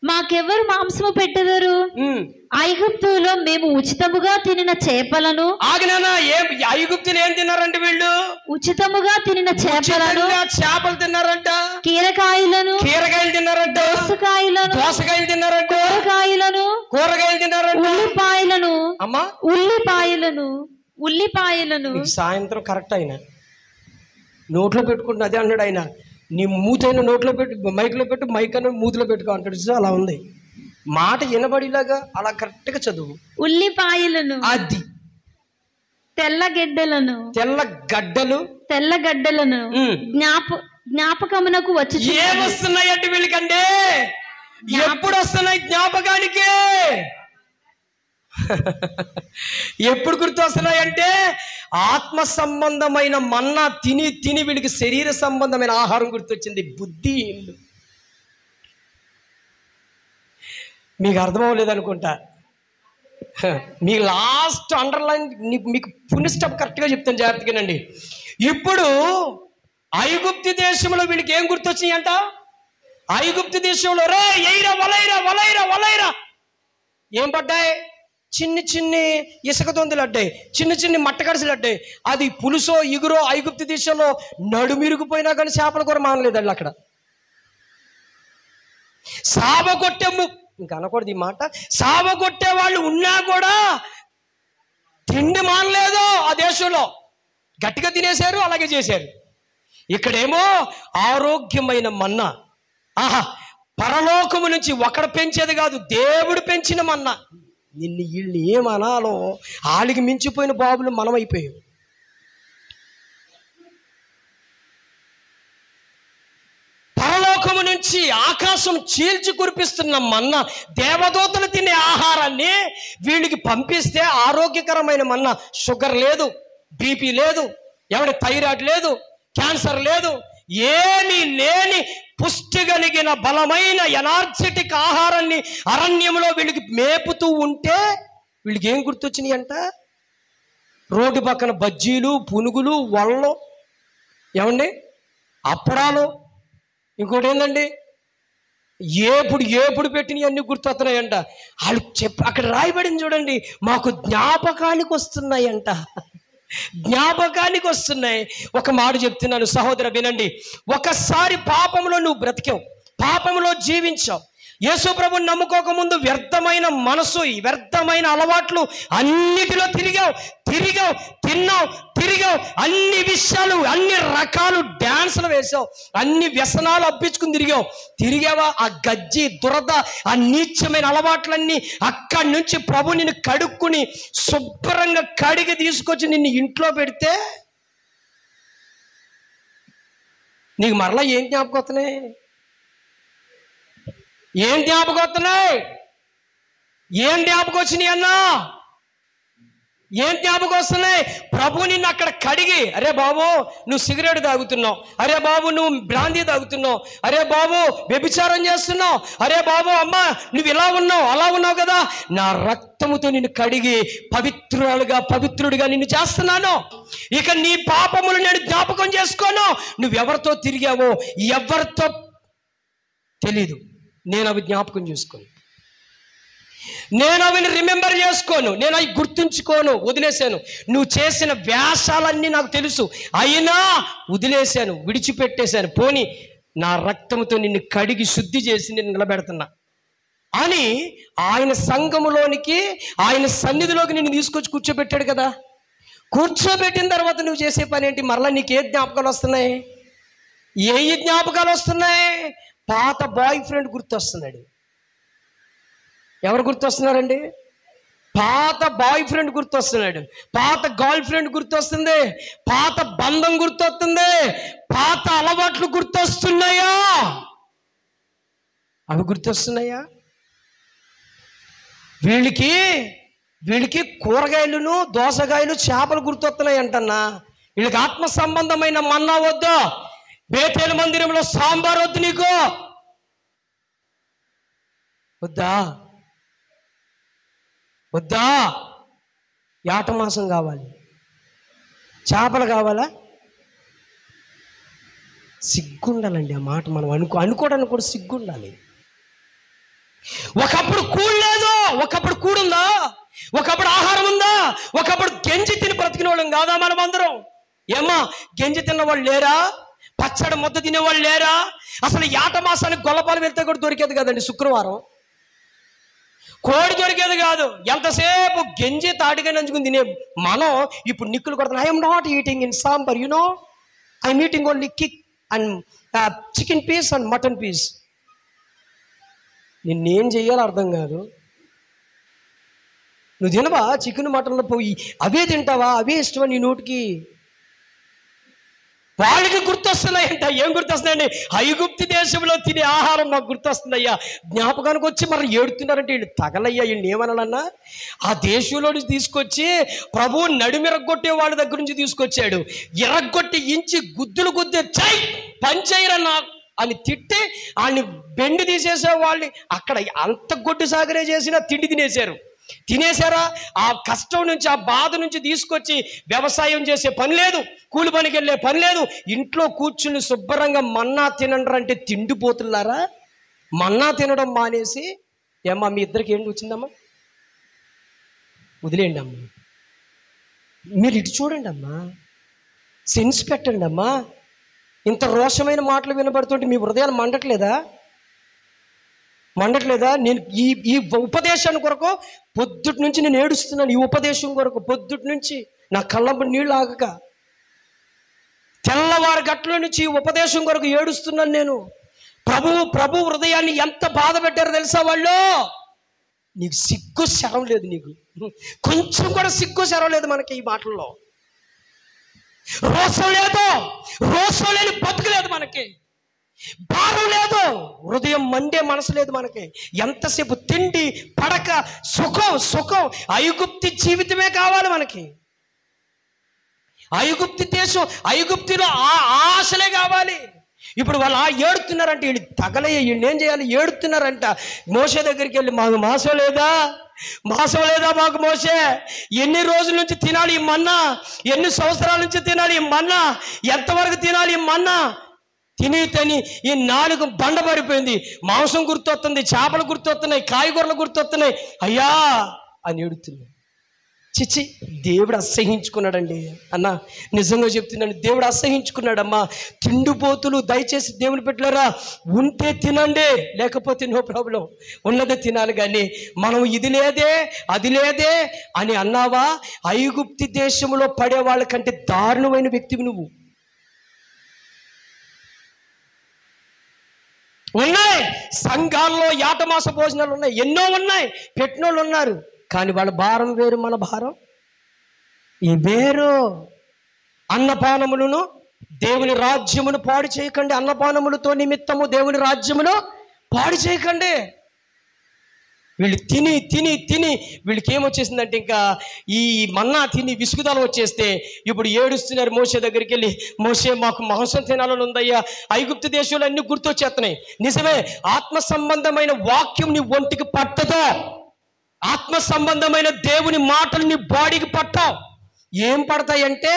S1: మాకెవరు మాంసము పెట్టెదరు? ఐగుప్తులో మేము ఉచితముగా తినిన చేపలను.
S2: ఆగినా, ఐగుప్తులు ఏం తిన్నారంట వీళ్ళు?
S1: ఉచితముగా తినిన చేపలను,
S2: చేపలు తిన్నారంట.
S1: కీరకాయలు
S2: తిన్నారంట. దోసకాయలు తిన్నారంట. కూరగాయలు తిన్నారంట. ఉల్లిపాయలను. సాయంత్రం కరెక్ట్ అయిన నోట్లో పెట్టుకుంటున్నా అదే అన్నాడు ఆయన. నీ మూతైన నోట్లో పెట్టు, మైక్లో పెట్టు, మైక్ అని మూతిలో పెట్టుకో అంటాడు. అలా ఉంది మాట వినబడిలాగా. అలా కరెక్ట్ గా చదువు.
S1: ఉల్లిపాయలను,
S2: అది
S1: తెల్లగడ్డలను జ్ఞాపకమునకు వచ్చి.
S2: ఏమొస్తున్నాయంటే వీళ్ళకంటే? ఎప్పుడు వస్తున్నాయి జ్ఞాపకానికి? ఎప్పుడు గుర్తు వస్తున్నాయంటే ఆత్మ సంబంధమైన మన్నా తిని తిని వీళ్ళకి శరీర సంబంధమైన ఆహారం గుర్తొచ్చింది. బుద్ధి మీకు అర్థమవలేదనుకుంటా. మీ లాస్ట్ అండర్లైన్ మీకు ఫుల్ స్టాప్ కరెక్ట్గా చెప్తాను, జాగ్రత్తగానండి. ఇప్పుడు ఐగుప్తు దేశంలో వీళ్ళకి ఏం గుర్తొచ్చినాయి అంట? ఐగుప్తు దేశంలో రే ఎయిరా వలైరా వలైరా వలైరా ఏం పడ్డాయి? చిన్ని చిన్ని ఇసుక దొందులు అడ్డాయి, చిన్న చిన్ని మట్టకడిసలు అడ్డాయి. అది పులుసో ఇగురో ఐగుప్తు దేశంలో నడుమిరిగిపోయినా కానీ చేపల కూర మానలేదు. వాళ్ళు అక్కడ సావగొట్టెము, ఇంకా అనకూడదు ఈ మాట, సావగొట్టే వాళ్ళు ఉన్నా కూడా తిండి మానలేదు. ఆ దేశంలో గట్టిగా తినేశారు, అలాగే చేశారు. ఇక్కడేమో ఆరోగ్యమైన మన్నా. ఆహా, పరలోకము నుంచి ఒకడు పెంచేది కాదు, దేవుడు పెంచిన మన్నా. నిన్ను వీళ్ళు ఏమనాలో వాళ్ళకి మించిపోయిన బాబులు మనం అయిపోయాం. పరలోకము నుంచి ఆకాశం చీల్చి కురిపిస్తున్న మన్నా, దేవదూతలు తినే ఆహారాన్ని వీళ్ళకి పంపిస్తే ఆరోగ్యకరమైన మన్నా. షుగర్ లేదు, బీపీ లేదు, ఎవడి థైరాయిడ్ లేదు, క్యాన్సర్ లేదు, ఏమీ లేని పుష్టి కలిగిన బలమైన ఎనర్జెటిక్ ఆహారాన్ని అరణ్యంలో వీళ్ళకి మేపుతూ ఉంటే వీళ్ళకి ఏం గుర్తొచ్చినాయి అంట? రోడ్డు పక్కన బజ్జీలు, పునుగులు, వళ్ళు, ఏమండి అప్పడాలు, ఇంకోటి ఏందండి ఏపుడు పెట్టినవి అన్నీ గుర్తొస్తున్నాయంట. వాళ్ళు అక్కడ రాయబడింది చూడండి, మాకు జ్ఞాపకానికి వస్తున్నాయంట, జ్ఞాపకానికి వస్తున్నాయి. ఒక మాట చెప్తున్నాను సహోదర, వినండి. ఒకసారి పాపంలో నువ్వు బ్రతికావు, పాపంలో జీవించావు. యేసు ప్రభుని నమ్ముకోక ముందు వ్యర్థమైన మనసు, వ్యర్థమైన అలవాట్లు అన్నిటిలో తిరిగావు, తిరిగావు, అన్ని విషయాలు, అన్ని రకాలు డ్యాన్సులు వేసావు, అన్ని వ్యసనాలు అప్పించుకుని తిరిగావా? ఆ గజ్జి దురద, ఆ నీచమైన అలవాట్లన్నీ అక్కడి నుంచి ప్రభు నిన్ను కడుక్కుని శుభ్రంగా కడిగి తీసుకొచ్చి నిన్ను ఇంట్లో పెడితే నీకు మరలా ఏం జ్ఞాపకం వస్తున్నాయి? ఏం జ్ఞాపకం వచ్చినాయి అన్నా? ఏం జ్ఞాపకం వస్తున్నాయి? ప్రభు నిన్ను అక్కడ కడిగి, అరే బాబు నువ్వు సిగరెట్ తాగుతున్నావు, అరే బాబు నువ్వు బ్రాందీ తాగుతున్నావు, అరే బాబు వ్యభిచారం చేస్తున్నావు, అరే బాబు అమ్మ నువ్వు ఇలా ఉన్నావు అలా ఉన్నావు కదా, నా రక్తముతో నిన్ను కడిగి పవిత్రుడిగా నిన్ను చేస్తున్నాను. ఇక నీ పాపములు నేను జ్ఞాపకం చేసుకోను. నువ్వెవరితో తిరిగావో ఎవరితో తెలీదు, నేను అవి జ్ఞాపకం చేసుకోను, నేను అవిని రిమెంబర్ చేసుకోను, నేను అవి గుర్తుంచుకోను, వదిలేశాను. నువ్వు చేసిన వ్యాసాలన్నీ నాకు తెలుసు, అయినా వదిలేశాను, విడిచిపెట్టేశాను. పోని నా రక్తంతో నిన్ను కడిగి శుద్ధి చేసి నేను నిలబెడుతున్నా అని ఆయన సంఘములోనికి, ఆయన సన్నిధిలోకి నిన్ను తీసుకొచ్చి కూర్చోబెట్టాడు కదా. కూర్చోబెట్టిన తర్వాత నువ్వు చేసే పని ఏంటి? మరలా నీకు ఏ జ్ఞాపకాలు వస్తున్నాయి? ఏ జ్ఞాపకాలు వస్తున్నాయి? పాత బాయ్ ఫ్రెండ్ గుర్తొస్తున్నాడు. ఎవరు గుర్తొస్తున్నారండి? పాత బాయ్ ఫ్రెండ్ గుర్తొస్తున్నాడు, పాత గర్ల్ ఫ్రెండ్ గుర్తొస్తుంది, పాత బంధం గుర్తొస్తుంది, పాత అలవాట్లు గుర్తొస్తున్నాయా? అవి గుర్తొస్తున్నాయా? వీళ్ళకి కూరగాయలను, దోసకాయలు, చేపలు గుర్తొస్తున్నాయి అంటన్నా. వీళ్ళకి ఆత్మ సంబంధమైన మన్నా వద్దు, బేతేలు మందిరంలో సాంబార్ వద్దు, నీకు వద్దా? యాట మాంసం కావాలి, చేపలు కావాలా? సిగ్గుండాలండి ఆ మాట. మనం అనుకోవడానికి కూడా సిగ్గుండాలి. ఒకప్పుడు కూడు లేదు, ఒకప్పుడు కూడుందా? ఒకప్పుడు ఆహారం ఉందా? ఒకప్పుడు గంజి తిని బ్రతికిన వాళ్ళం కాదా మనం అందరం? ఏమ్మా గంజి తిన్నవాళ్ళు లేరా? పచ్చడి ముద్ద తినేవాళ్ళు లేరా? అసలు యాట మాసానికి గొల్లపాలు వెళ్తే కూడా దొరికేది కదండి. శుక్రవారం కోడి దొరికేది కాదు. ఎంతసేపు గంజి తాటిగా నంచుకుని తినే మనం ఇప్పుడు నిక్కులు కొడుతున్నాం. I'm not eating in sambar, you know, I'm eating only kick and chicken piece and mutton piece. నిన్నేం చెయ్యాలో అర్థం కాదు. నువ్వు తినవా చికెన్ మటన్లో పోయి? అవే తింటావా? అవే ఇష్టమా నీ నోటికి? వాళ్ళకి గుర్తొస్తున్నాయంట. ఏం గుర్తొస్తున్నాయండి? ఐగుప్తు దేశంలో తినే ఆహారం మాకు గుర్తొస్తుందయ్యా. జ్ఞాపకానికి వచ్చి మరి ఏడుతున్నారంటే వీళ్ళు తగలయ్యా. వీళ్ళు ఏమనాలన్నా, ఆ దేశంలో నుంచి తీసుకొచ్చి ప్రభువు నడిమిరగొట్టే వాళ్ళ దగ్గర నుంచి తీసుకొచ్చాడు. ఇరగొట్టి ఇంచి గుద్దులు చై పంచైరన్నా అని తిట్టి వాళ్ళని బెండి తీసేసే వాళ్ళని అక్కడ అంత గొడ్డు సాగరే చేసినా తిండి తినేశారా? ఆ కష్టం నుంచి, ఆ బాధ నుంచి తీసుకొచ్చి వ్యవసాయం చేసే పని లేదు, కూలి పనికి వెళ్ళే పని లేదు, ఇంట్లో కూర్చుని శుభ్రంగా మన్నా తినండి అంటే తిండిపోతున్నారా? మన్నా తినడం మానేసి, ఏమ్మా మీ ఇద్దరికి ఏంటి వచ్చిందమ్మా? వదిలేయండి అమ్మా, మీరు ఇటు చూడండి అమ్మా, సెన్స్ పెట్టండి అమ్మా. ఇంత రోషమైన మాటలు వినబడుతుంటే మీ హృదయాలు మండట్లేదా? నేను ఈ ఉపదేశాన్ని కొరకు పొద్దుటి నుంచి నేను ఏడుస్తున్నాను. ఈ ఉపదేశం కొరకు పొద్దుటి నుంచి నా కళ్ళంబడి నీళ్ళు ఆగక తెల్లవారు గట్ల నుంచి ఈ ఉపదేశం కొరకు ఏడుస్తున్నాను నేను. ప్రభు హృదయాన్ని ఎంత బాధ పెట్టారో తెలుసా వాళ్ళు? నీకు సిగ్గు శరం లేదు, నీకు కొంచెం కూడా సిగ్గు శరం లేదు మనకి. ఈ మాటల్లో రోషం లేని బతుకు లేదు మనకి, భారం లేదు, హృదయం మండే మనసు లేదు మనకి. ఎంతసేపు తిండి పడక సుఖం ఐగుప్తి జీవితమే కావాలి మనకి. ఐగుప్తి దేశం, ఐగుప్తిలో ఆశలే కావాలి. ఇప్పుడు వాళ్ళు ఏడుతున్నారంటే వీళ్ళు తగలయ్య, వీళ్ళు ఏం చేయాలి? ఏడుతున్నారంట. మోషే దగ్గరికి వెళ్ళి మాకు మాసం లేదా మాకు మోషే? ఎన్ని రోజుల నుంచి తినాలి ఈ మన్నా? ఎన్ని సంవత్సరాల నుంచి తినాలి ఈ మన్నా? ఎంతవరకు తినాలి ఈ మన్నా? తిని ఈ నాలుగు బండబడిపోయింది. మాంసం గుర్తొస్తుంది, చేపలు గుర్తొస్తున్నాయి, కాయగూరలు గుర్తొస్తున్నాయి. అయ్యా అని ఏడుతున్నాయి. చిచ్చి, దేవుడు అసహించుకున్నాడండి అన్న. నిజంగా చెప్తున్నాను, దేవుడు అసహించుకున్నాడమ్మా. తిండిపోతులు దయచేసి దేవుని పెట్టలేరా, ఉంటే తినండి, లేకపోతే నో ప్రాబ్లం, ఉన్నదే తినాలి. కానీ మనం ఇది లేదే అది లేదే అని అన్నావా, ఐగుప్తి దేశంలో పడే వాళ్ళకంటే దారుణమైన వ్యక్తివి నువ్వు. ఉన్నాయి సంఘాల్లో యాటమాస భోజనాలు ఉన్నాయి, ఎన్నో ఉన్నాయి, పెట్టినోళ్ళు ఉన్నారు. కానీ వాళ్ళ భారం వేరు, మన భారం ఈ వేరు. అన్నపానములను దేవుని రాజ్యమును పాడు చేయకండి. అన్నపానములతో నిమిత్తము దేవుని రాజ్యమును పాడు చేయకండి. వీళ్ళు తిని తిని తిని వీళ్ళకి ఏమొచ్చేసిందంటే ఇంకా ఈ మన్నా తిని విసుగుదల వచ్చేస్తే ఇప్పుడు ఏడుస్తున్నారు మోషే దగ్గరికి వెళ్ళి, మోషే మాకు మాంసం తినాలని ఉందయ్యా, ఐగుప్తు దేశంలో అన్ని గుర్తొచ్చేస్తున్నాయి. నిజమే, ఆత్మ సంబంధమైన వాక్యం నీ ఒంటికి పట్టదా, ఆత్మ సంబంధమైన దేవుని మాటలు నీ బాడీకి పట్టావు. ఏం పడతాయంటే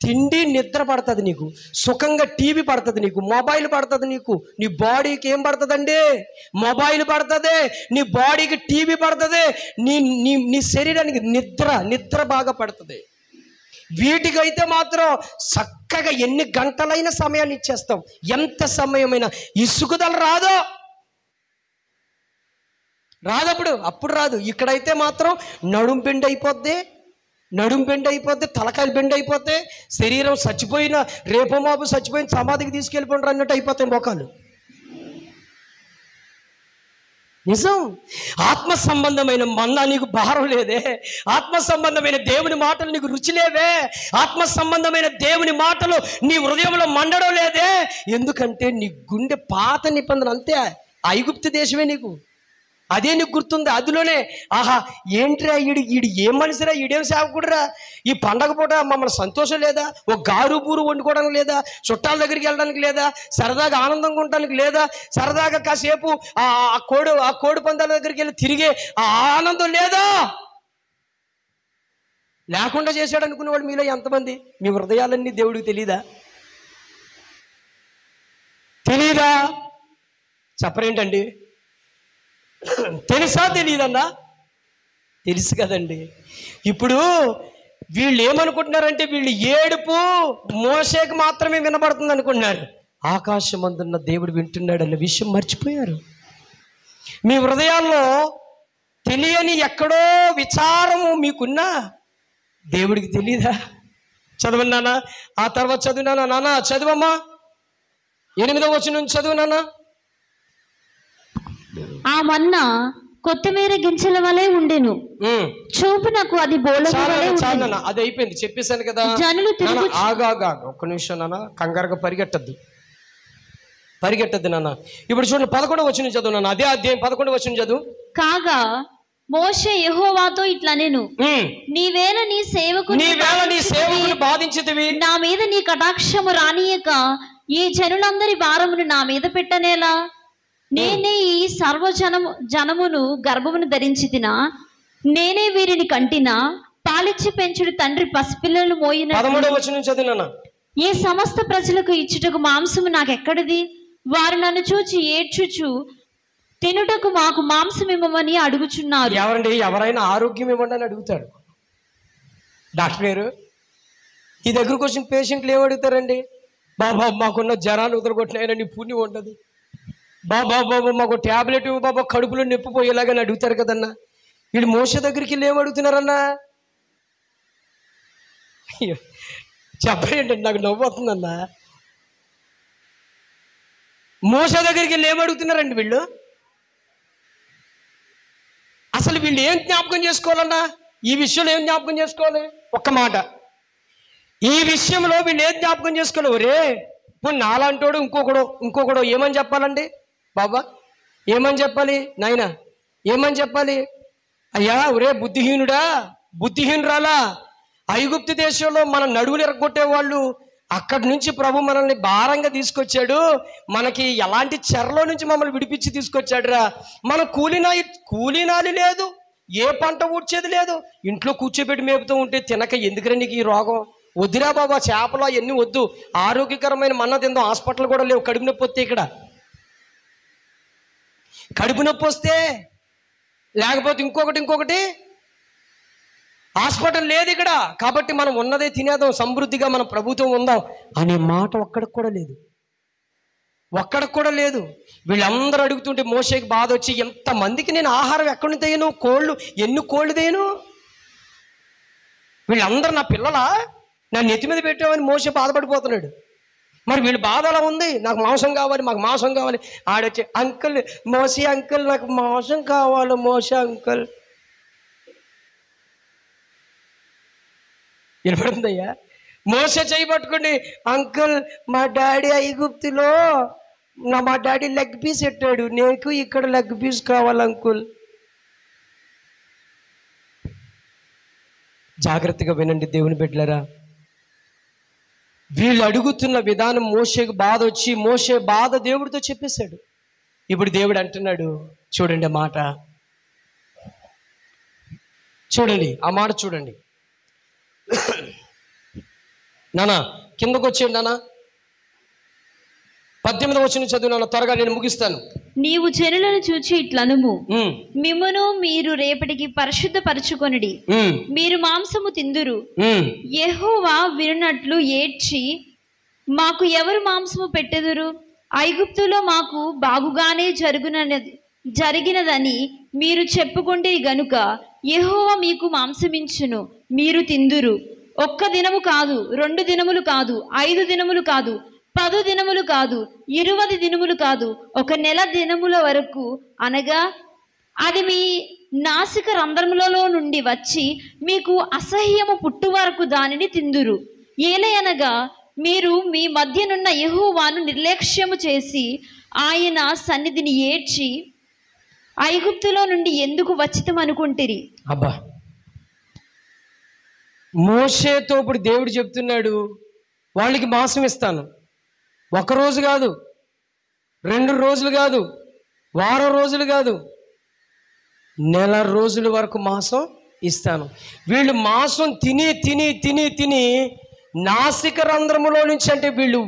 S2: తిండి, నిద్ర పడుతుంది నీకు, సుఖంగా టీవీ పడుతుంది నీకు, మొబైల్ పడుతుంది నీకు. నీ బాడీకి ఏం పడుతుందండి? మొబైల్ పడుతుంది, నీ బాడీకి టీవీ పడుతుంది, నీ నీ నీ శరీరానికి నిద్ర బాగా పడుతుంది. వీటికైతే మాత్రం చక్కగా ఎన్ని గంటలైన సమయాన్ని ఇచ్చేస్తాం, ఎంత సమయమైనా. ఇసుకుదల రాదప్పుడు రాదు. ఇక్కడైతే మాత్రం నడుం బెండ్ అయిపోద్ది, తలకాయలు బెండ్ అయిపోతే, శరీరం చచ్చిపోయిన రేపో మాపు చచ్చిపోయిన సమాధికి తీసుకెళ్ళిపోండి అన్నట్టు అయిపోతాయి మొఖాలు. నిజం. ఆత్మ సంబంధమైన మన్నా నీకు భారం లేదే, ఆత్మ సంబంధమైన దేవుని మాటలు నీకు రుచి లేవే, ఆత్మ సంబంధమైన దేవుని మాటలు నీ హృదయంలో మండడం లేదే. ఎందుకంటే నీ గుండె పాత నిబంధన అంతే, ఐగుప్తు దేశమే నీకు, అదే నీకు గుర్తుంది. అందులోనే ఆహా ఏంట్రా ఈడు ఏం మనిషిరా, ఈడేం సేవకుడురా, ఈ పండగ పూట మమ్మల్ని సంతోషం లేదా, ఒక గారు బూరు వండుకోవడానికి లేదా, చుట్టాల దగ్గరికి వెళ్ళడానికి లేదా, సరదాగా ఆనందంగా ఉండడానికి లేదా, సరదాగా కాసేపు ఆ కోడి పందాల దగ్గరికి వెళ్ళి తిరిగే ఆ ఆనందం లేదా, లేకుండా చేశాడు అనుకునేవాడు మీలో ఎంతమంది? మీ హృదయాలన్నీ దేవుడికి తెలీదా? చెప్పరేంటండి? తెలుసా తెలీదన్నా? తెలుసు కదండి. ఇప్పుడు వీళ్ళు ఏమనుకుంటున్నారంటే వీళ్ళు ఏడుపు మోషేకి మాత్రమే వినబడుతుంది అనుకుంటున్నారు. ఆకాశం అందున్న దేవుడు వింటున్నాడు అన్న విషయం మర్చిపోయారు. మీ హృదయాల్లో తెలియని ఎక్కడో విచారము మీకున్నా దేవుడికి తెలీదా? చదవండి నాన్న, ఆ తర్వాత చదువునా నాన్న, చదువమ్మా 8వ వచనం చదువు నాన్న.
S1: ఆ మన్నా కొత్తిమీర గింజల వలె ఉండెను, చూపునకు అది బోళము వలె ఉండెను.
S2: అది అయిపోయింది, చెప్పేశాను కదా.
S1: జనులు
S2: ఆగా ఒక్క నిమిషం నాన్న, కంగారుగా పరిగెట్టద్దు నాన్న. ఇప్పుడు చూడండి 11వ వచనం చదువు నాన్న, అదే అధ్యాయం 11వ వచనం చదువు.
S1: కాగా మోషే యెహోవాతో ఇట్లనెను, నీవేళ నీ సేవకుని
S2: బాధించితివి,
S1: నా మీద నీ కటాక్షము రానియక ఈ జనులందరి భారమును నా మీద పెట్టనేలా? నేనే ఈ జనమును గర్భమును ధరించి తినా, నేనే వీరిని కంటినా, పాలిచ్చి పెంచుడు తండ్రి పసిపిల్లలు మోయిన.
S2: 13వ వచనం చదువునా.
S1: ఈ సమస్త ప్రజలకు ఇచ్చుటకు మాంసము నాకెక్కడిది? వారు నన్ను చూచి ఏడ్చుచు తినుటకు మాకు మాంసం ఇవ్వమని అడుగుచున్నారు.
S2: ఎవరైనా ఆరోగ్యం ఇవ్వండి అని అడుగుతాడు డాక్టర్ గారు. ఈ దగ్గరకు వచ్చిన పేషెంట్లు ఏమడుగుతారండి? బాబా మాకున్న జ్వరాలు వదలగొట్టినాయని పుణ్యం ఉండదు, బాబా మాకు ట్యాబ్లెట్ బాబా కడుపులో నొప్పి పోయేలాగని అడుగుతారు కదన్నా. వీళ్ళు మోషే దగ్గరికి వెళ్ళి ఏమడుగుతున్నారన్నా? చెప్పండి, నాకు నవ్వు వస్తుందన్నా. మోషే దగ్గరికి వెళ్ళి ఏమడుగుతున్నారండి వీళ్ళు? అసలు వీళ్ళు ఏం జ్ఞాపకం చేసుకోవాలన్నా? ఈ విషయంలో ఏం జ్ఞాపకం చేసుకోవాలి? ఒక్క మాట, ఈ విషయంలో వీళ్ళు ఏం జ్ఞాపకం చేసుకోవాలి? ఒరే ఇప్పుడు నాలాంటోడు ఇంకొకడు ఏమని చెప్పాలండి? బాబా ఏమని చెప్పాలి? నాయన ఏమని చెప్పాలి? అయ్యా ఒరే బుద్ధిహీనురాలా, ఐగుప్తు దేశంలో మన నడువులు ఎరగొట్టే వాళ్ళు, అక్కడి నుంచి ప్రభు మనల్ని భారంగా తీసుకొచ్చాడు, మనకి ఎలాంటి చెరలో నుంచి మమ్మల్ని విడిపించి తీసుకొచ్చాడు రా. మన కూలీనాలి లేదు, ఏ పంట ఊడ్చేది లేదు, ఇంట్లో కూర్చోబెట్టి మేపుతూ ఉంటే తినక ఎందుకురా నీకు ఈ రోగం? వద్దురా బాబా, చేపలు అవన్నీ వద్దు, ఆరోగ్యకరమైన మన్న తిందాం, హాస్పిటల్ కూడా లేవు. కడుపు నొప్పి వస్తే ఇక్కడ కడుపు నొప్పి వస్తే, లేకపోతే ఇంకొకటి హాస్పిటల్ లేదు ఇక్కడ, కాబట్టి మనం ఉన్నదే తినేద్దాం, సమృద్ధిగా మన ప్రభుత్వం ఉందాం అనే మాట ఒక్కడికి కూడా లేదు. వీళ్ళందరూ అడుగుతుంటే మోషేకి బాధ వచ్చి, ఎంతమందికి నేను ఆహారం ఎక్కడి నుంచి తేను? ఎన్ని కోళ్ళు తేను? వీళ్ళందరూ నా పిల్లలా, నా నెత్తి మీద పెట్టామని మోషే బాధపడిపోతున్నాడు. మరి వీళ్ళు బాధ అలా ఉంది, నాకు మాంసం కావాలి, మాకు మాంసం కావాలి. ఆడొచ్చి మోషే అంకుల్ నాకు మాంసం కావాలి, మోషే అంకుల్. వినపడుతుందయ్యా? మోషే చేయబట్టుకోండి, అంకుల్ మా డాడీ ఐగుప్తులో మా డాడీ లెగ్ పీస్ పెట్టాడు, నీకు ఇక్కడ లెగ్ పీస్ కావాలి అంకుల్. జాగ్రత్తగా వినండి దేవుని బిడ్డలారా. వీళ్ళు అడుగుతున్న విధానం మోషేకు బాధ వచ్చి మోషే బాధ దేవుడితో చెప్పేశాడు. ఇప్పుడు దేవుడు అంటున్నాడు, చూడండి ఆ మాట, చూడండి ఆ మాట చూడండి. నానా కిందకు వచ్చేయండి నాన్న, 18వ వచనం చదువు నాన్న, త్వరగా నేను ముగిస్తాను.
S1: నీవు జనులను చూచి ఇట్లనుము, మిమ్మును మీరు రేపటికి పరిశుద్ధపరచుకొనుడి, మీరు మాంసము తిందురు. యెహోవా వినునట్లు ఏడ్చి, మాకు ఎవరు మాంసము పెట్టెదురు? ఐగుప్తులో మాకు బాగుగానే జరిగినదని మీరు చెప్పుకొంటిరి గనుక యెహోవా మీకు మాంసమించును, మీరు తిందురు. 1 దినము కాదు, 2 దినములు కాదు, 5 దినములు కాదు, 10 దినములు కాదు, 20 దినములు కాదు, 1 నెల దినముల వరకు, అనగా అది మీ నాసిక రంధ్రములలో నుండి వచ్చి మీకు అసహ్యము పుట్టు వరకు దానిని తిందురు. ఏలయనగా మీరు మీ మధ్యనున్న యెహోవాను నిర్లక్ష్యము చేసి ఆయన సన్నిధిని ఏడ్చి ఐగుప్తులో నుండి ఎందుకు వచ్చితమనుకుంటిరి.
S2: అబ్బా, మోషేతో ఇప్పుడు దేవుడు చెప్తున్నాడు, వాళ్ళకి మాంసం ఇస్తాను. 1 రోజు కాదు, 2 రోజులు కాదు, వారం రోజులు కాదు, నెల రోజుల వరకు మాంసం ఇస్తాను. వీళ్ళు మాంసం తిని తిని తిని తిని నాసిక రంధ్రములో నుంచి, అంటే వీళ్ళు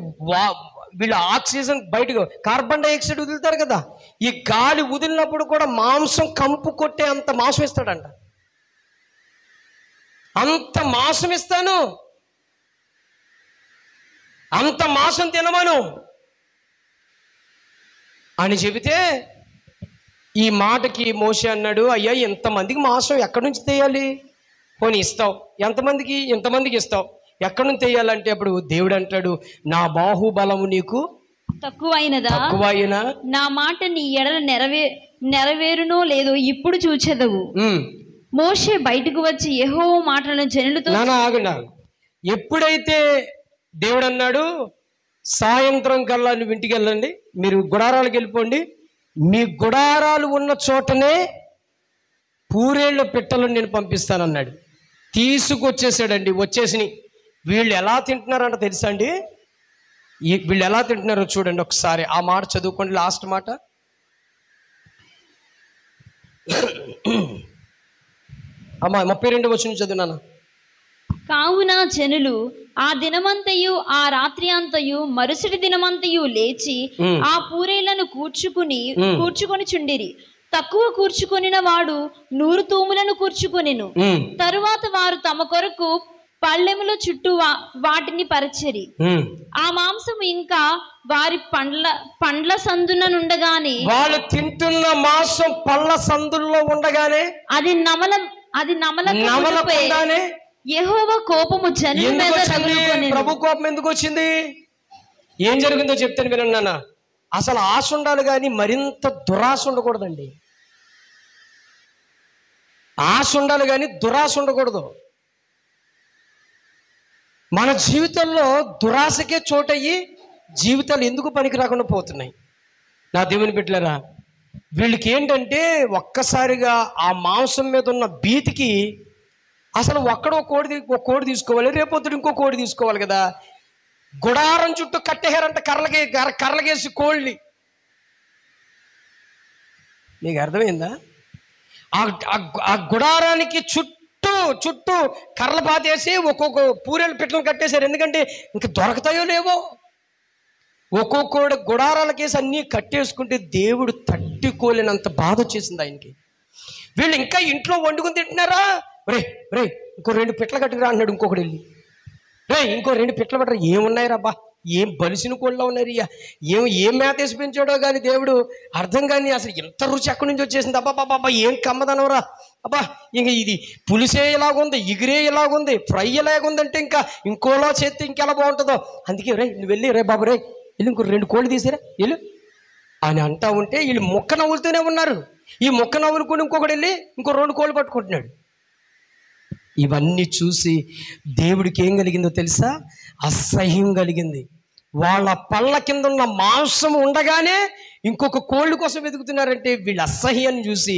S2: ఆక్సిజన్ బయటకు, కార్బన్ డైఆక్సైడ్ వదులుతారు కదా, ఈ గాలి వదిలినప్పుడు కూడా మాంసం కంపు కొట్టే అంత మాంసం ఇస్తాడంట. అంత మాంసం ఇస్తాను, అంత మాంసం తినమను అని చెబితే, ఈ మాటకి మోషే అన్నాడు, అయ్యా ఎంతమందికి మాంసం ఎక్కడి నుంచి తీయాలి? పోనీ ఇస్తావు, ఎంతమందికి? ఎంతమందికి ఇస్తావు, ఎక్కడి నుంచి తీయాలంటే అప్పుడు దేవుడు అంటాడు, నా బాహుబలము నీకు
S1: తక్కువైనా నా మాట నీ ఎడల నెరవేరునో లేదో ఇప్పుడు చూచెదవు. మోషే బయటకు వచ్చి యెహోవా మాటలను జనులతో,
S2: ఆగండి, ఎప్పుడైతే దేవుడు అన్నాడు సాయంత్రం కల్లా నువ్వు ఇంటికి వెళ్ళండి, మీరు గుడారాలకు వెళ్ళిపోండి, మీ గుడారాలు ఉన్న చోటనే పూరేళ్ళ పిట్టలను నేను పంపిస్తానన్నాడు. తీసుకొచ్చేసాడండి, వచ్చేసిని. వీళ్ళు ఎలా తింటున్నారంట తెలుసా అండి? వీళ్ళు ఎలా తింటున్నారో చూడండి ఒకసారి. ఆ మాట చదువుకోండి, లాస్ట్ మాట. అమ్మా 32వ వచనం చదువునాను.
S1: కావున జనులు ఆ దినమంతయు ఆ రాత్రి అంతయు మరుసటి దినమంతయు లేచి ఆ పూరేళ్లను కూర్చుకొని చుండిరి. తక్కువ కూర్చుకొనిన వాడు 100 తూములను కూర్చుకొనెను. తరువాత వారు తమ కొరకు పళ్ళెముల చుట్టూ వాటిని పరిచెరి. ఆ మాంసము ఇంకా వారి పండ్ల సందున నుండగానే, వాళ్ళు తింటున్న మాంసం పళ్ళ సందుల్లో ఉండగానే అది నమలకుండానే యెహోవా కోపము జనుల మీద రగులుకొనెను. ప్రభు కోపం ఎందుకు వచ్చింది? ఏం జరిగిందో చెప్తాను వినండి నాన్న. అసలు ఆశ ఉండాలి కానీ మరింత దురాశ ఉండకూడదండి. ఆశ ఉండాలి కానీ దురాశ ఉండకూడదు. మన జీవితంలో దురాశకే చోటయ్యి జీవితాలు ఎందుకు పనికి రాకుండా పోతున్నాయి. నా దేవుని బిడ్డలారా, వీళ్ళకి ఏంటంటే ఒక్కసారిగా ఆ మాంసం మీద ఉన్న భీతికి అసలు ఒక కోడి తీసుకోవాలి, రేపొద్దుడు ఇంకో కోడి తీసుకోవాలి కదా. గుడారం చుట్టూ కట్టేశారంట కర్రలకేసి కోళ్ళని. మీకు అర్థమైందా? ఆ గుడారానికి చుట్టూ కర్రలు పాతేసి ఒక్కొక్క పూరేళ్ళ పిట్టలు కట్టేశారు. ఎందుకంటే ఇంక దొరకతాయో లేవో. ఒక్కొక్క గుడారాలకేసి అన్నీ కట్టేసుకుంటే దేవుడు తట్టుకోలేనంత బాధ వచ్చేసింది ఆయనకి. వీళ్ళు ఇంకా ఇంట్లో వండుకుని తింటున్నారా? రే ఇంకో 2 పిట్టలు కట్టుకురా అన్నాడు ఇంకొకటి వెళ్ళి. ఇంకో 2 పిట్టలు పట్టరా. ఏమున్నాయి రాబ్బా, ఏం బలిసిన కోళ్ళ ఉన్నారు, ఏం మేతేసి పెంచాడో కానీ దేవుడు అర్థం కానీ అసలు ఎంత రుచి ఎక్కడి నుంచి వచ్చేసింది. అబ్బాబాబా ఏం కమ్మదనవరా, అబ్బా ఇంక ఇది పులిసే ఇలాగుంది, ఎగిరే ఇలాగుంది, ఫ్రై ఇలాగుందంటే ఇంకా ఇంకోలా చేస్తే ఇంకెలా బాగుంటుందో. అందుకే నువ్వు వెళ్ళి బాబు వెళ్ళి ఇంకో 2 కోళ్ళు తీసిరా వెళ్ళు అని అంటా ఉంటే వీళ్ళు మొక్క నవ్వులుతూనే ఉన్నారు. ఈ మొక్క నవ్వులుకొని ఇంకొకటి వెళ్ళి ఇంకో 2 కోళ్ళు పట్టుకుంటున్నాడు. ఇవన్నీ చూసి దేవుడికి ఏం కలిగిందో తెలుసా? అసహ్యం కలిగింది. వాళ్ళ పళ్ళ కింద ఉన్న మాంసం ఉండగానే ఇంకొక కోళ్ళ కోసం వెతుకుతున్నారంటే వీళ్ళ అసహ్యాన్ని చూసి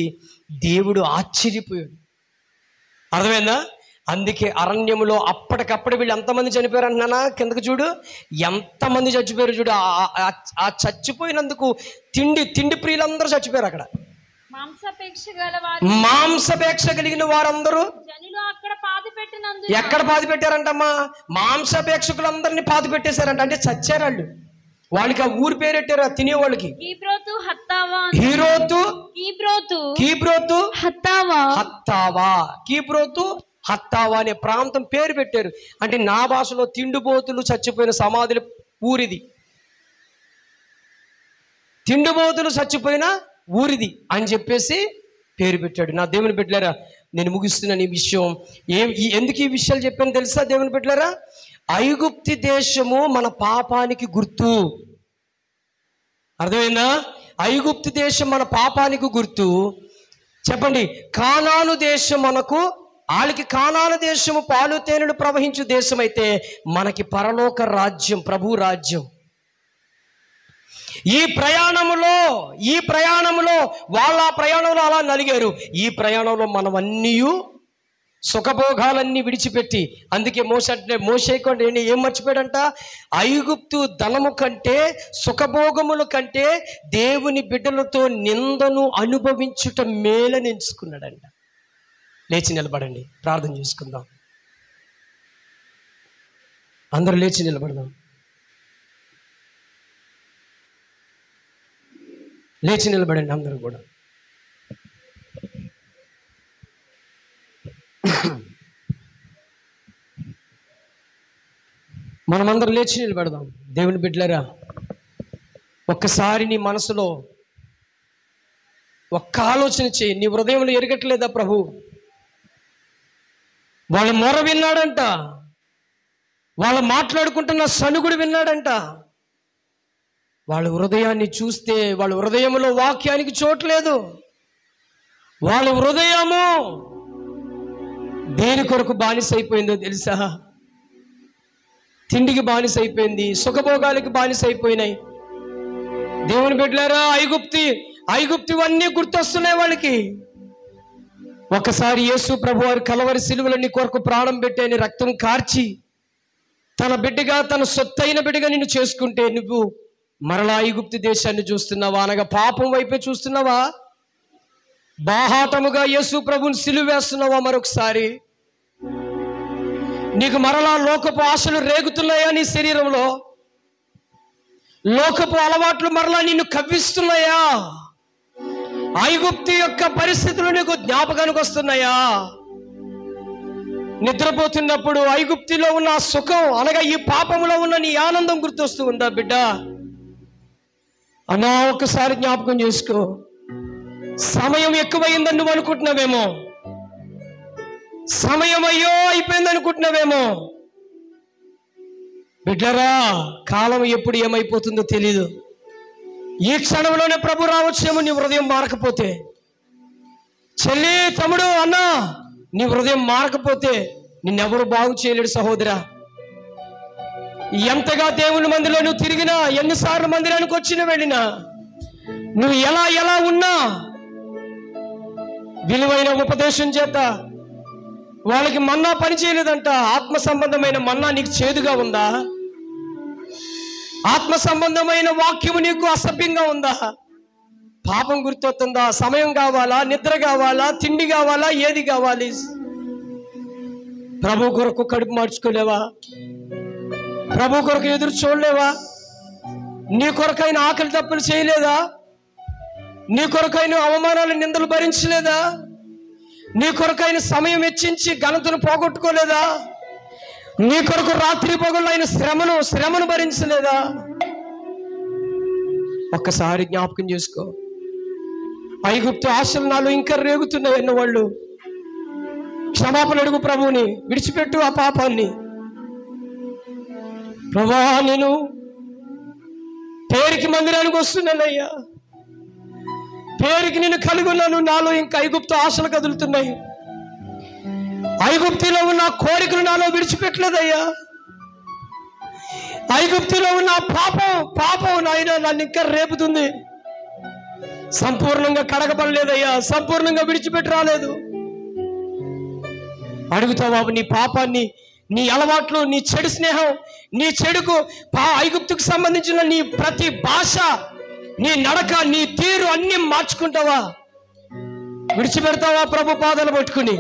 S1: దేవుడు ఆశ్చర్యపోయాడు. అర్థమైందా?
S2: అందుకే అరణ్యములో అప్పటికప్పుడు వీళ్ళు ఎంతమంది చనిపోయారు అంటున్నానా? కిందకు చూడు, ఎంతమంది చచ్చిపోయారు చూడు. ఆ చచ్చిపోయినందుకు తిండి ప్రియులందరూ చచ్చిపోయారు అక్కడ. మాంసపేక్ష కలిగిన వారందరూ ఎక్కడ పాతి పెట్టారంటమ్మా? మాంసపేక్షకులందరినీ పాతి పెట్టేశారంట. అంటే చచ్చారు వాళ్ళు. వాళ్ళకి ఆ ఊరు పేరెట్టారు తినేవాళ్ళకి. హత్తావా అనే ప్రాంతం పేరు పెట్టారు. అంటే నా భాషలో తిండిబోతులు చచ్చిపోయిన సమాధుల ఊరిది, తిండిబోతులు చచ్చిపోయిన ఊరిది అని చెప్పేసి పేరు పెట్టాడు. నా దేవుని బిడ్డలారా, నేను ముగిస్తున్నాను ఈ విషయం. ఎందుకు ఈ విషయాలు చెప్పాను తెలుసా దేవుని బిడ్డలారా? ఐగుప్తి దేశము మన పాపానికి గుర్తు. అర్థమైందా? ఐగుప్తి దేశం మన పాపానికి గుర్తు. చెప్పండి, కానాను దేశం మనకు, వాళ్ళకి కానాను దేశము పాలు తేనెలు ప్రవహించు దేశం అయితే మనకి పరలోక రాజ్యం, ప్రభు రాజ్యం. ఈ ప్రయాణంలో వాళ్ళ ప్రయాణంలో అలా నలిగారు. ఈ ప్రయాణంలో మనం అన్నీ సుఖభోగాలన్నీ విడిచిపెట్టి, అందుకే మోషే ఏం మర్చిపోయాడంట? ఐగుప్తు ధనము కంటే, సుఖభోగముల కంటే దేవుని బిడ్డలతో నిందను అనుభవించుట మేలని ఎంచుకున్నాడంట. లేచి నిలబడండి, ప్రార్థన చేసుకుందాం. అందరూ లేచి నిలబడదాం. లేచి నిలబడండి అందరూ కూడా. మనమందరం లేచి నిలబడదాం. దేవుని బిడ్డలారా, ఒక్కసారి నీ మనసులో ఒక్క ఆలోచన చేయి. నీ హృదయంలో ఎరగట్లేదా ప్రభు? వాళ్ళ మొర విన్నాడంట, వాళ్ళు మాట్లాడుకుంటున్న సనుగుడు విన్నాడంట. వాళ్ళ హృదయాన్ని చూస్తే వాళ్ళ హృదయంలో వాక్యానికి చోట్లేదు. వాళ్ళ హృదయము దేని కొరకు బానిస అయిపోయిందో తెలుసా? తిండికి బానిస అయిపోయింది, సుఖభోగాలకి బానిస అయిపోయినాయి. దేవుని బిడ్డలారా, ఐగుప్తివన్నీ గుర్తొస్తున్నాయి వాళ్ళకి. ఒకసారి యేసు ప్రభు వారి కలవరి సిలువలన్నీ కొరకు ప్రాణం పెట్టని రక్తం కార్చి తన బిడ్డగా, తన సొత్తైన బిడ్డగా నిన్ను చేసుకుంటే నువ్వు మరలా ఐగుప్తు దేశాన్ని చూస్తున్నావా? అనగా పాపం వైపే చూస్తున్నావా? బాహాటముగా యేసు ప్రభుని సిలువ వేస్తున్నావా? మరొకసారి నీకు మరలా లోకపు ఆశలు రేగుతున్నాయా? నీ శరీరంలో లోకపు అలవాట్లు మరలా నిన్ను కవ్విస్తున్నాయా? ఐగుప్తు యొక్క పరిస్థితులు నీకు జ్ఞాపకానికి వస్తున్నాయా? నిద్రపోతున్నప్పుడు ఐగుప్తులో ఉన్న సుఖం, అనగా ఈ పాపంలో ఉన్న నీ ఆనందం గుర్తొస్తూ ఉందా బిడ్డ? అన్నా ఒక్కసారి జ్ఞాపకం చేసుకో. సమయం ఎక్కువైందని నువ్వు అనుకుంటున్నావేమో, సమయం అయ్యో అయిపోయింది అనుకుంటున్నావేమో. బిడ్డరా, కాలం ఎప్పుడు ఏమైపోతుందో తెలీదు. ఈ క్షణంలోనే ప్రభు రావచ్చేమో నీ హృదయం మారకపోతే. చెల్లి, తమ్ముడు, అన్న, నీ హృదయం మారకపోతే నిన్నెవరు బాగు చేయలేడు సహోదరా. ఎంతగా దేవుని మందిలో నువ్వు తిరిగినా, ఎన్నిసార్లు మందిరానికి వచ్చినా వెళ్ళినా, నువ్వు ఎలా ఉన్నా విలువైన ఉపదేశం చేత వాళ్ళకి మన్నా పని చేయలేదంట. ఆత్మ సంబంధమైన మన్నా నీకు చేదుగా ఉందా? ఆత్మ సంబంధమైన వాక్యము నీకు అసభ్యంగా ఉందా? పాపం గుర్తొస్తుందా? సమయం కావాలా? నిద్ర కావాలా? తిండి కావాలా? ఏది కావాలి? ప్రభు కొరకు కడుపు మార్చుకోలేవా? ప్రభు కొరకు ఎదురు చూడలేవా? నీ కొరకైన ఆకలి తప్పులు చేయలేదా? నీ కొరకైన అవమానాలు, నిందలు భరించలేదా? నీ కొరకైన సమయం వెచ్చించి ఘనతను పోగొట్టుకోలేదా? నీ కొరకు రాత్రి పగలైన శ్రమను భరించలేదా? ఒక్కసారి జ్ఞాపకం చేసుకో. ఐగుప్తు ఆశలు నాలో ఇంకా రేగుతున్నాయి అన్నవాళ్ళు క్షమాపణ అడుగు ప్రభువుని. విడిచిపెట్టు ఆ పాపాన్ని. ప్రభా, నేను పేరుకి మందిరానికి వస్తున్నానయ్యా, పేరుకి నేను కలిగి ఉన్నాను, నాలో ఇంకా ఐగుప్తు ఆశలు కదులుతున్నాయి. ఐగుప్తులో ఉన్న కోరికలు నాలో విడిచిపెట్టలేదయ్యా. ఐగుప్తులో ఉన్న పాపం నాయన నన్ను ఇంకా రేపుతుంది. సంపూర్ణంగా కడగబడలేదయ్యా, సంపూర్ణంగా విడిచిపెట్టి రాలేదు. అడుగుతావా నీ పాపాన్ని, నీ అలవాట్లు, నీ చెడు స్నేహం, నీ చెడుకు ఐగుప్తుకు సంబంధించిన నీ ప్రతి భాష, నీ నడక, నీ తీరు అన్ని మార్చుకుంటావా? విడిచిపెడతావా ప్రభు పాదాలు పట్టుకుని?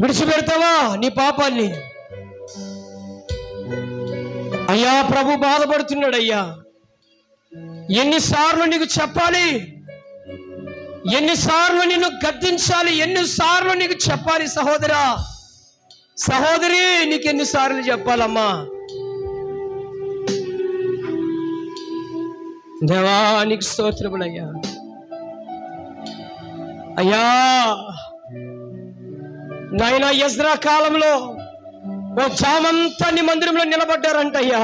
S2: విడిచిపెడతావా నీ పాపాన్ని? అయ్యా ప్రభు బాధపడుతున్నాడు అయ్యా. ఎన్నిసార్లు నీకు చెప్పాలి, ఎన్నిసార్లు నిన్ను గద్దించాలి, ఎన్నిసార్లు నీకు చెప్పాలి సహోదరా, సహోదరి, నీకు ఎన్నిసార్లు చెప్పాలమ్మా? దేవా నీకు స్తోత్రములయ్యా. అయ్యా నాయనా, ఎజ్రా కాలంలో ఓ జామంతా నీ మందిరంలో నిలబడ్డారంటయ్యా.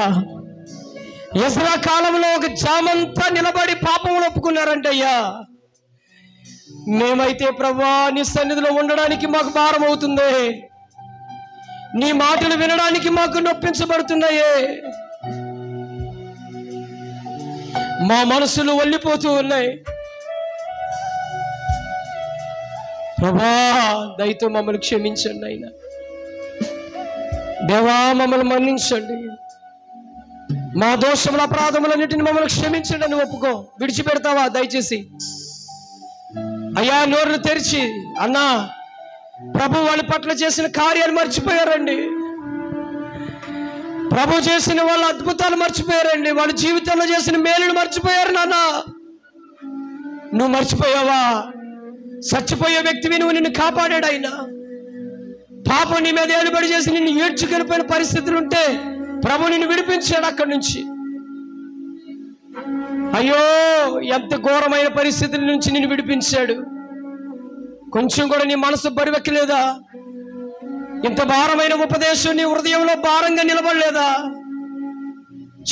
S2: ఎజ్రా కాలంలో ఒక జామంతా నిలబడి పాపములు ఒప్పుకున్నారంటయ్యా. మేమైతే ప్రభువా నీ సన్నిధిలో ఉండడానికి మాకు భారం అవుతుంది, నీ మాటలు వినడానికి మాకు నొప్పించబడుతున్నాయే. మా మనసులు వల్లిపోతూ ఉన్నాయి. ప్రభా దయతో మమ్మల్ని క్షమించండి అయినా. దేవా మమ్మల్ని మన్నించండి, మా దోషముల అపరాధములన్నిటిని మమ్మల్ని క్షమించండి అని ఒప్పుకో. విడిచిపెడతావా దయచేసి? అయ్యా నోరును తెరిచి, అన్నా ప్రభు వాళ్ళ పట్ల చేసిన కార్యాలు మర్చిపోయారండి, ప్రభు చేసిన వాళ్ళ అద్భుతాలు మర్చిపోయారండి, వాళ్ళ జీవితంలో చేసిన మేలును మర్చిపోయారు. నాన్న నువ్వు మర్చిపోయావా? చచ్చిపోయే వ్యక్తివి నువ్వు, నిన్ను కాపాడాడు ఆయన. పాపం నీ మీద ఏలుబడి చేసి నిన్ను ఏడ్చుకెళ్ళిపోయిన పరిస్థితులు ఉంటే ప్రభు నిన్ను విడిపించాడు అక్కడి నుంచి. అయ్యో ఎంత ఘోరమైన పరిస్థితుల నుంచి నిన్ను విడిపించాడు. కొంచెం కూడా నీ మనసు బరువెక్కలేదా? ఇంత భారమైన ఉపదేశం నీ హృదయంలో భారంగా నిలబడలేదా?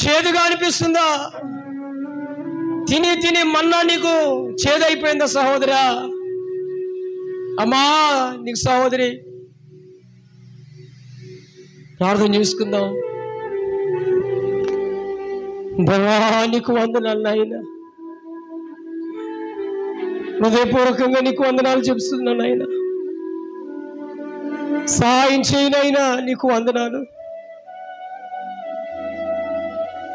S2: చేదుగా అనిపిస్తుందా? తిని తిని మన్నా నీకు చేదైపోయిందా సహోదరా? అమ్మా నీకు సహోదరి ప్రార్థన చేసుకుందాం. దేవా నీకు వందనాలు నాయనా, హృదయపూర్వకంగా నీకు వందనాలు చెప్తున్నాను నాయనా. సహాయం చేయనైనా నీకు వందనాలు.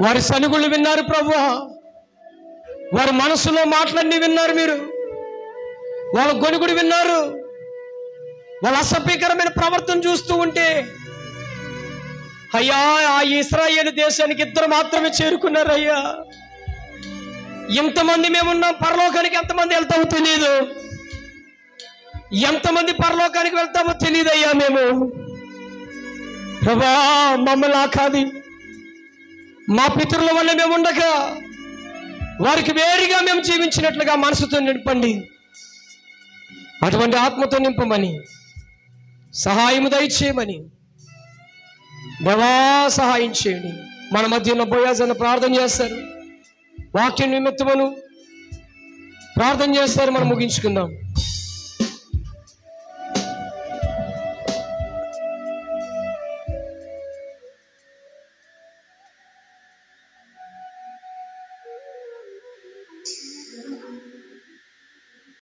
S2: వారి సనుగుళ్ళు విన్నారు ప్రభువా, వారి మనసులో మాటలన్నీ విన్నారు మీరు, వాళ్ళ గొనుగుడు విన్నారు, వాళ్ళ అసభ్యకరమైన ప్రవర్తన చూస్తూ ఉంటే అయ్యా ఆ ఇశ్రాయేలు దేశానికి ఇద్దరు మాత్రమే చేరుకున్నారు. అయ్యా ఎంతమంది మేమున్నాం, పరలోకానికి ఎంతమంది వెళ్తామో తెలియదు, ఎంతమంది పరలోకానికి వెళ్తామో తెలియదు అయ్యా. మేము ప్రభా మమ్మల్ని ఆకాది, మా పితరుల వల్ల మేము ఉండక వారికి వేరుగా మేము జీవించినట్లుగా మనసుతో నింపండి. అటువంటి ఆత్మతో నింపమని, సహాయము దయచేయమని దేవా సహాయం చేయండి. మన మధ్య ఉన్న బోయాజన్న ప్రార్థన చేస్తారు, వాక్యం నిమిత్తమును ప్రార్థన చేస్తారు. మనం ముగించుకుందాం.